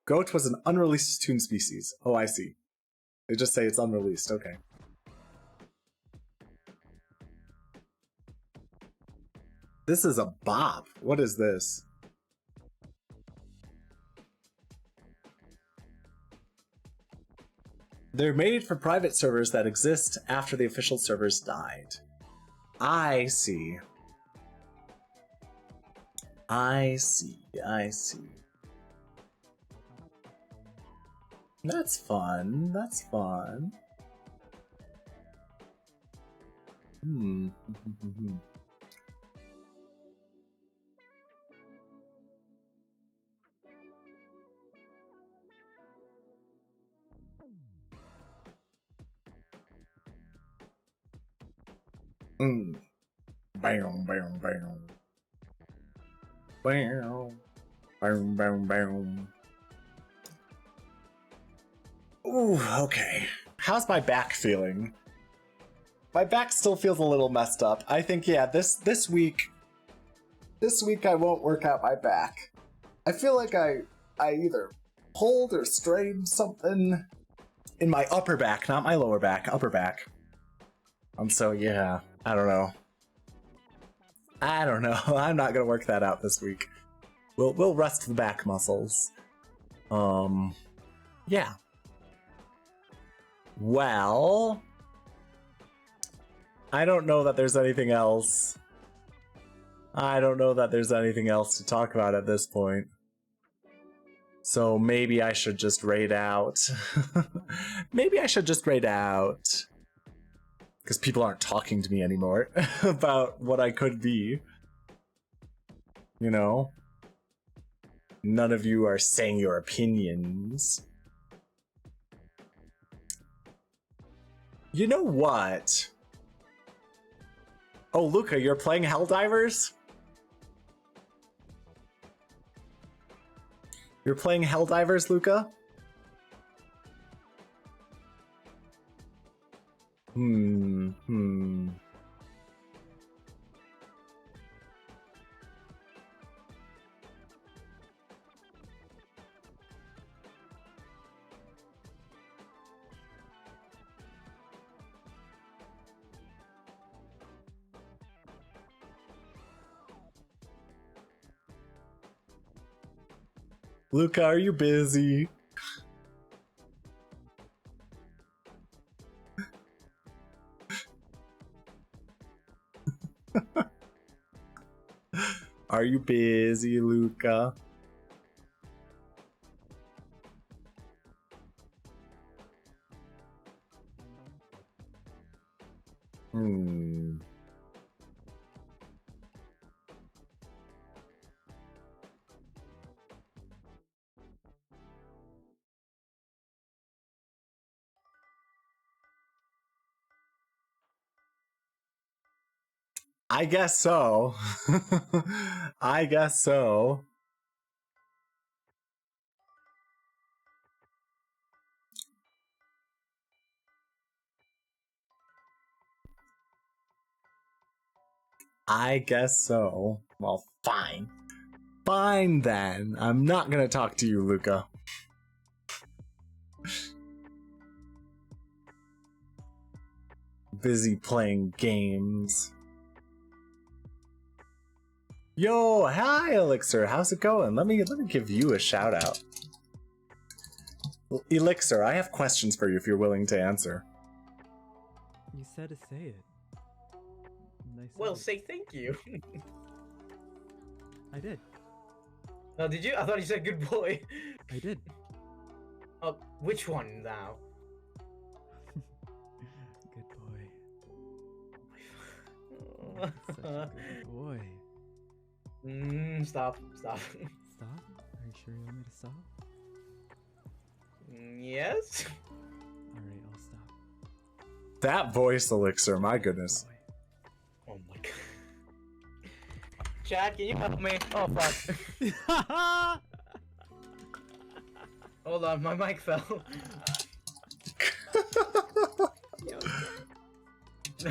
Goat was an unreleased toon species. Oh, I see. They just say it's unreleased. Okay. This is a bop. What is this? They're made for private servers that exist after the official servers died. I see. I see. I see. That's fun. That's fun. Hmm. Mm. Bam, bam, bam. Bam. Bam, bam, bam. Ooh, okay. How's my back feeling? My back still feels a little messed up. I think, yeah, this week I won't work out my back. I feel like I either pulled or strained something in my upper back, not my lower back, upper back. So yeah, I don't know. I'm not gonna work that out this week. We'll rest the back muscles. Yeah. Well, I don't know that there's anything else. I don't know that there's anything else to talk about at this point. So maybe I should just raid out. Maybe I should just raid out. Because people aren't talking to me anymore about what I could be. You know? None of you are saying your opinions. You know what? Oh, Luca, you're playing Helldivers? You're playing Helldivers, Luca? Luca, are you busy? Are you busy, Luca? I guess so. I guess so. I guess so. Well, fine. Fine then. I'm not gonna talk to you, Luca. Busy playing games. Yo, hi Elixir, how's it going? Let me give you a shout out. Elixir, I have questions for you if you're willing to answer. You said to say it. Well, say thank you. I did. Oh, did you? I thought you said good boy. I did. Oh, which one now? Good boy. Such a good boy. Stop. Stop? Are you sure you want me to stop? Yes. Alright, I'll stop. That voice, Elixir, my goodness. Oh my god. Chad, can you help me? Oh fuck. Hold on, my mic fell.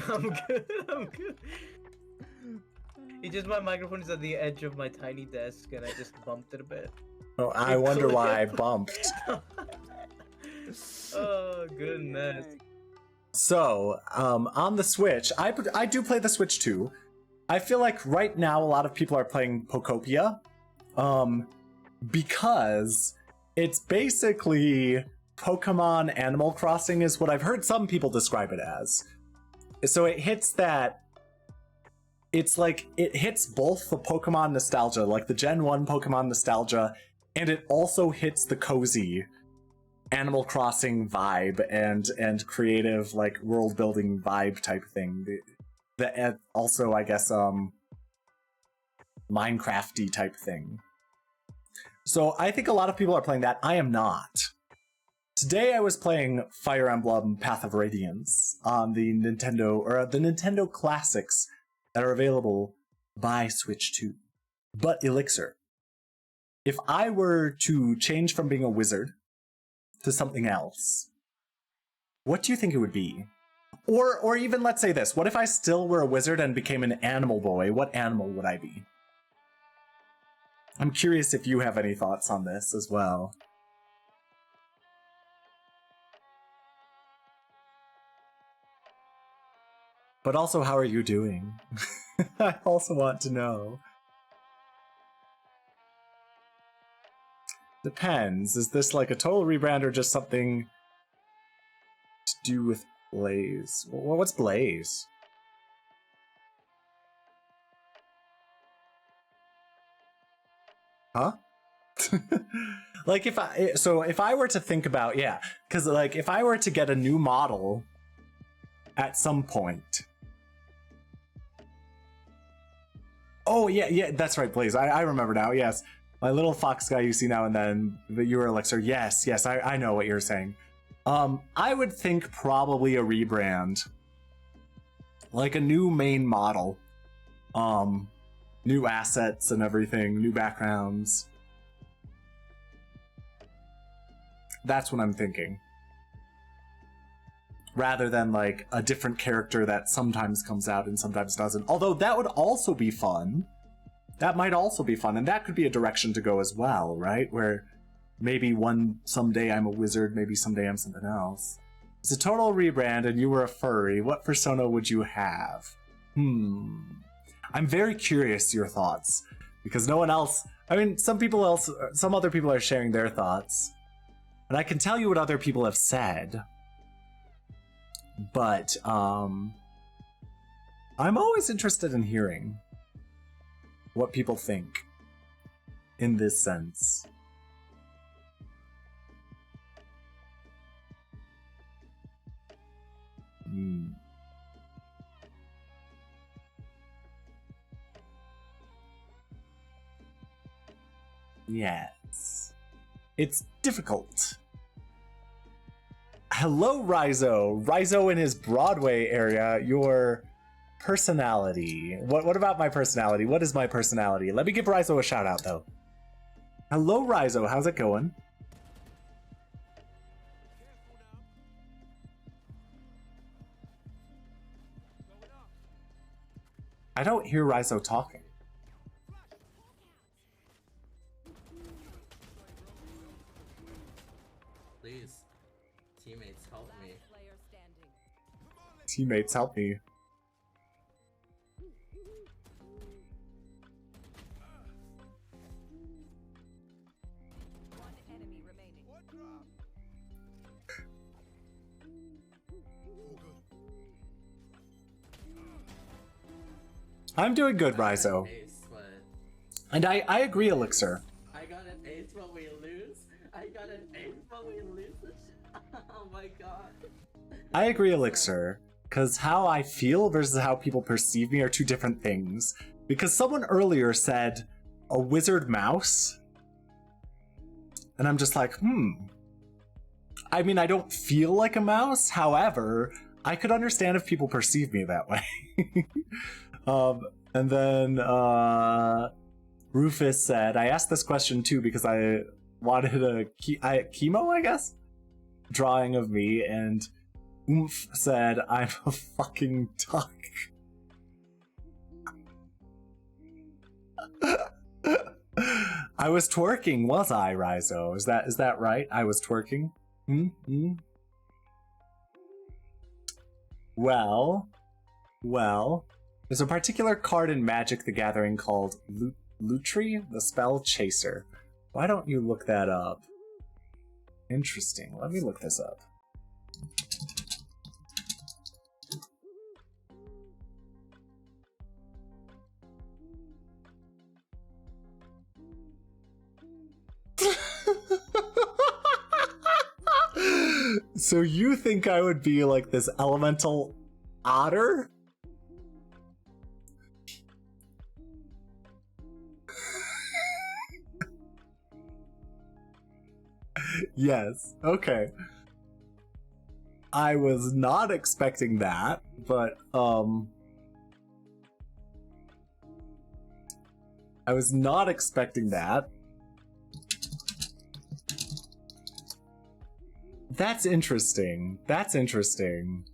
I'm good. It's just my microphone is at the edge of my tiny desk and I just bumped it a bit. Oh, I wonder why I bumped. Oh, goodness. So, on the Switch, I do play the Switch too. I feel like right now a lot of people are playing Pokopia, because it's basically Pokemon Animal Crossing is what I've heard some people describe it as. So it hits that, it's like, it hits both the Pokemon nostalgia, like the Gen 1 Pokemon nostalgia, and it also hits the cozy Animal Crossing vibe and creative, like, world building vibe type thing. The also, I guess, Minecrafty type thing. So I think a lot of people are playing that. I am not. Today I was playing Fire Emblem Path of Radiance on the Nintendo Classics that are available by Switch 2. But Elixir, if I were to change from being a wizard to something else, what do you think it would be? Or even, let's say this, what if I still were a wizard and became an animal boy? What animal would I be? I'm curious if you have any thoughts on this as well. But also, how are you doing? I also want to know. Depends. Is this like a total rebrand or just something to do with Blaze? Well, what's Blaze? Huh? Like if I were to think about, yeah, because like if I were to get a new model at some point. Oh yeah, that's right, Blaze. I remember now. Yes, my little fox guy you see now and then. But you were Elixir. Yes, I know what you're saying. I would think probably a rebrand, like a new main model, new assets and everything, new backgrounds. That's what I'm thinking. Rather than like a different character that sometimes comes out and sometimes doesn't. Although that would also be fun. That might also be fun, and that could be a direction to go as well, right? Where maybe someday I'm a wizard, maybe someday I'm something else. It's a total rebrand and you were a furry. What persona would you have? I'm very curious your thoughts, because no one else, I mean, some other people are sharing their thoughts. And I can tell you what other people have said. But I'm always interested in hearing what people think in this sense. Yes. It's difficult. Hello, Rizo. Rizo in his Broadway area, your personality. What about my personality? What is my personality? Let me give Rizo a shout out, though. Hello, Rizo. How's it going? I don't hear Rizo talking. Please, teammates, help me. Teammates, help me. I'm doing good, Rizo. And I agree, Elixir. I got an ace, but we lose. I got an ace, but we lose. Oh my god. I agree, Elixir. Because how I feel versus how people perceive me are two different things. Because someone earlier said a wizard mouse. And I'm just like, I mean, I don't feel like a mouse. However, I could understand if people perceive me that way. And then Rufus said, I asked this question too because I wanted a chemo, I guess, drawing of me, and Oomph said, I'm a fucking duck. I was twerking, was I, Rizo? Is that right? I was twerking? Well, There's a particular card in Magic the Gathering called Lutri, the Spell Chaser. Why don't you look that up? Interesting. Let me look this up. So you think I would be like this elemental otter? Yes, okay. I was not expecting that, but I was not expecting that. That's interesting. That's interesting.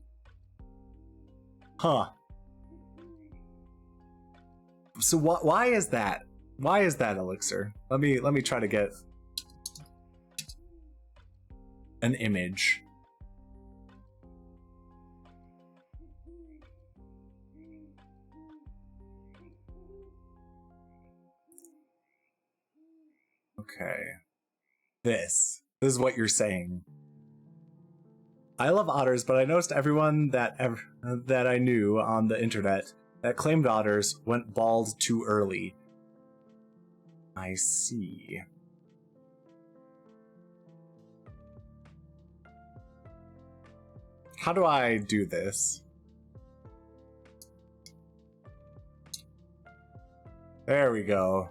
Huh. So why is that? Why is that, Elixir? Let me try to get an image. Okay. This is what you're saying. I love otters, but I noticed everyone that I knew on the internet that claimed otters went bald too early. I see. How do I do this? There we go.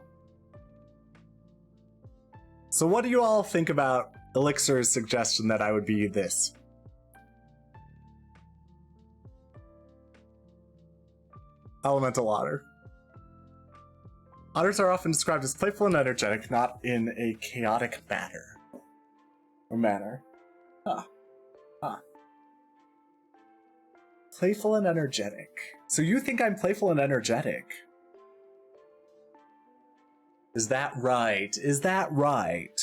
So what do you all think about Elixir's suggestion that I would be this? Elemental otter. Otters are often described as playful and energetic, not in a chaotic manner. Huh. Playful and energetic. So you think I'm playful and energetic? Is that right? Is that right?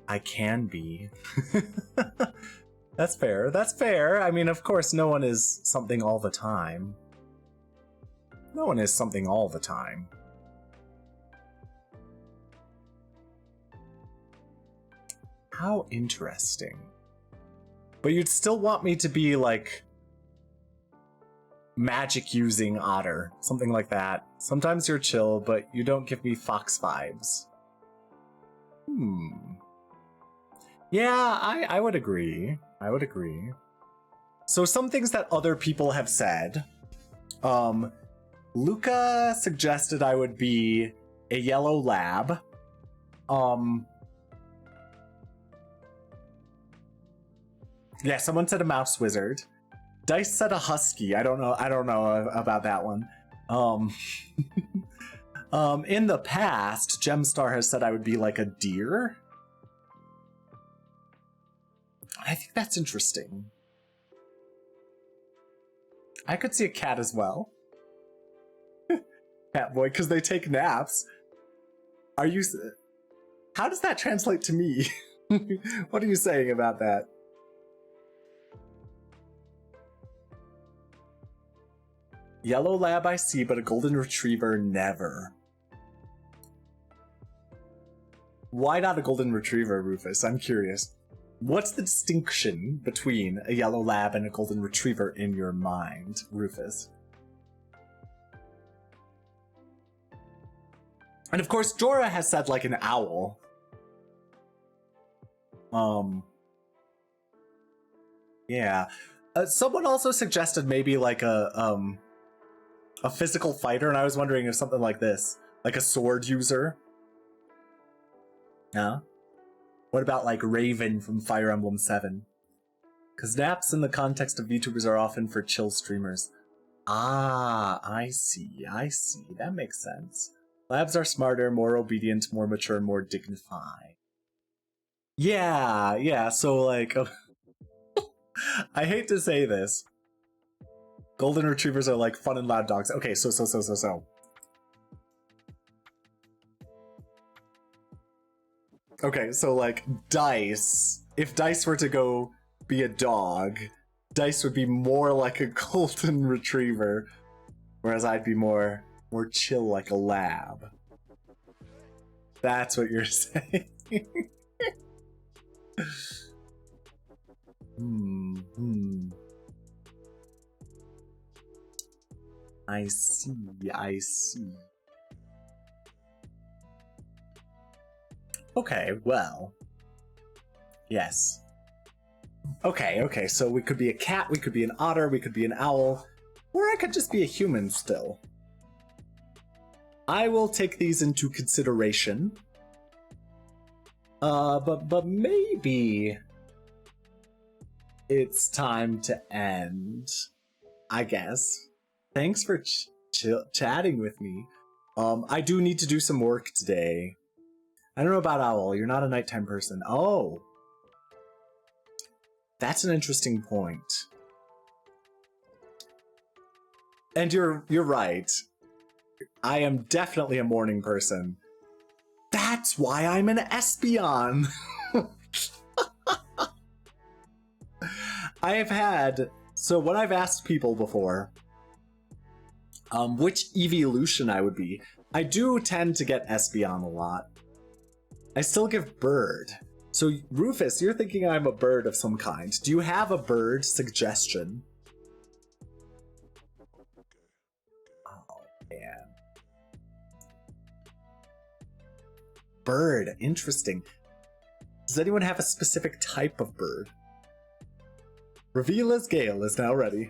I can be. That's fair. That's fair. I mean, of course, no one is something all the time. No one is something all the time. How interesting. But you'd still want me to be like magic using otter, something like that. Sometimes you're chill, but you don't give me fox vibes. Yeah, I would agree. I would agree. So some things that other people have said. Luca suggested I would be a yellow lab. Yeah, someone said a mouse wizard. Dice said a husky. I don't know about that one. In the past, Gemstar has said I would be like a deer. I think that's interesting. I could see a cat as well. Cat boy, because they take naps. Are you... How does that translate to me? What are you saying about that? Yellow lab I see, but a golden retriever never. Why not a golden retriever, Rufus? I'm curious. What's the distinction between a yellow lab and a golden retriever in your mind, Rufus? And of course, Jorah has said like an owl. Yeah. Someone also suggested maybe like a physical fighter, and I was wondering if something like this, like a sword user. Yeah. What about like Raven from Fire Emblem 7? Because naps in the context of VTubers are often for chill streamers. Ah, I see. That makes sense. Labs are smarter, more obedient, more mature, more dignified. Yeah, so like... I hate to say this. Golden retrievers are like fun and loud dogs. Okay, so. Okay, so like Dice, if Dice were to go be a dog, Dice would be more like a golden retriever, whereas I'd be more chill like a lab. That's what you're saying. I see. Okay, well. Yes. Okay, so we could be a cat, we could be an otter, we could be an owl, or I could just be a human still. I will take these into consideration. But maybe it's time to end, I guess. Thanks for chatting with me. I do need to do some work today. I don't know about Owl, you're not a nighttime person. Oh. That's an interesting point. And you're right. I am definitely a morning person. That's why I'm an Espeon. I have had, so when I've asked people before, which evolution I would be, I do tend to get Espeon a lot. I still give bird. So Rufus, you're thinking I'm a bird of some kind. Do you have a bird suggestion? Oh, man. Bird, interesting. Does anyone have a specific type of bird? Reveal as Gale is now ready.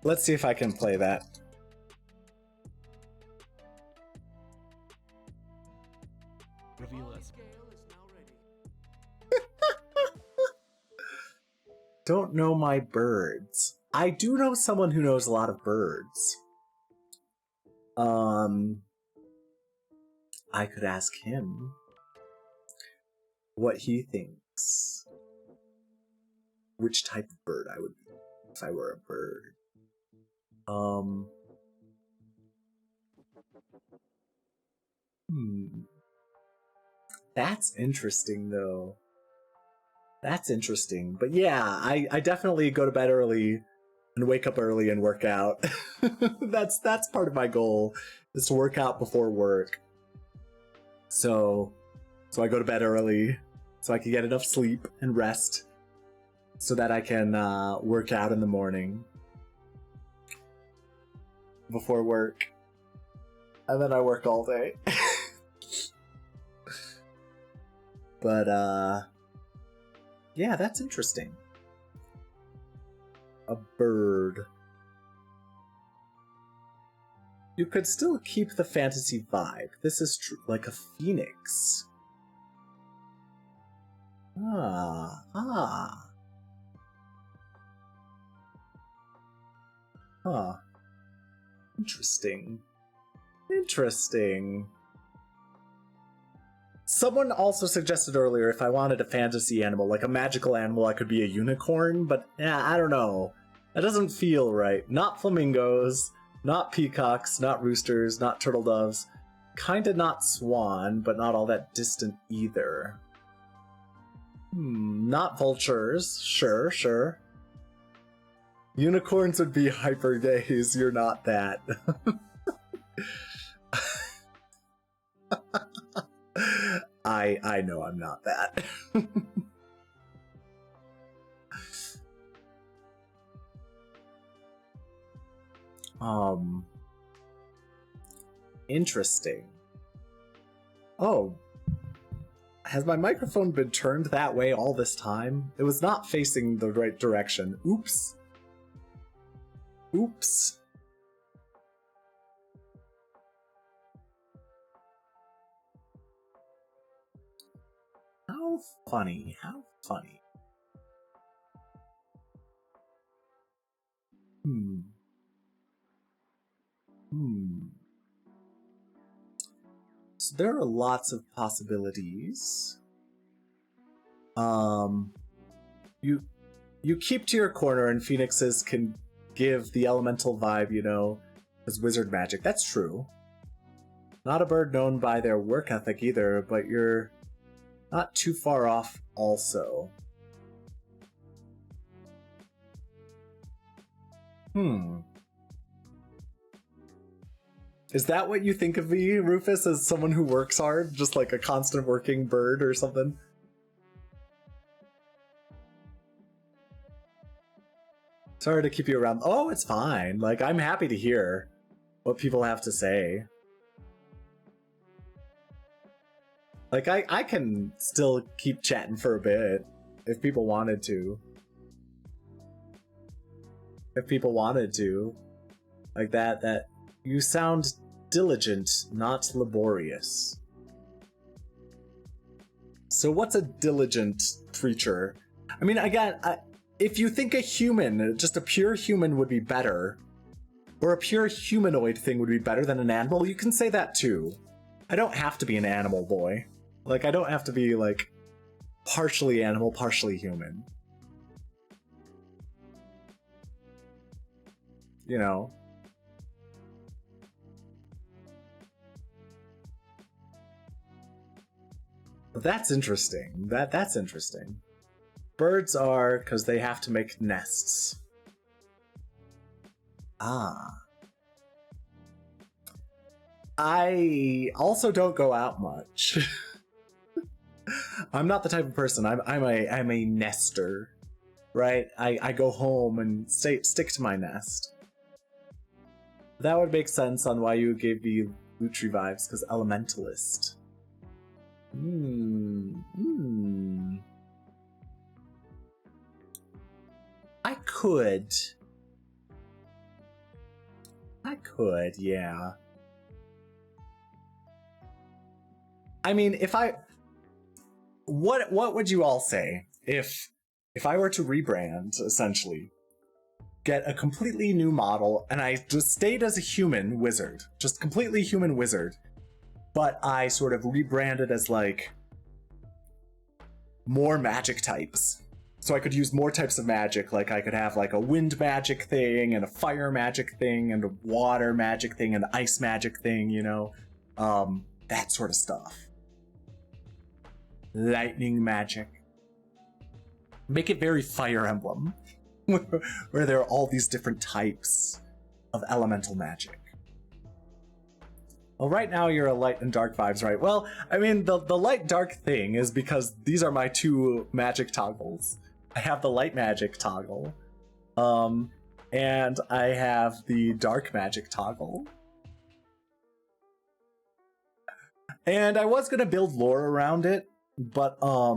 Let's see if I can play that. Reveal us. Don't know my birds. I do know someone who knows a lot of birds. I could ask him what he thinks. Which type of bird I would be if I were a bird. That's interesting, though. That's interesting. But yeah, I definitely go to bed early and wake up early and work out. That's part of my goal, is to work out before work. So I go to bed early so I can get enough sleep and rest so that I can work out in the morning before work. And then I work all day. But yeah, that's interesting. A bird. You could still keep the fantasy vibe. This is true, like a phoenix. Huh. Interesting. Someone also suggested earlier if I wanted a fantasy animal, like a magical animal, I could be a unicorn, but yeah, I don't know. That doesn't feel right. Not flamingos, not peacocks, not roosters, not turtle doves. Kinda not swan, but not all that distant either. Not vultures. Sure. Unicorns would be hyper gays. You're not that. I know I'm not that. Interesting. Oh. Has my microphone been turned that way all this time? It was not facing the right direction. Oops. How funny. So there are lots of possibilities. You keep to your corner and phoenixes can give the elemental vibe, as wizard magic. That's true. Not a bird known by their work ethic either, but you're not too far off also. Is that what you think of me, Rufus, as someone who works hard? Just like a constant working bird or something? Sorry to keep you around. Oh, it's fine. Like, I'm happy to hear what people have to say. Like, I can still keep chatting for a bit if people wanted to. If people wanted to. Like that you sound diligent, not laborious. So what's a diligent creature? I mean, if you think a human, just a pure human would be better, or a pure humanoid thing would be better than an animal, you can say that too. I don't have to be an animal boy. Like, I don't have to be, like, partially animal, partially human. You know? But that's interesting. That's interesting. Birds are because they have to make nests. Ah. I also don't go out much. I'm not the type of person. I'm a nester, right? I go home and stick to my nest. That would make sense on why you gave me Lutri vibes, because elementalist. I could, yeah. I mean, what would you all say if I were to rebrand, essentially, get a completely new model, and I just stayed as a human wizard, just completely human wizard, but I sort of rebranded as like more magic types. So I could use more types of magic, like I could have like a wind magic thing, and a fire magic thing, and a water magic thing, and an ice magic thing, you know? That sort of stuff. Lightning magic. Make it very Fire Emblem, where there are all these different types of elemental magic. Well, right now you're a light and dark vibes, right? Well, I mean, the light-dark thing is because these are my two magic toggles. I have the light magic toggle, and I have the dark magic toggle. And I was gonna build lore around it, but I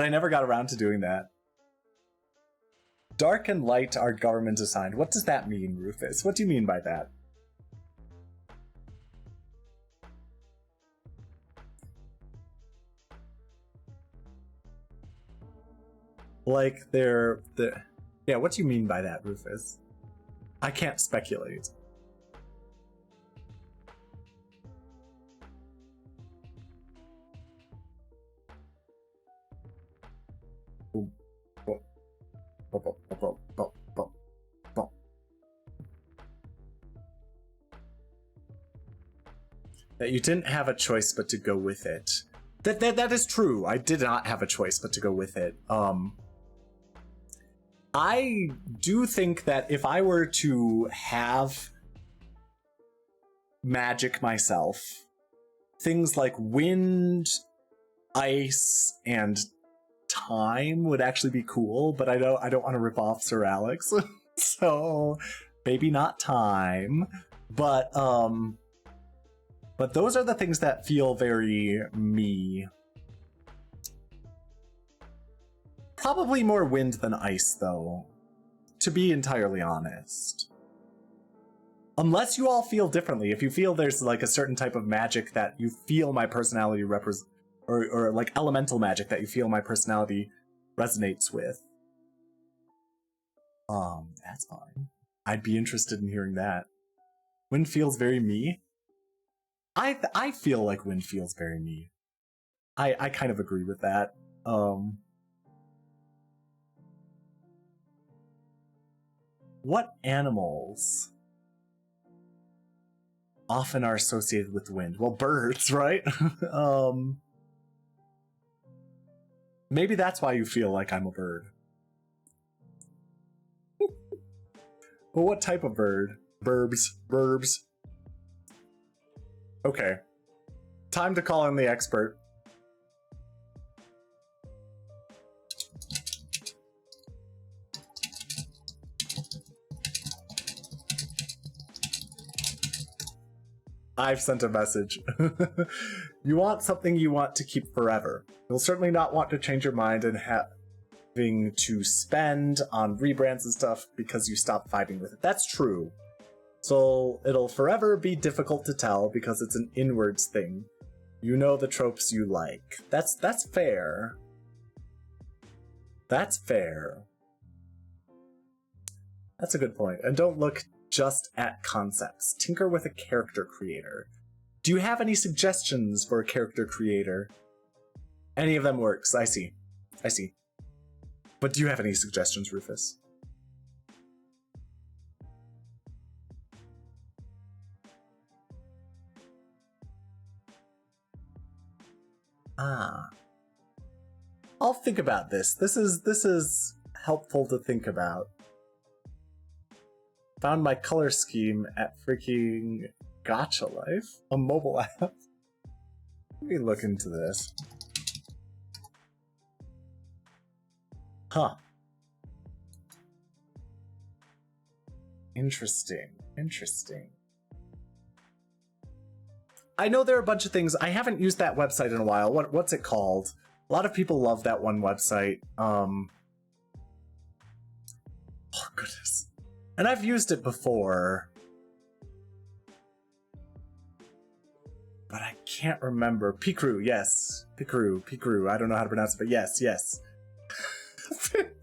never got around to doing that. Dark and light are government assigned. What does that mean, Rufus? What do you mean by that? Like yeah, what do you mean by that, Rufus? I can't speculate. That you didn't have a choice but to go with it. That is true. I did not have a choice but to go with it. I do think that if I were to have magic myself, things like wind, ice, and time would actually be cool, but I don't want to rip off Sir Alex. So maybe not time. But those are the things that feel very me. Probably more wind than ice, though, to be entirely honest. Unless you all feel differently. If you feel there's like a certain type of magic that you feel my personality or like elemental magic that you feel my personality resonates with, that's fine. I'd be interested in hearing that. Wind feels very me. I feel like wind feels very me. I kind of agree with that. What animals often are associated with wind. Well, birds, right? Maybe that's why you feel like I'm a bird. But what type of bird? Burbs. Okay. Time to call in the expert. I've sent a message. You want something you want to keep forever. You'll certainly not want to change your mind and having to spend on rebrands and stuff because you stopped vibing with it. That's true. So it'll forever be difficult to tell because it's an inwards thing. You know the tropes you like. That's fair. That's fair. That's a good point. And don't look just at concepts. Tinker with a character creator. Do you have any suggestions for a character creator? Any of them works. I see. But do you have any suggestions, Rufus? I'll think about this. This is helpful to think about. Found my color scheme at freaking Gacha Life, a mobile app. Let me look into this. Huh. Interesting. I know there are a bunch of things. I haven't used that website in a while. What's it called? A lot of people love that one website. Oh goodness. And I've used it before. But I can't remember. Picrew, yes. Picrew. I don't know how to pronounce it, but yes.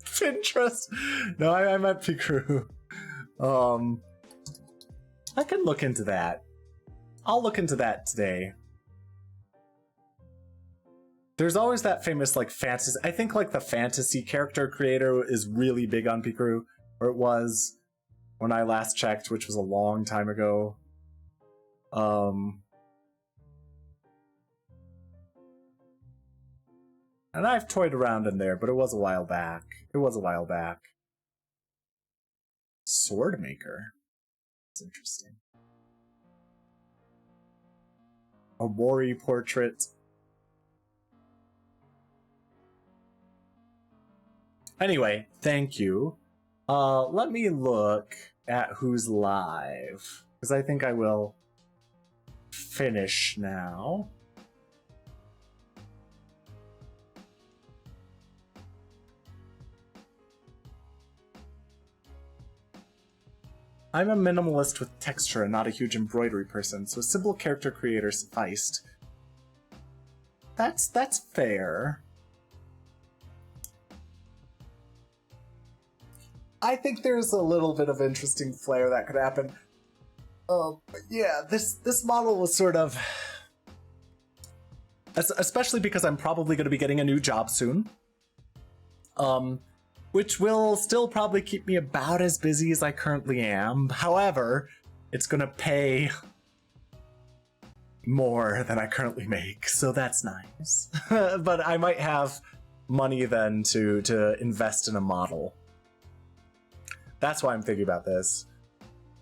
Pinterest. No, I meant Picrew. I can look into that. I'll look into that today. There's always that famous, like, fantasy... I think, like, the fantasy character creator is really big on Picrew. Or it was when I last checked, which was a long time ago. And I've toyed around in there, but it was a while back. Swordmaker. That's interesting. A Mori portrait. Anyway, thank you. Let me look at who's live, because I think I will finish now. I'm a minimalist with texture and not a huge embroidery person, so a simple character creator sufficed. That's fair. I think there's a little bit of interesting flair that could happen. Yeah, this model was sort of... Especially because I'm probably going to be getting a new job soon. Which will still probably keep me about as busy as I currently am. However, it's gonna pay more than I currently make, so that's nice. But I might have money then to invest in a model. That's why I'm thinking about this.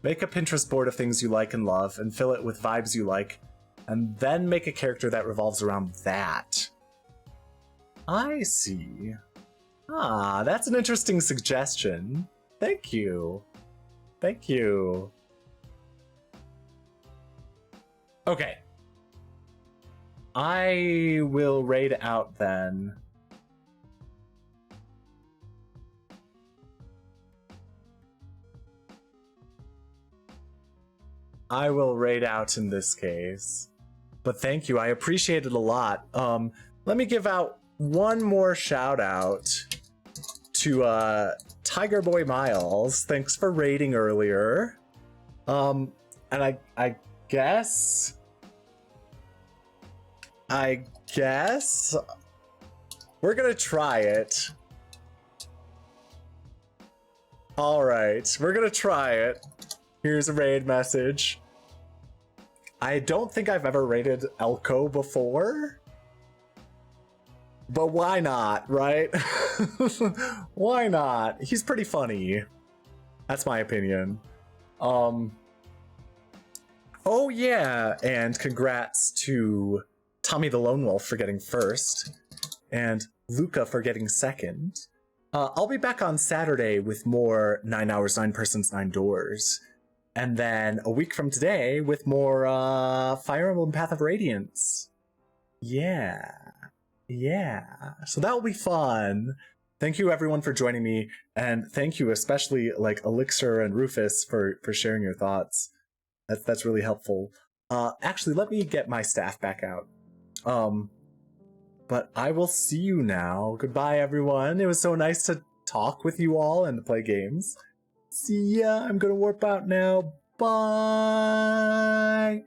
Make a Pinterest board of things you like and love, and fill it with vibes you like, and then make a character that revolves around that. I see. Ah, that's an interesting suggestion. Thank you. Okay. I will raid out then. I will raid out in this case. But thank you, I appreciate it a lot. Let me give out one more shout out to Tiger Boy Miles. Thanks for raiding earlier. And I guess we're gonna try it. All right, we're gonna try it. Here's a raid message. I don't think I've ever rated Elko before. But why not, right? Why not? He's pretty funny. That's my opinion. Oh yeah, and congrats to Tommy the Lone Wolf for getting first, and Luca for getting second. I'll be back on Saturday with more 9 Hours, 9 Persons, 9 Doors. And then a week from today with more Fire Emblem Path of Radiance. Yeah. So that will be fun. Thank you everyone for joining me, and thank you especially like Elixir and Rufus for sharing your thoughts. That's really helpful. Actually, let me get my staff back out. But I will see you now. Goodbye, everyone. It was so nice to talk with you all and to play games. See ya. I'm gonna warp out now. Bye.